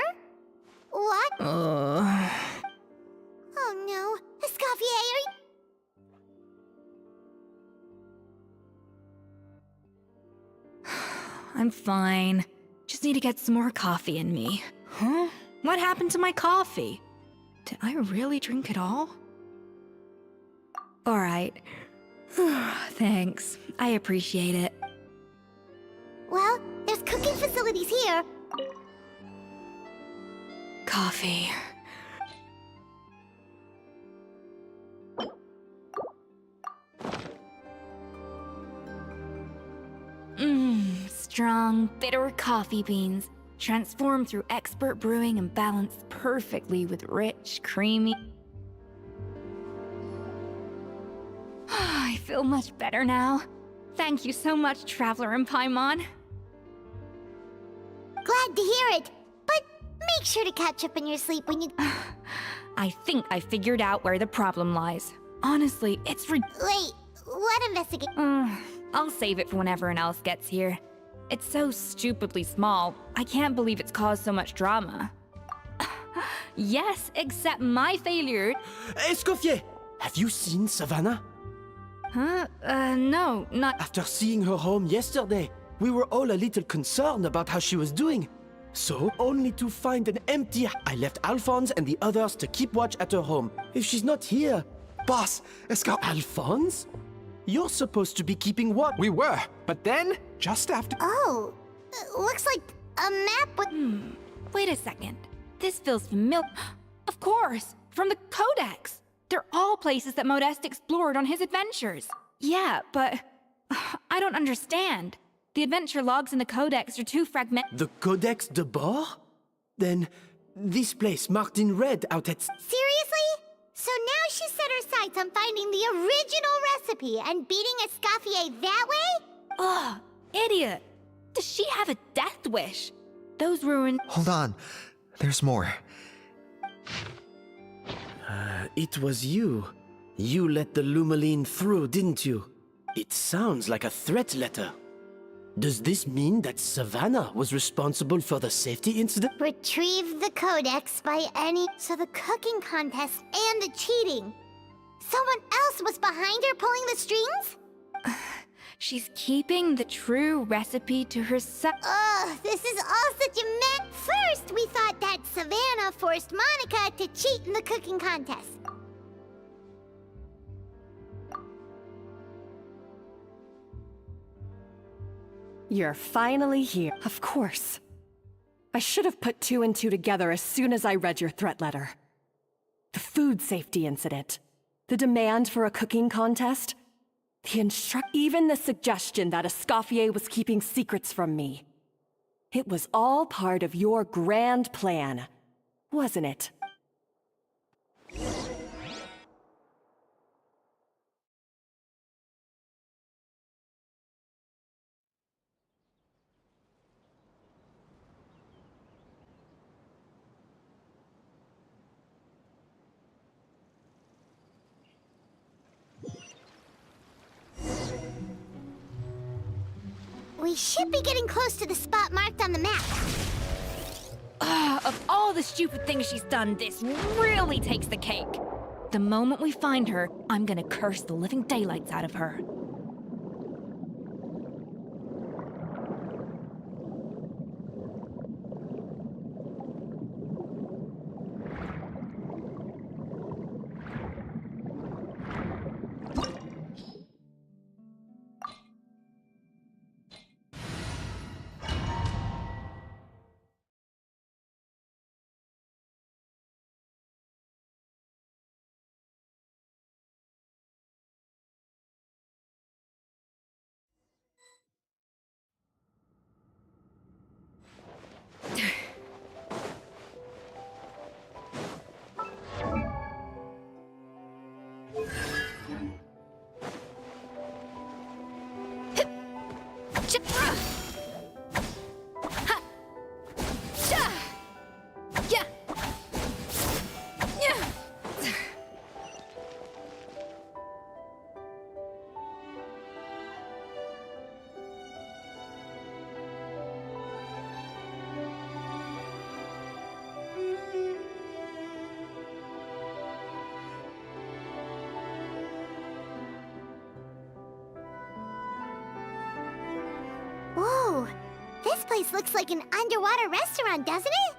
What? Oh no. Escoffier, I'm fine. Just need to get some more coffee in me. Huh? What happened to my coffee? Did I really drink it all? Alright. Thanks. I appreciate it. Well, there's cooking facilities here. Coffee. Strong, bitter coffee beans, transformed through expert brewing and balanced perfectly with rich, creamy... I feel much better now. Thank you so much, Traveler and Paimon. Glad to hear it, but make sure to catch up in your sleep when you... I think I figured out where the problem lies. Honestly, it's Wait, what investigate? I'll save it for when everyone else gets here. It's so stupidly small, I can't believe it's caused so much drama. Yes, except my failure... Escoffier! Have you seen Savannah? Huh? No, not... After seeing her home yesterday, we were all a little concerned about how she was doing. So, only to find an empty... I left Alphonse and the others to keep watch at her home. If she's not here... Boss, Alphonse? You're supposed to be keeping watch. We were, but then, just after... Oh, looks like a map with... Wait a second. This feels familiar. Of course, from the Codex. They're all places that Modeste explored on his adventures. Yeah, but... I don't understand. The adventure logs in the Codex are too fragmented. The Codex de Boer? Then, this place marked in red out at... Seriously? So now she set her sights on finding the original recipe and beating Escoffier that way? Ugh, idiot. Does she have a death wish? Those ruins... Hold on. There's more. It was you. You let the Lumaline through, didn't you? It sounds like a threat letter. Does this mean that Savannah was responsible for the safety incident? Retrieve the Codex by any... So the cooking contest and the cheating. Someone else was behind her pulling the strings? She's keeping the true recipe to herself. Ugh, this is all such a mess. First, we thought that Savannah forced Monica to cheat in the cooking contest. You're finally here. Of course. I should have put two and two together as soon as I read your threat letter. The food safety incident. The demand for a cooking contest. Even the suggestion that Escoffier was keeping secrets from me. It was all part of your grand plan, wasn't it? We should be getting close to the spot marked on the map. Of all the stupid things she's done, this really takes the cake. The moment we find her, I'm gonna curse the living daylights out of her. Whoa, this place looks like an underwater restaurant, doesn't it?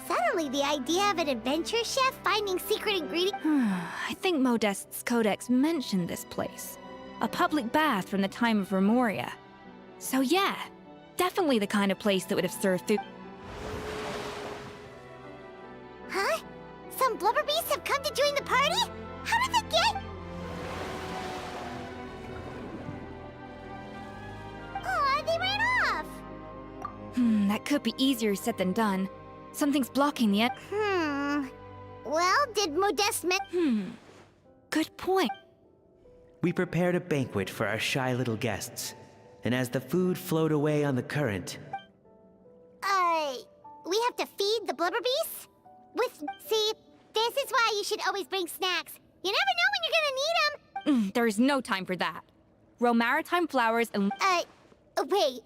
Suddenly, the idea of an adventure chef finding secret ingredients. I think Modest's codex mentioned this place. A public bath from the time of Remoria. So yeah, definitely the kind of place that would have served food. Huh? Some blubber beasts have come to join the party? How did they get? Aw, they ran off! That could be easier said than done. Something's blocking the Well, did Modeste Good point. We prepared a banquet for our shy little guests, and as the food flowed away on the current... we have to feed the blubber beasts? See, this is why you should always bring snacks. You never know when you're gonna need them. There is no time for that. Row maritime flowers and... wait.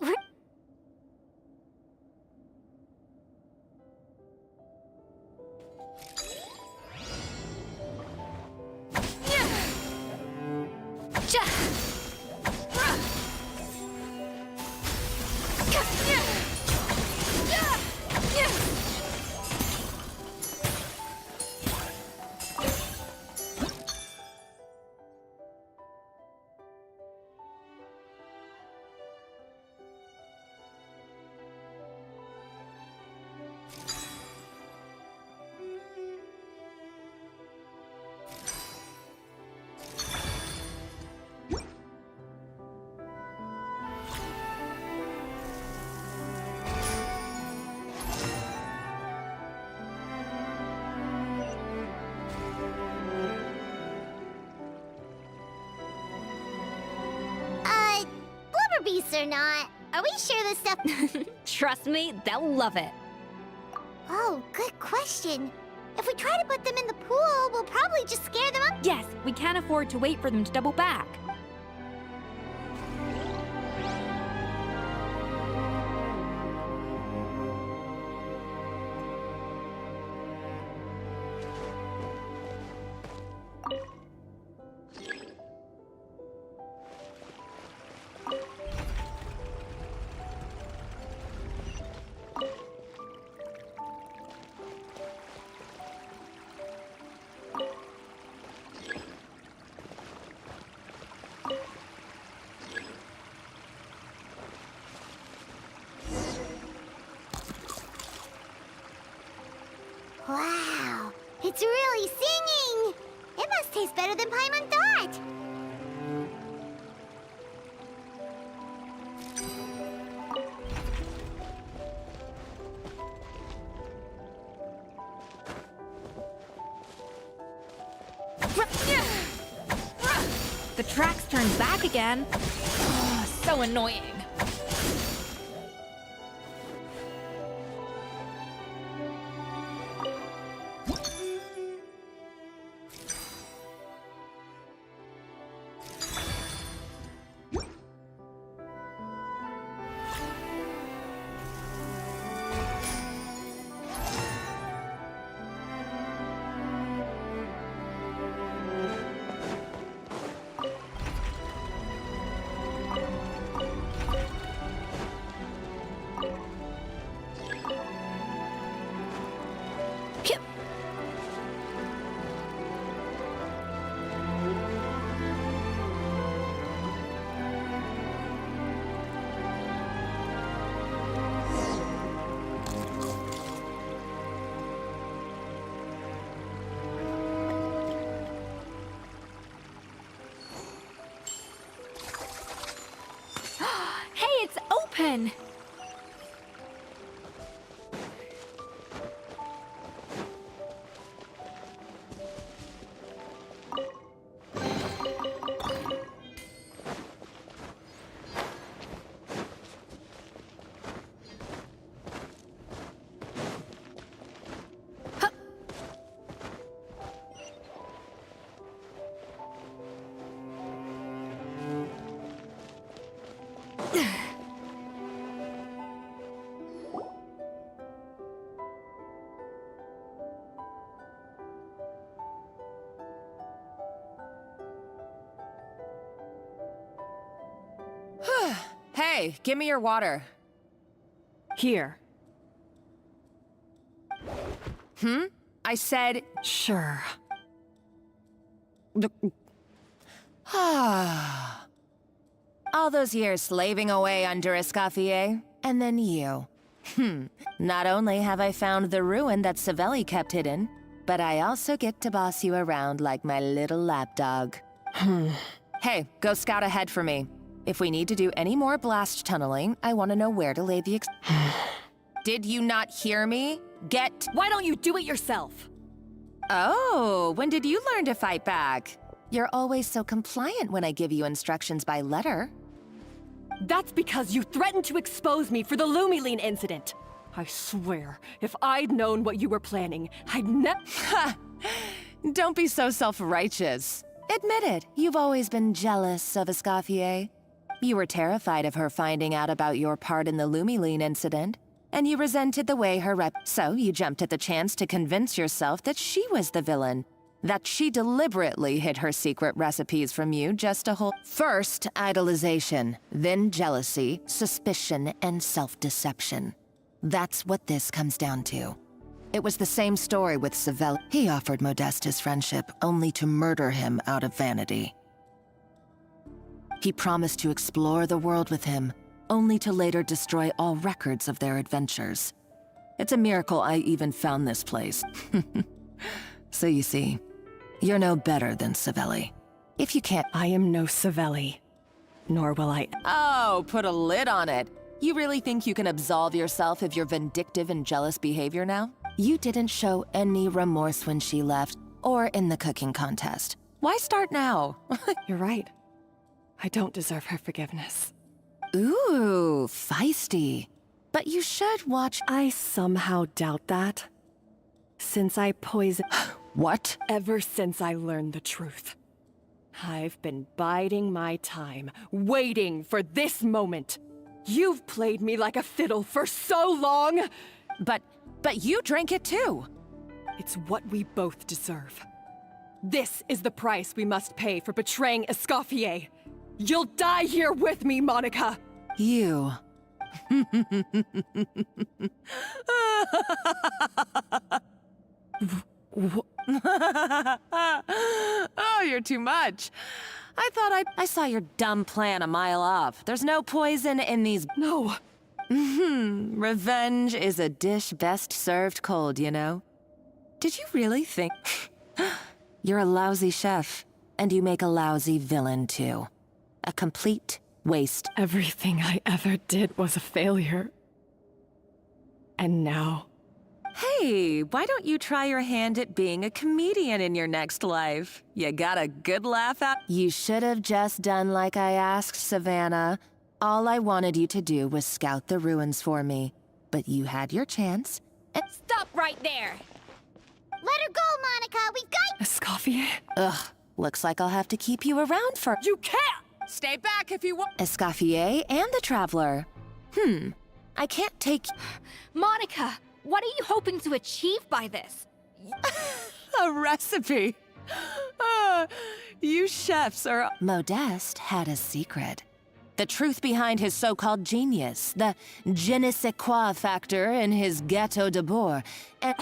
Beasts or not, are we sure this stuff... Trust me, they'll love it. Oh, good question. If we try to put them in the pool, we'll probably just scare them up. Yes, we can't afford to wait for them to double back. Wow, it's really singing! It must taste better than Paimon thought! The tracks turned back again. So annoying. Open! Hey, give me your water. Here. I said... Sure. All those years slaving away under Escoffier, and then you. Not only have I found the ruin that Savelli kept hidden, but I also get to boss you around like my little lapdog. Hey, go scout ahead for me. If we need to do any more blast tunneling, I want to know where to lay the Did you not hear me? Why don't you do it yourself? Oh, when did you learn to fight back? You're always so compliant when I give you instructions by letter. That's because you threatened to expose me for the Lumiline incident. I swear, if I'd known what you were planning, I'd Don't be so self-righteous. Admit it, you've always been jealous of Escoffier. You were terrified of her finding out about your part in the Lumiline incident, and you resented the way So you jumped at the chance to convince yourself that she was the villain. That she deliberately hid her secret recipes from you just to hold... First, idolization, then jealousy, suspicion, and self-deception. That's what this comes down to. It was the same story with Savelli. He offered Modeste his friendship, only to murder him out of vanity. He promised to explore the world with him, only to later destroy all records of their adventures. It's a miracle I even found this place. So you see, you're no better than Savelli. If you can't... I am no Savelli, nor will I... Oh, put a lid on it. You really think you can absolve yourself of your vindictive and jealous behavior now? You didn't show any remorse when she left, or in the cooking contest. Why start now? You're right. I don't deserve her forgiveness. Ooh, feisty. But you should watch... I somehow doubt that. Since I poisoned... What? Ever since I learned the truth. I've been biding my time, waiting for this moment. You've played me like a fiddle for so long! But you drank it too! It's what we both deserve. This is the price we must pay for betraying Escoffier. You'll die here with me, Monica! You... Oh, you're too much. I thought I saw your dumb plan a mile off. There's no poison in these... No. Revenge is a dish best served cold, you know? Did you really think... You're a lousy chef, and you make a lousy villain, too. A complete waste. Everything I ever did was a failure. And now... Hey, why don't you try your hand at being a comedian in your next life? You got a good laugh out. You should have just done like I asked, Savannah. All I wanted you to do was scout the ruins for me. But you had your chance. And stop right there! Let her go, Monica! We've got... Escoffier? Ugh, looks like I'll have to keep you around for... You can't! Stay back if you want... Escoffier and the Traveler. I can't take... Monica! What are you hoping to achieve by this? A recipe. You chefs are... Modeste had a secret. The truth behind his so-called genius. The je ne sais quoi factor in his Gâteau de Bourg. And...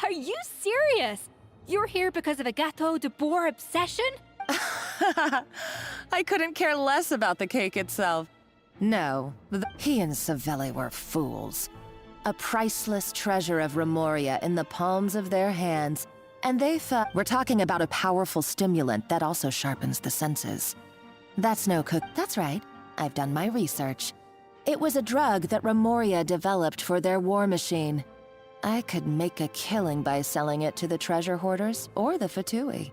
Are you serious? You're here because of a Gâteau de Bourg obsession? I couldn't care less about the cake itself. No, he and Savelli were fools. A priceless treasure of Remoria in the palms of their hands, and they thought... We're talking about a powerful stimulant that also sharpens the senses. That's no cook... That's right. I've done my research. It was a drug that Remoria developed for their war machine. I could make a killing by selling it to the treasure hoarders or the Fatui.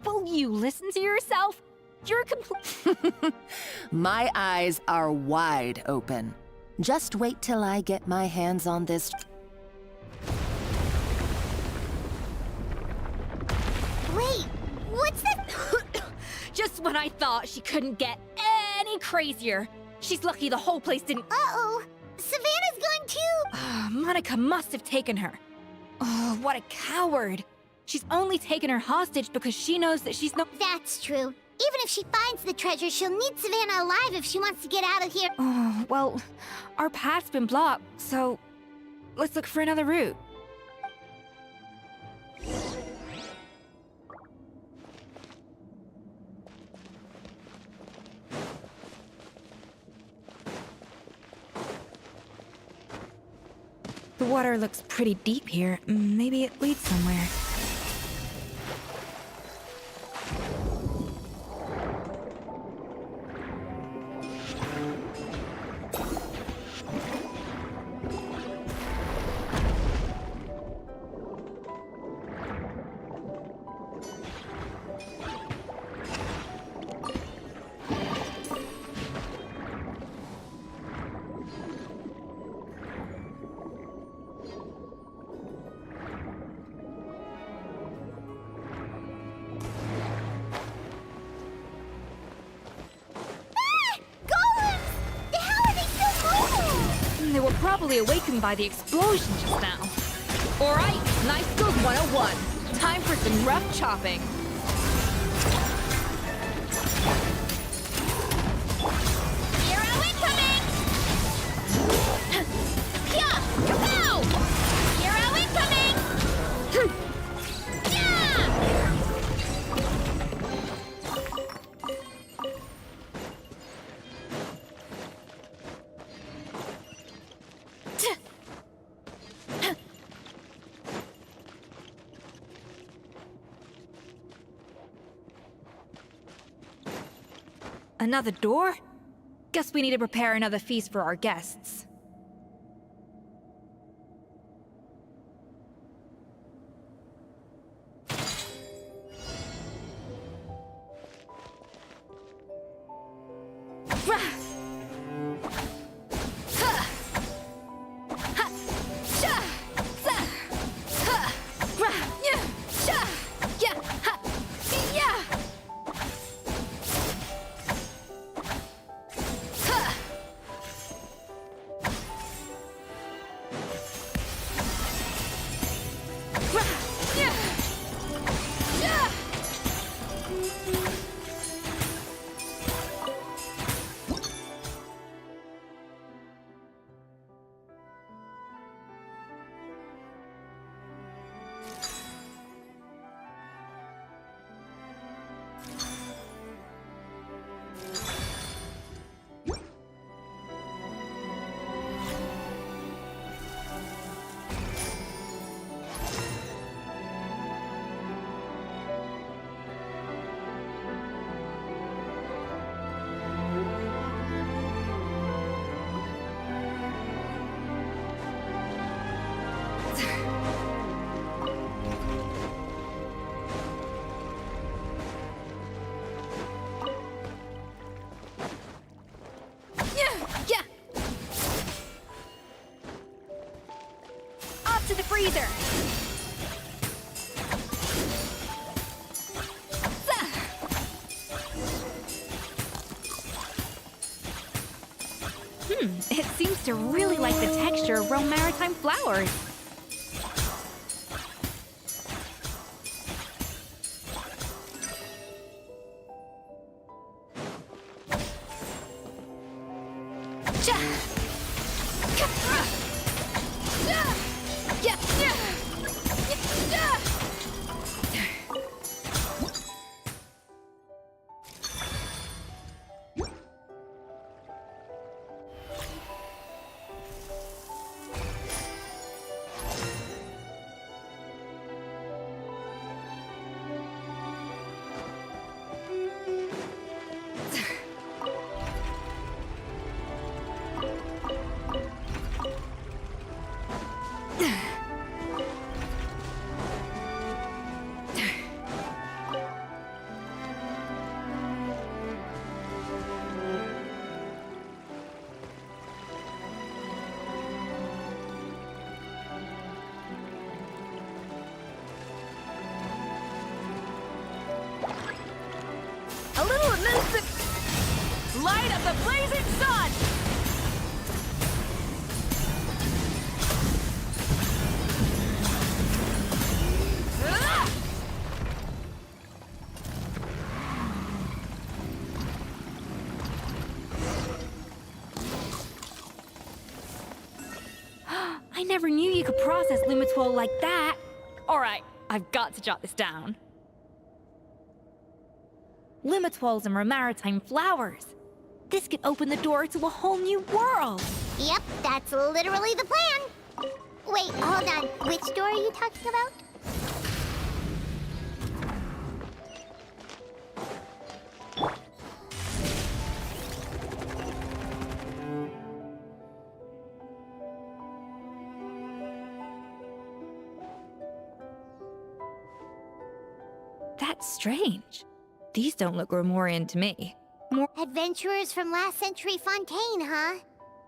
Will you listen to yourself? You're complete... My eyes are wide open. Just wait till I get my hands on this... Wait, what's that? Just when I thought she couldn't get any crazier, She's lucky the whole place didn't— Uh-oh! Savannah's going too! Monica must have taken her. Oh, what a coward. She's only taken her hostage because she knows that she's no— That's true. Even if she finds the treasure, she'll need Savannah alive if she wants to get out of here. Oh, well, our path's been blocked, so let's look for another route. The water looks pretty deep here. Maybe it leads somewhere. They were probably awakened by the explosion just now. Alright, Knife Skills 101. Time for some rough chopping. Hero incoming! Yeah! Kapow! Hero incoming! Another door? Guess we need to prepare another feast for our guests. To the freezer! It seems to really like the texture of raw maritime flowers. light of the blazing sun! I never knew you could process Lumitwol like that. Alright, I've got to jot this down. Lumitwols and Romaritime flowers. This could open the door to a whole new world. Yep, that's literally the plan. Wait, hold on. Which door are you talking about? That's strange. These don't look Romorian to me. More Adventurers from last century Fontaine, huh?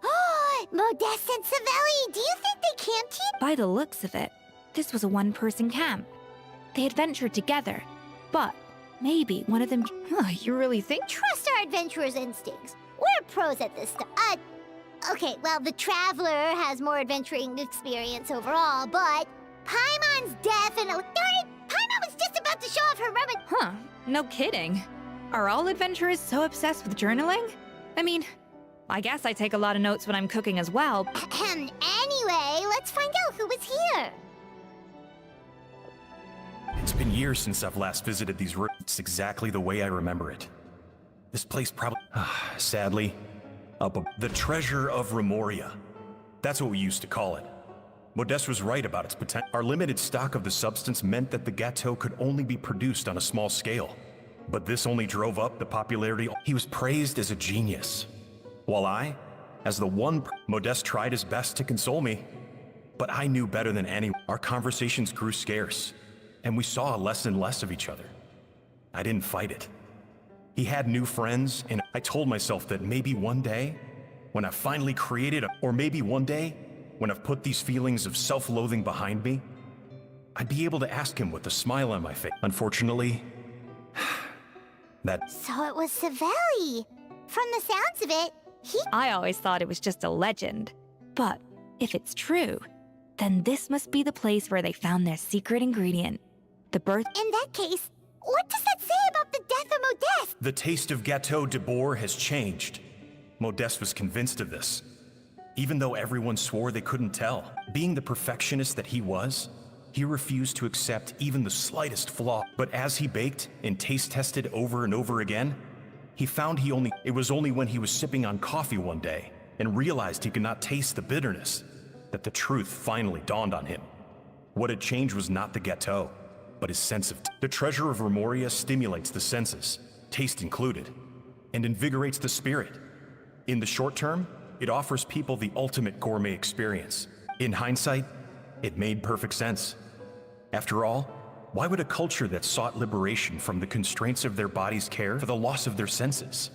Oh, Modeste and Savelli, do you think they camped here? By the looks of it, this was a one-person camp. They adventured together, but maybe one of them... you really think? Trust our adventurers' instincts. We're pros at this stuff. Okay, well, the Traveler has more adventuring experience overall, but Paimon's definitely... Darn it! Paimon was just about to show off her Roman... Huh, no kidding. Are all adventurers so obsessed with journaling? I mean, I guess I take a lot of notes when I'm cooking as well. Anyway, let's find out who was here. It's been years since I've last visited these rooms. It's exactly the way I remember it. This place probably... sadly, the treasure of Remoria. That's what we used to call it. Modeste was right about its potential. Our limited stock of the substance meant that the gâteau could only be produced on a small scale. But this only drove up the popularity. He was praised as a genius. While I, as the one... Modeste tried his best to console me. But I knew better than anyone. Our conversations grew scarce, and we saw less and less of each other. I didn't fight it. He had new friends, and I told myself that maybe one day, when I finally created or maybe one day, when I've put these feelings of self-loathing behind me, I'd be able to ask him with a smile on my face. Unfortunately, that... So it was Savelli. From the sounds of it, I always thought it was just a legend. But if it's true, then this must be the place where they found their secret ingredient. The birth... In that case, what does that say about the death of Modeste? The taste of Gâteau de Bourg has changed. Modeste was convinced of this. Even though everyone swore they couldn't tell. Being the perfectionist that he was, he refused to accept even the slightest flaw. But as he baked and taste tested over and over again, he found it was only when he was sipping on coffee one day and realized he could not taste the bitterness that the truth finally dawned on him. What had changed was not the gâteau, but his sense of... The treasure of Remoria stimulates the senses, taste included, and invigorates the spirit. In the short term, it offers people the ultimate gourmet experience. In hindsight, it made perfect sense. After all, why would a culture that sought liberation from the constraints of their bodies care for the loss of their senses?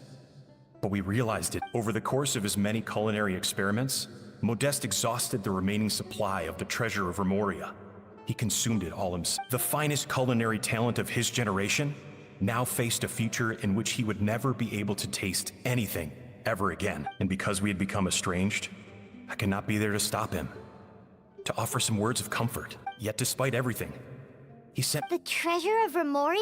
But we realized it. Over the course of his many culinary experiments, Modeste exhausted the remaining supply of the treasure of Remoria. He consumed it all himself. The finest culinary talent of his generation now faced a future in which he would never be able to taste anything ever again. And because we had become estranged, I could not be there to stop him, to offer some words of comfort. Yet despite everything, he sent... The treasure of Remoria?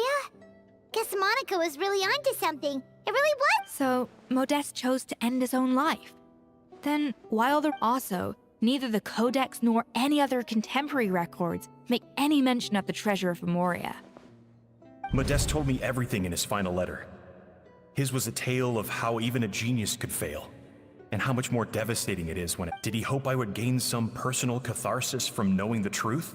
Guess Monica was really onto something. It really was. So, Modeste chose to end his own life. Then, while neither the Codex nor any other contemporary records make any mention of the treasure of Remoria. Modeste told me everything in his final letter. His was a tale of how even a genius could fail, and how much more devastating it is when it... Did he hope I would gain some personal catharsis from knowing the truth?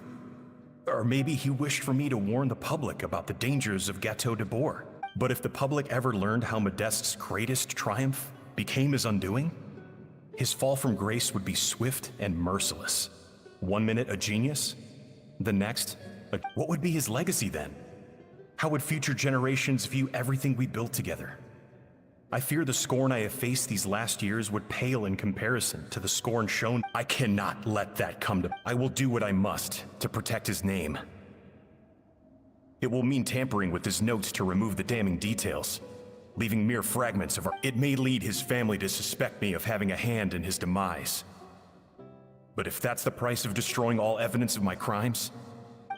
Or maybe he wished for me to warn the public about the dangers of Gâteau de Bourg. But if the public ever learned how Modeste's greatest triumph became his undoing, his fall from grace would be swift and merciless. One minute a genius, the next, what would be his legacy then? How would future generations view everything we built together? I fear the scorn I have faced these last years would pale in comparison to the scorn shown. I cannot let that come to... I will do what I must to protect his name. It will mean tampering with his notes to remove the damning details. leaving mere fragments of our... It may lead his family to suspect me of having a hand in his demise. But if that's the price of destroying all evidence of my crimes,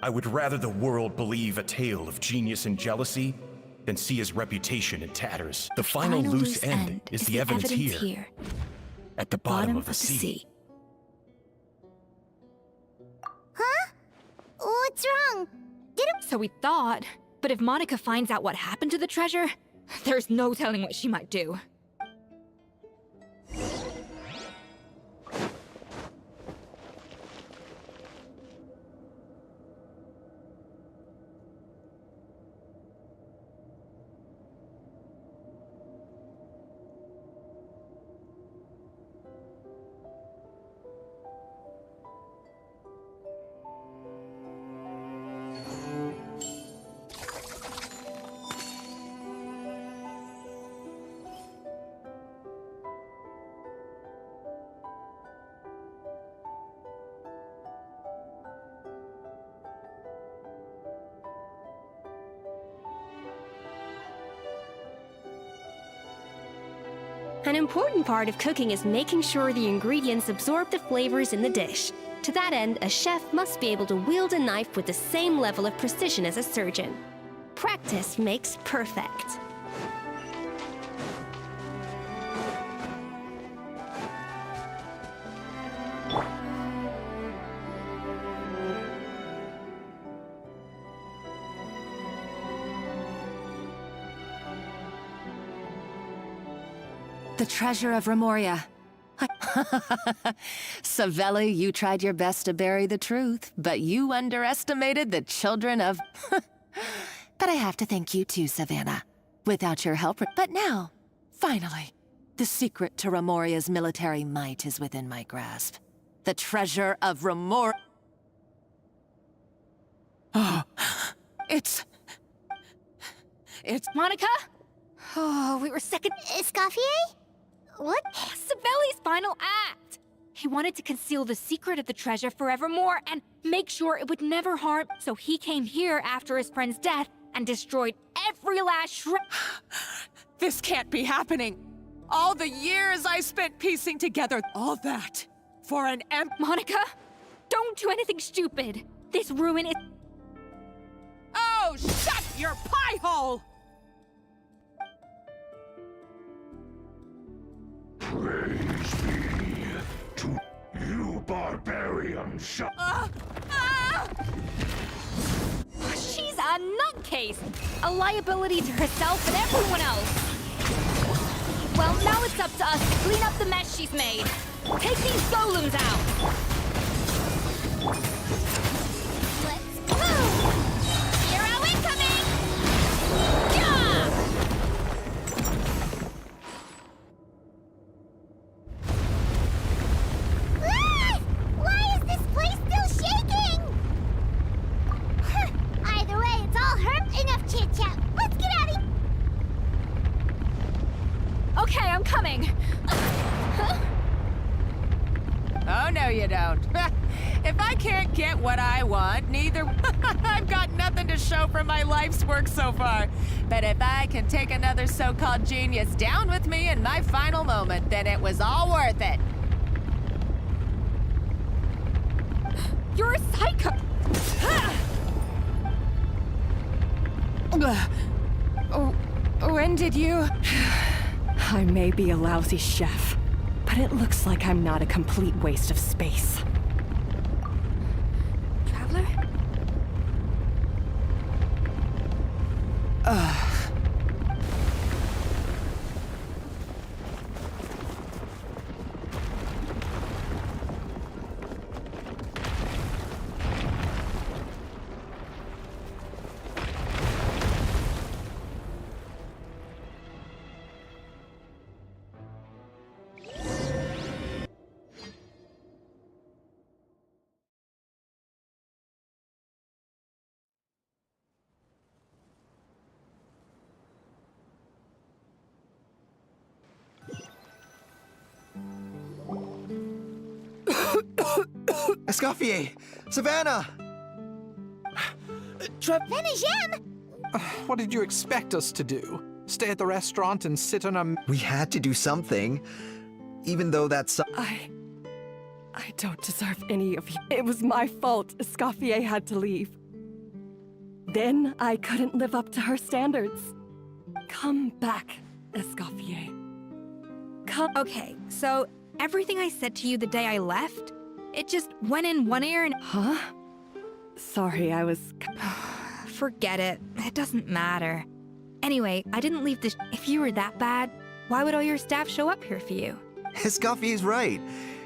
I would rather the world believe a tale of genius and jealousy than see his reputation in tatters. The final loose end is the evidence here, at the bottom of the sea. Huh? What's wrong? So we thought, but if Monica finds out what happened to the treasure, there's no telling what she might do. An important part of cooking is making sure the ingredients absorb the flavors in the dish. To that end, a chef must be able to wield a knife with the same level of precision as a surgeon. Practice makes perfect. The treasure of Remoria. Savelli, you tried your best to bury the truth, but you underestimated the children of... But I have to thank you too, Savannah. Without your help... But now, finally, the secret to Remoria's military might is within my grasp. The treasure of Remor... Oh, it's... Monica? Oh, we were second... Escoffier? What? Savelli's final act! He wanted to conceal the secret of the treasure forevermore and make sure it would never harm, so he came here after his friend's death and destroyed every last shred. This can't be happening. All the years I spent piecing together all that for an Monica, don't do anything stupid. This ruin is... Oh, shut your pie hole! Praise be to you, barbarian. She's a nutcase! A liability to herself and everyone else! Well, now it's up to us to clean up the mess she's made. Take these golems out! Let's go! Hero incoming! Yeah! Why is this place still shaking? Either way, it's all her. Enough chit-chat. Let's get out of here. Okay, I'm coming. Oh, no you don't. If I can't get what I want, neither... I've got nothing to show for my life's work so far. But if I can take another so-called genius down with me in my final moment, then it was all worth it. You're a psycho! When did you... I may be a lousy chef, but it looks like I'm not a complete waste of space. Traveler? Escoffier! Savannah! Venejem! What did you expect us to do? Stay at the restaurant and sit on a... We had to do something. Even though that's... I don't deserve any of you. It was my fault Escoffier had to leave. Then I couldn't live up to her standards. Come back, Escoffier. Come. Okay, so everything I said to you the day I left, it just went in one ear and... Huh? Sorry, I was... Forget it. It doesn't matter. Anyway, I didn't leave this... If you were that bad, why would all your staff show up here for you? Escoffier's right.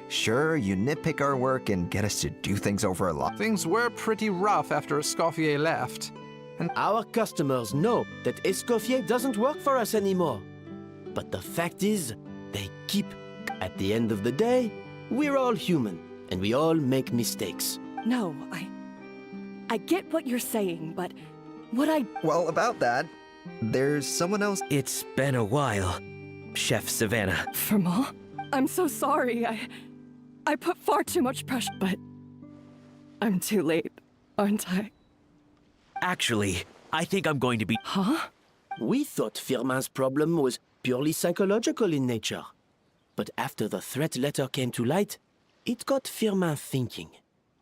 Sure, you nitpick our work and get us to do things over a lot. Things were pretty rough after Escoffier left. And our customers know that Escoffier doesn't work for us anymore. But the fact is, they keep... At the end of the day, we're all human, and we all make mistakes. No, I get what you're saying, but what I... Well, about that, there's someone else... It's been a while, Chef Savannah. Vermal? I'm so sorry. I put far too much pressure, but I'm too late, aren't I? Actually, I think I'm going to be... Huh? We thought Firmin's problem was purely psychological in nature. But after the threat letter came to light, it got Firmin thinking.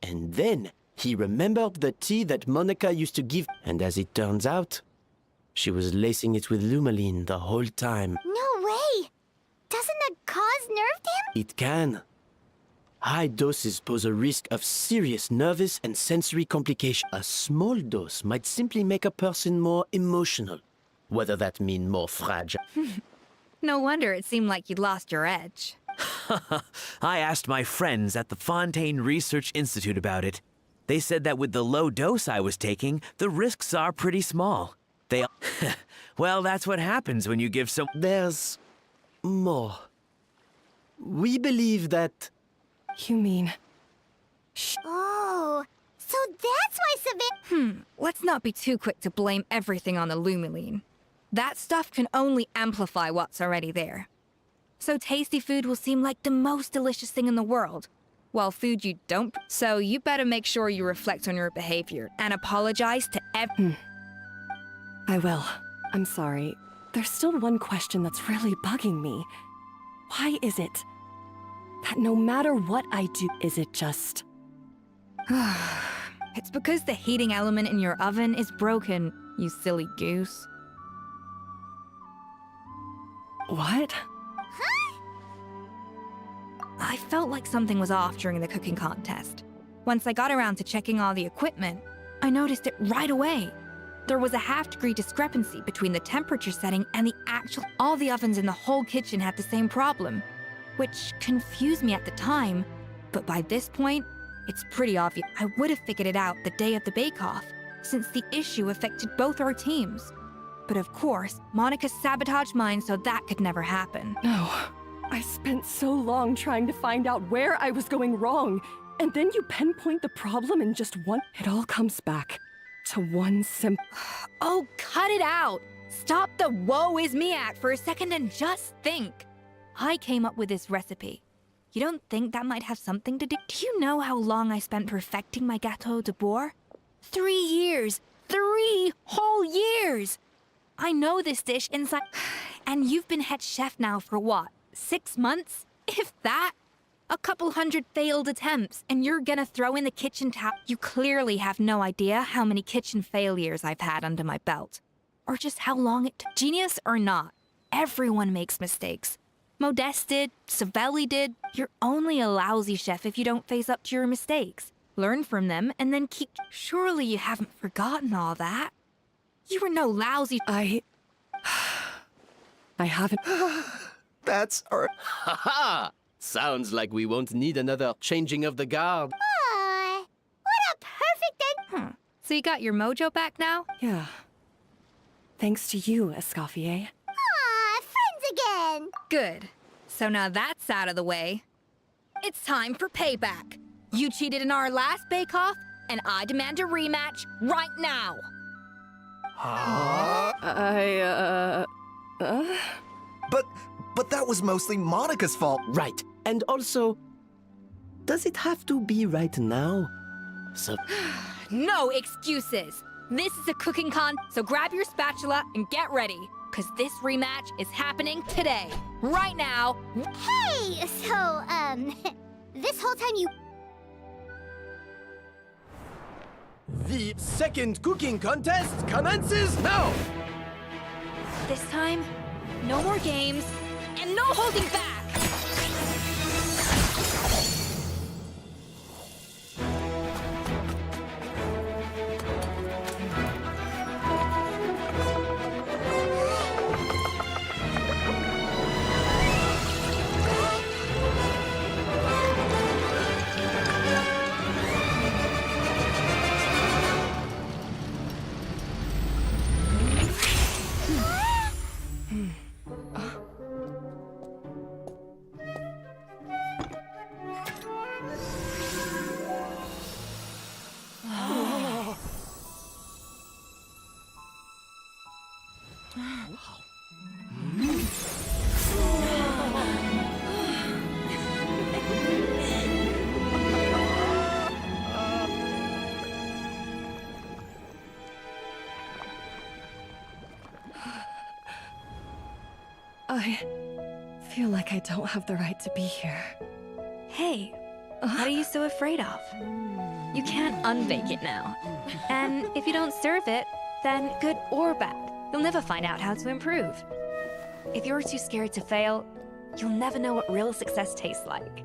And then he remembered the tea that Monica used to give, and as it turns out, she was lacing it with Lumaline the whole time. No way! Doesn't that cause nerve damage? It can. High doses pose a risk of serious nervous and sensory complications. A small dose might simply make a person more emotional, whether that means more fragile. No wonder it seemed like you'd lost your edge. I asked my friends at the Fontaine Research Institute about it. They said that with the low dose I was taking, the risks are pretty small. They... Well, that's what happens when you give some... There's... more. We believe that... You mean... Oh, so that's why Savannah... Let's not be too quick to blame everything on the Lumaline. That stuff can only amplify what's already there. So tasty food will seem like the most delicious thing in the world, while food you don't... So you better make sure you reflect on your behavior and apologize to I will. I'm sorry. There's still one question that's really bugging me. Why is it that no matter what I do, is it just... It's because the heating element in your oven is broken, you silly goose. What? I felt like something was off during the cooking contest. Once I got around to checking all the equipment, I noticed it right away. There was a half-degree discrepancy between the temperature setting and the actual... All the ovens in the whole kitchen had the same problem, which confused me at the time, but by this point, it's pretty obvious. I would have figured it out the day of the bake-off, since the issue affected both our teams. But of course, Monica sabotaged mine so that could never happen. No. I spent so long trying to find out where I was going wrong, and then you pinpoint the problem in just one... It all comes back to one simple... Oh, cut it out! Stop the woe is me act for a second and just think. I came up with this recipe. You don't think that might have something to do? Do you know how long I spent perfecting my gâteau de bois? 3 years! 3 whole years! I know this dish inside... And you've been head chef now for what? 6 months? If that? A couple hundred failed attempts, and you're gonna throw in the kitchen towel? You clearly have no idea how many kitchen failures I've had under my belt. Or just how long it took. Genius or not, everyone makes mistakes. Modeste did, Savelli did. You're only a lousy chef if you don't face up to your mistakes. Learn from them, and then keep... Surely you haven't forgotten all that. You were no lousy... I haven't... That's our... Ha ha! Sounds like we won't need another changing of the guard. What a perfect end... So you got your mojo back now? Yeah. Thanks to you, Escoffier. Friends again! Good. So now that's out of the way. It's time for payback. You cheated in our last bake-off, and I demand a rematch right now. But that was mostly Monica's fault. Right. And also, does it have to be right now? So... No excuses. This is a cooking con, so grab your spatula and get ready. Because this rematch is happening today. Right now. Hey! So, this whole time you... The second cooking contest commences now! This time, no more games, and no holding back! I feel like I don't have the right to be here. Hey, what are you so afraid of? You can't unbake it now. And if you don't serve it, then good or bad, you'll never find out how to improve. If you're too scared to fail, you'll never know what real success tastes like.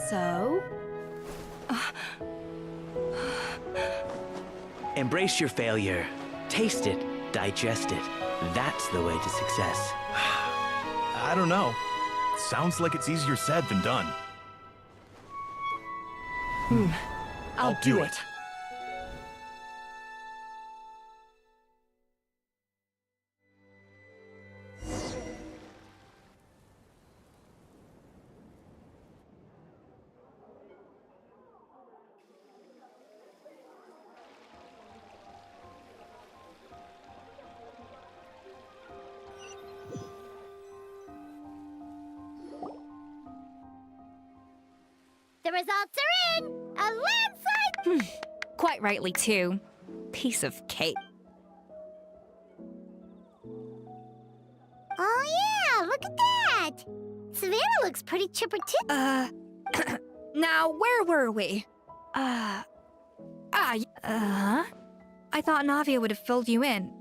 So? Embrace your failure. Taste it. Digest it. That's the way to success. I don't know. Sounds like it's easier said than done. I'll do it. The results are in! A landslide! Quite rightly, too. Piece of cake. Oh yeah, look at that! Savannah looks pretty chipper too. Now, where were we? I thought Navia would have filled you in.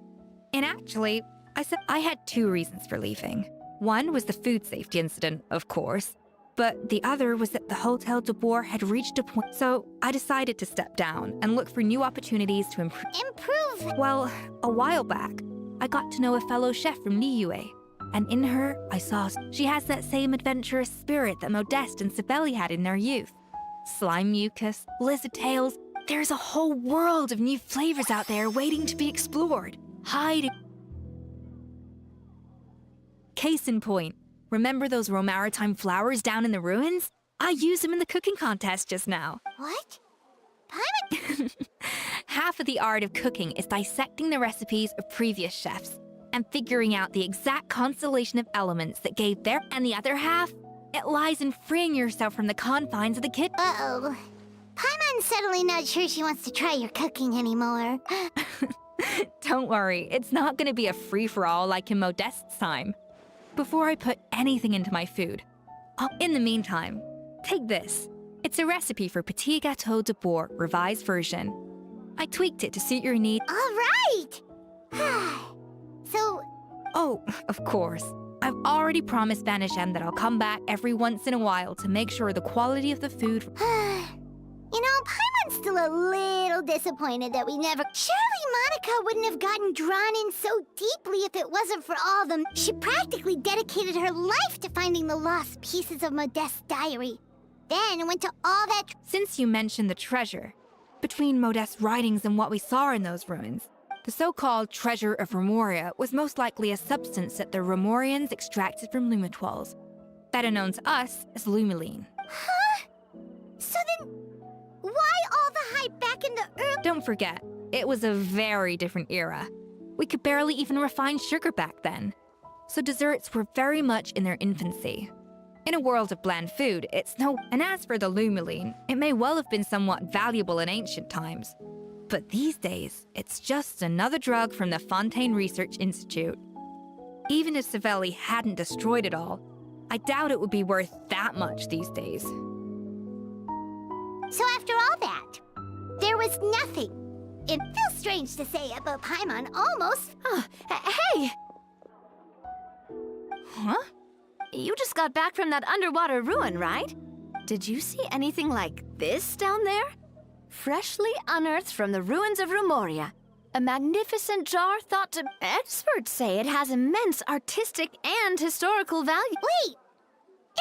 And actually, I said I had 2 reasons for leaving. One was the food safety incident, of course. But the other was that the Hotel de Boer had reached a point, so I decided to step down and look for new opportunities to Improve? Well, a while back, I got to know a fellow chef from Niue, and in her, I saw she has that same adventurous spirit that Modeste and Sibeli had in their youth. Slime mucus, lizard tails, there's a whole world of new flavors out there waiting to be explored. Case in point. Remember those romaritime flowers down in the ruins? I used them in the cooking contest just now. What? Half of the art of cooking is dissecting the recipes of previous chefs and figuring out the exact constellation of elements that gave their... And the other half? It lies in freeing yourself from the confines of the kitchen. Uh-oh. Paimon's suddenly not sure she wants to try your cooking anymore. Don't worry, it's not gonna be a free-for-all like in Modeste's time. Before I put anything into my food. In the meantime, take this. It's a recipe for Petit Gâteau de Boer revised version. I tweaked it to suit your needs. All right! So... Oh, of course. I've already promised Vanishem that I'll come back every once in a while to make sure the quality of the food... You know, Paimon's still a little disappointed that we never... Surely Monica wouldn't have gotten drawn in so deeply if it wasn't for all them. She practically dedicated her life to finding the lost pieces of Modeste's diary. Then went to all that... Since you mentioned the treasure, between Modeste's writings and what we saw in those ruins, the so-called Treasure of Remoria was most likely a substance that the Remorians extracted from Lumitoiles, better known to us as Lumiline. Huh? So then... Why all the hype back in the early... Don't forget, it was a very different era. We could barely even refine sugar back then. So desserts were very much in their infancy. In a world of bland food, it's no... And as for the Lumiline, it may well have been somewhat valuable in ancient times. But these days, it's just another drug from the Fontaine Research Institute. Even if Savelli hadn't destroyed it all, I doubt it would be worth that much these days. So after all that, there was nothing. It feels strange to say it, but Paimon almost... Hey! Huh? You just got back from that underwater ruin, right? Did you see anything like this down there? Freshly unearthed from the ruins of Rumoria. A magnificent jar thought to... Experts say it has immense artistic and historical value. Wait!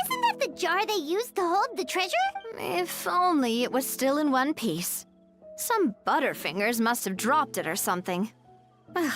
Isn't that the jar they used to hold the treasure? If only it was still in one piece. Some butterfingers must have dropped it or something. Ugh.